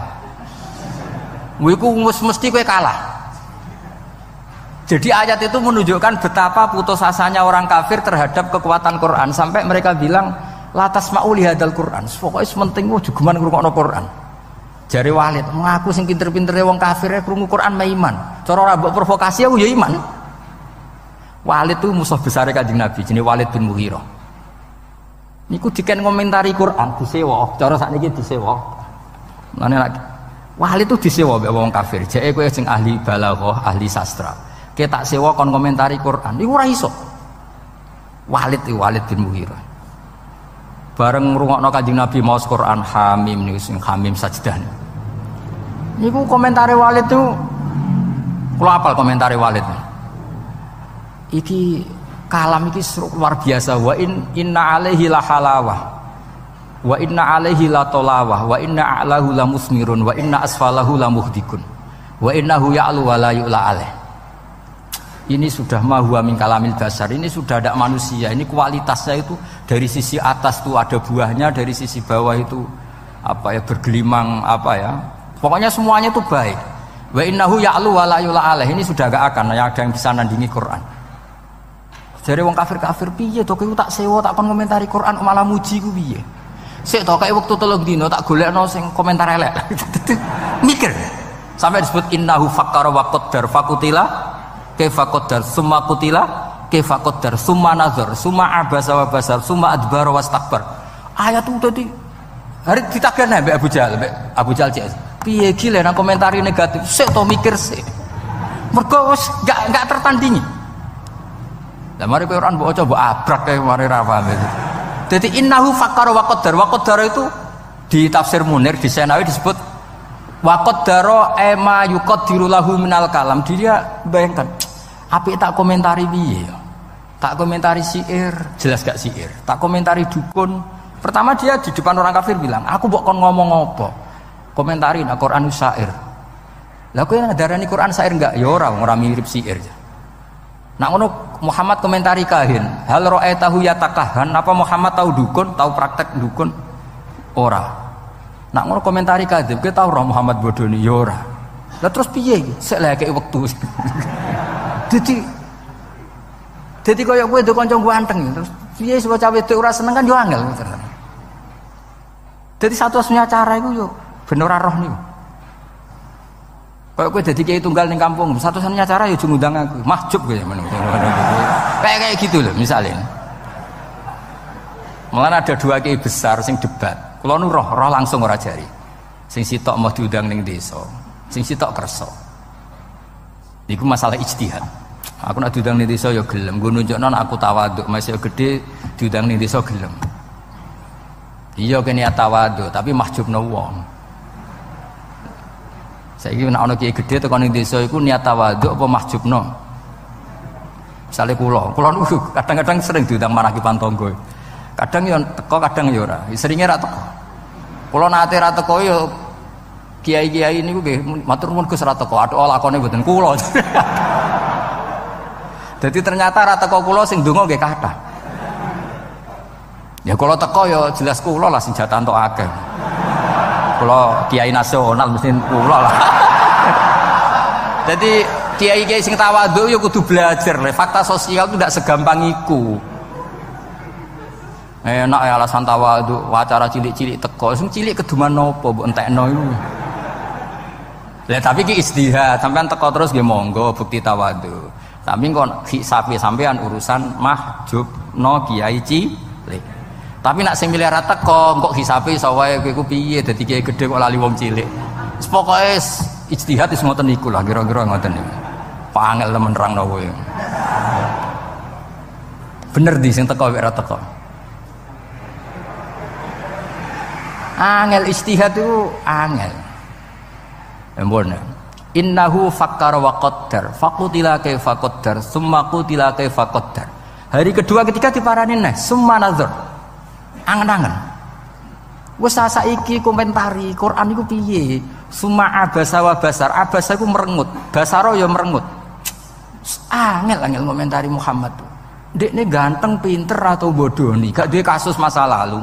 Kuwi ku mesti kowe kalah. Jadi ayat itu menunjukkan betapa putus asanya orang kafir terhadap kekuatan Quran sampai mereka bilang la tasma'u li hadzal Qur'an. Pokoke penting jugeman ngrungokno Quran. Jare Walid, ngaku sing pinter-pintere wong kafir krungu Quran mah iman. Cara ora mbok provokasi aku ya iman. Walid itu musuh besar Kanjeng Nabi, jenenge Walid bin Mughirah. Niku diken komentari Quran disewa, cara sakniki disewa. Mane lagi Walid itu disewa mbek wong kafir. Jeke kowe sing ahli balaghah, ahli sastra. Kita tak sewa kon komentari Quran, itu ora iso. Walid bin Mughirah. Bareng ngrungokno Kanjeng Nabi maos Quran Hamim niku sing Hamim sajdah. Niku komentari Walid itu kula apal komentari Walid. Iki kalam iki luar biasa. Wa inna alaihi la halawah. Wa inna alaihi la tolawah. Wa inna a'lahu la musmirun. Wa inna asfalahu la muhdikun. Wa innahu ya'lu wa la yu'la alaih. Ini sudah mahuwa min kalamil basar, ini sudah ada manusia, ini kualitasnya itu dari sisi atas tuh ada buahnya, dari sisi bawah itu apa ya bergelimang apa ya, pokoknya semuanya itu baik. Wa innahu ya'lu wa la yu'la alaih, ini sudah gak akan ada yang bisa nandingi Quran. Jadi wong kafir piye to kowe tak sewa tak kon komentari Quran malah muji ku piye? Sik to kae wektu 3 dina tak golekno sing komentar elek. Mikir. Sampai disebut innahu fakkara wa qaddar fakutila kaifa qaddar summa qutila kaifa qaddar, summa nazar, summa abasa wa basar, summa adbara wastakbar. Ayat itu tadi hari ditagihne mbek Abu Jahal cek. Piye iki lek nang komentari negatif, sik to mikir sik. Mergo wis enggak tertandingi. Lah mari kowe ora mbok coba abrak kae mari ra paham. Dadi innahu fakkara wa qaddar. Wa qaddar itu di tafsir Munir di Senawi disebut wa qaddara ema yuqaddiru lahu minal kalam. Dia bayangkan apik tak komentari piye ya. Tak komentari syair, jelas gak syair. Tak komentari dukun. Pertama dia di depan orang kafir bilang, "Aku mbok kon ngomong apa?" Komentari nak Quran syair. Lah kowe ngadarani Quran syair enggak? Ya ora mirip syair. Nak ngono Muhammad komentari kahin, hal ra'aitahu yatakahan, apa Muhammad tahu dukun, tahu praktek dukun? Ora. Nak ngono komentari kadzib, kowe tahu ora Muhammad bodoni? Ya ora. Lah terus piye iki? Sik lek wektu. Dadi kaya kowe do kanca ganteng terus piye sapa cawe wedok ora seneng kan yo angel. Dadi satu-satunya cara iku yo ben ora roh niku. Kaya kowe dadi kiai tunggal ning kampung, satu-satunya cara yo ngundang aku. Mahjub kowe men. Kayak gitu loh misalnya. Malah ada dua kiai besar sing debat. Kula nu roh langsung ora jari. Sing sitok mau diundang ning desa, sing sitok kersa. Iku masalah ijtihad. Aku nak diundang ning desa ya gelem, nggo nunjukno aku tawaduk, masih gede diundang ning desa gelem. Iya kene tawaduk, tapi mahjubno wong. Saiki nek ana kiai gedhe tekan ning desa iku niat tawaduk apa mahjubno? Misale kula niku kadang-kadang sering diundang maraki pantonggo. Kadang yo teko, kadang yo ora. Seringe ra teko. Kula nate ra teko yo kiai-kiai niku nggih matur nuwun Gus ra teko, athuk lakone mboten kula. Jadi ternyata ra teko kula sing ndonga nggih kathah. Ya kula teko ya jelas kula lah sing jatah entuk akeh. Kula kiai nasional mesti kula lah. Jadi kiai-kiai sing tawadhu ya kudu belajar le. Fakta sosial itu tidak segampang iku. Enak ya alasan tawadhu, acara cilik-cilik teko, sing cilik keduman nopo mbok entekno iku. Lah tapi ki istihad, sampean teko terus nggih monggo bukti tawadhu. Tapi kon hisabe sampean urusan mahjubno kiai cilik. Tapi nak sing milih ra teko, kok hisabe iso wae kowe ku piye dadi kiai gedhe kok lali wong cilik. Wis pokoke ijtihad wis ngoten niku lah kira-kira ngoten niku. Pangel temen nerangno kowe. Bener di sing teko wek ra teko. Angel ijtihad itu angel. Embon. Innahu fakkara wa qaddar faqutila kaifa qaddar summa qutila kaifa qaddar. Hari kedua ketika diparani neh summa nazar. Angen-angen. Wis saiki komentari Quran iku piye? Summa abasa wa basar. Abasa iku merengut, basara ya merengut. Angel komentari Muhammad. Ndekne ganteng, pinter atau bodoh nih, gak duwe kasus masa lalu.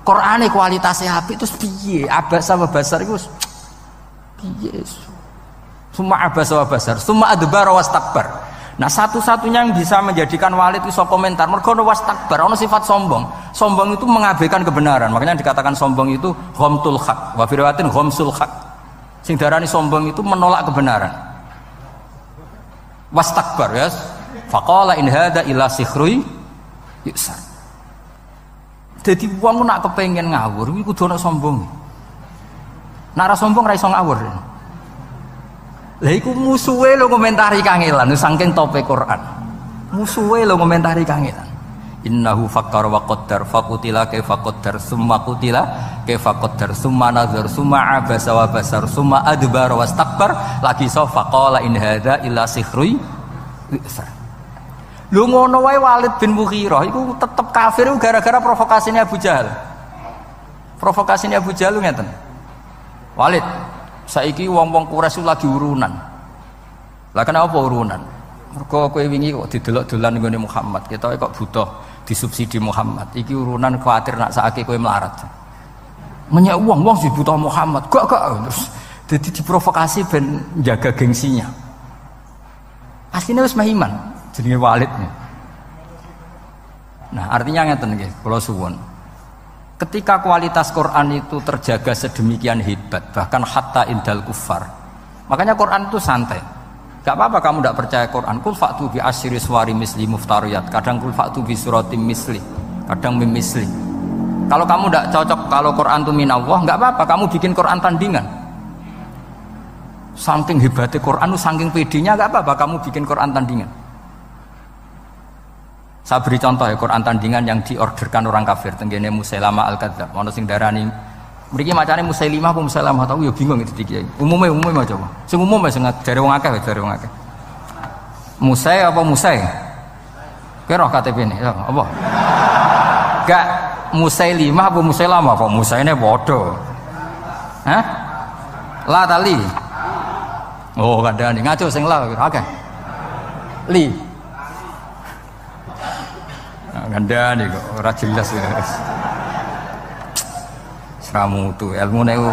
Qur'ane kualitasnya apik terus piye? Abasa wa basar iku piye? Summa abasa wa basar, summa adbara wastakbar. Nah, satu-satunya yang bisa menjadikan walid itu komentar mergo ono wastakbar, ono sifat sombong. Sombong itu mengabaikan kebenaran. Makanya dikatakan sombong itu ghamtul haq, wa fi riwayatin ghamsul haq. Sing darani sombong itu menolak kebenaran. Wastakbar ya. Faqala in hadza illa sihrui yusar. Dadi wong nak kepengin ngawur iku kudu ana sombong. Nek ora sombong ra iso ngawur. Lah iku musuhe lho komentari kangelan saking tope Quran. Musuhe lho komentari kangelan. Innahu fakkara wa qaddar faqutila kaifa qaddar summa qutila kaifa qaddar summa nazar summa abasa wa basar summa adbara wastakbar lagi so faqala in hadza illa sihrui yusar. Lho ngono wae Walid bin Mughirah iku tetep kafir gara-gara provokasinya Abu Jahal. Provokasinya Abu Jahal ngeten. Walid, saiki wong-wong Quraisy lagi urunan. Lah kenapa urunan? Mergo kowe wingi kok didelok dolan nggone Muhammad, ketoke kok butuh disubsidi Muhammad. Iki urunan kuwatir nak saiki kowe melarat. Menyek wong sing butuh Muhammad. Gak terus dadi diprovokasi ben jaga gengsinya. Asline wis mah iman jenenge Walid. Nah, artinya ngeten nggih, kula suwun. Ketika kualitas Quran itu terjaga sedemikian hebat, bahkan hatta indal kufar. Makanya Quran itu santai. Gak apa-apa kamu tidak percaya Quran. Kul fa'tu bi asyri suwari misli muftariyat. Kadang kul fa'tu bi suratim misli. Kadang mimisli. Kalau kamu tidak cocok kalau Quran itu minallah, nggak apa-apa kamu bikin Quran tandingan. Saking hebatnya Quran, saking pedenya nggak apa-apa kamu bikin Quran tandingan. Saya beri contoh ya Quran tandingan yang diorderkan orang kafir. Tenggene Musailamah al-Kadzdzab. Ono sing darani mriki macane Musailimah apa Musailamah tahu ya bingung itu iki. Umume coba. Sing umum sing dari wong akeh dari wong akeh. Musai apa Musai? Kira KTP ini ya, apa? Gak Musailimah apa Musailamah kok Musaine padha. Hah? La tali. Oh, kadang ngaco sing la akeh. Li. Gandane kok ora jelas ya. Seramu tuh ilmu nego.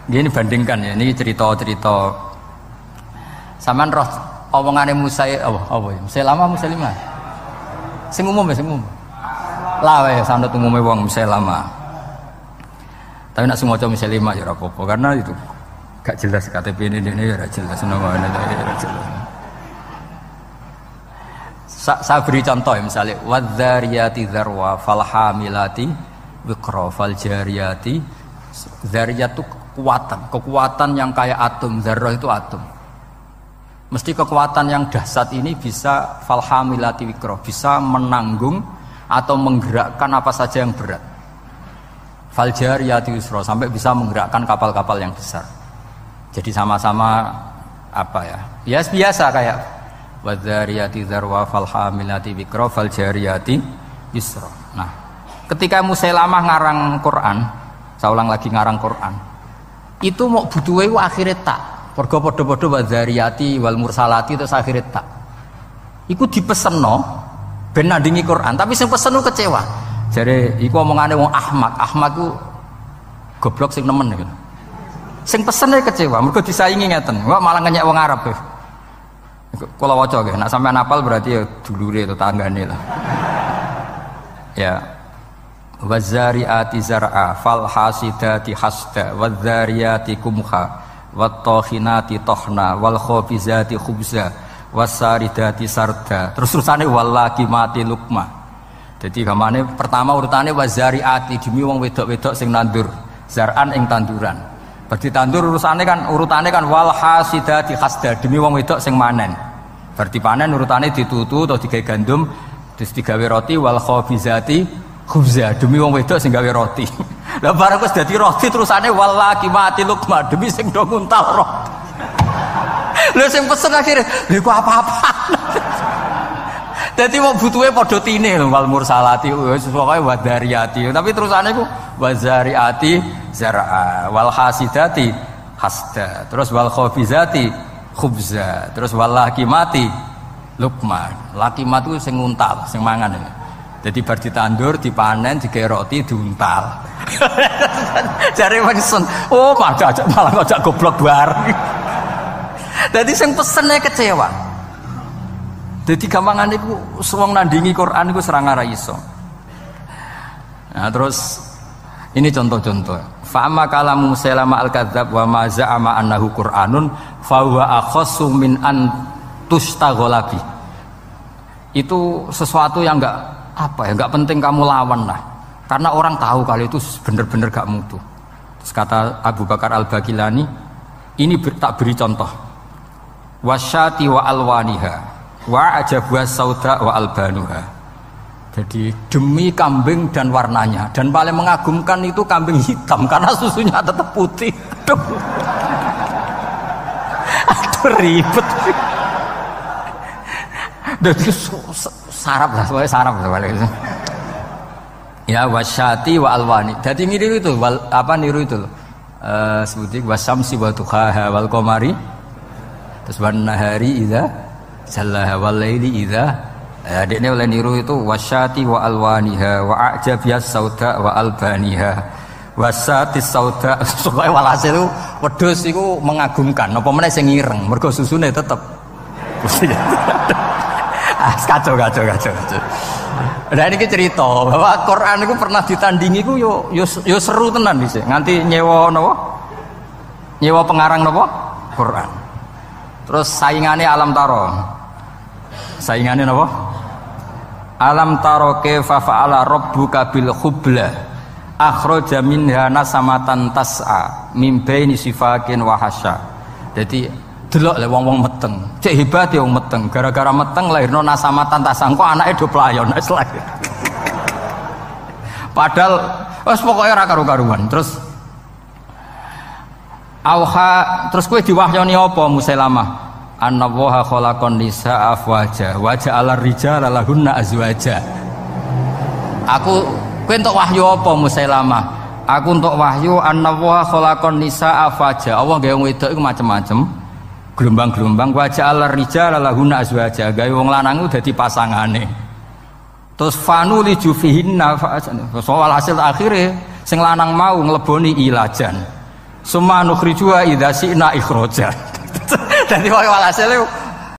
Gini bandingkan ya, ini cerita-cerita. Saman roh omongane Musa apa ya? Musailamah Musailimah. Sing umum ya sing umum. Lah wae sanad umume wong Musailamah. Tapi nak semua maca Musailimah ya ora apa-apa karena itu gak jelas KTP ini ya ora jelas namanya ora jelas. Saya beri contoh ya misalnya wadzariyati dzarwa falhamilati wiqra faljariyati dzariyat itu kekuatan yang kayak atom. Zarrah itu atom. Mesti kekuatan yang dahsyat ini bisa falhamilati wiqra, bisa menanggung atau menggerakkan apa saja yang berat. Faljariyati yusra sampai bisa menggerakkan kapal-kapal yang besar. Jadi sama-sama apa ya? Ya biasa kayak wadzariyati dzarwa falhamilati wiqra faljariyati yusra. Nah, ketika Musailamah ngarang Quran, saya ulang lagi ngarang Quran. Itu mau butuhe akhire tak. Mergo padha-padha wadzariyati wal mursalati terus akhire tak. Iku dipesenno ben nandingi Quran, tapi sing pesen kecewa. Jare iku omongane wong Ahmad. Ahmad ku goblok sing nemen gitu. Sing pesene kecewa, mergo disaingi ngeten. Kok malah ngenyek wong Arab. Kalau waca nggih, nek sampean hafal berarti ya dulure tetanggane lah. Ya. Wazariati zar'a fal hasidati hasda wadzariyati kumha wattokhinati tohna wal khobizati khubza wasaridati sarda. Terus-terusane wallaki mati lukma. Jadi gamane pertama urutane wazariati demi wong wedok-wedok sing nandur zar'an ing tanduran. Berarti tandur urutane kan wal hasidati hasda demi wong wedok sing manen. Berarti panen urutane ditutu atau digawe gandum terus digawe roti wal khobizati khubza demi wong wedok sing gawe roti. Lah bareng wis dadi roti terusane wallaki mati lukma demi sing do nguntal roti. Lha sing pesen akhire lha kok apa-apa. Dadi wong butuhe padha tine lho wal mursalati wis pokoke wadariyati. Tapi terusane ku wazariati zar'a wal hasidati hasda. Terus wal khobizati khubza. Terus wallaki mati lukma. Laki mati sing nguntal, sing mangan. Jadi bar ditandur, dipanen, digawe roti, diuntal. Jare wengsen, oh malah ngajak goblok bareng. Jadi sing pesene kecewa. Jadi gampangane iku wong nandingi Quran iku serang ora iso. Nah, terus ini contoh-contoh. Fa amma kalamu Musailamah al-Kadzdzab wa ma za'ama annahu Qur'anun fa huwa akhassu min an tustaghala bi. Itu sesuatu yang enggak penting kamu lawan lah. Karena orang tahu kalau itu benar-benar gak mutu. Terus kata Abu Bakar Al-Baqilani, ini tak beri contoh. Wasyati wa alwaniha wa ajabwa sauda wa albanuha. Jadi demi kambing dan warnanya, dan paling mengagumkan itu kambing hitam karena susunya tetap putih. Aduh ribet. Jadi sarap lah, soalnya sarap lah balik itu. Ya wasyati wa alwani. Jadi niru itu, niru itu loh. Sebutin wasamsi wa duhaha wal qamari. Terus wan nahari idza jallaha wal laili idza. Dekne oleh niru itu wasyati wa alwaniha wa ajabiyas sauda wa albaniha. Wasatis sauda supaya walhasil wedhus iku mengagumkan. Apa meneh sing ireng, mergo susune tetep. Kacau. Nah ini cerita bahwa Quran itu pernah ditandingi itu yo seru tenan sih. Nganti nyewa nopo nyewa pengarang napa? Quran. Terus saingane alam taro. Saingane napa? Alam taro kaifa fa'ala rabbuka bil khubla akhraja minha nasamatan tas'a min baini sifakin wa hasya. Jadi delok le wong-wong meteng. Cek hebat ya wong meteng. Gara-gara meteng lahirno nasamatan tas'a. Kok anake do playon wis lahir. Padahal wis pokoke ora karu-karuan. Terus terus kowe diwahyoni apa Musailamah? Annallaha khalaqan nisaa afwaja wa ja'ala rijala lahunna azwaja. Kowe entuk wahyu apa Musailamah? Aku entuk wahyu annallaha khalaqan nisaa afwaja. Allah gawe wong wedok iku macam-macam. Gelombang-gelombang wa ja'ala rijala lahunna azwaja. Gawe wong lanang iku dadi pasangane. Terus fanu li jufihinna soal hasil akhire sing lanang mau ngleboni ilajan. Summa nukhrijuha idza syi'na ikhraja. Dadi wae hasil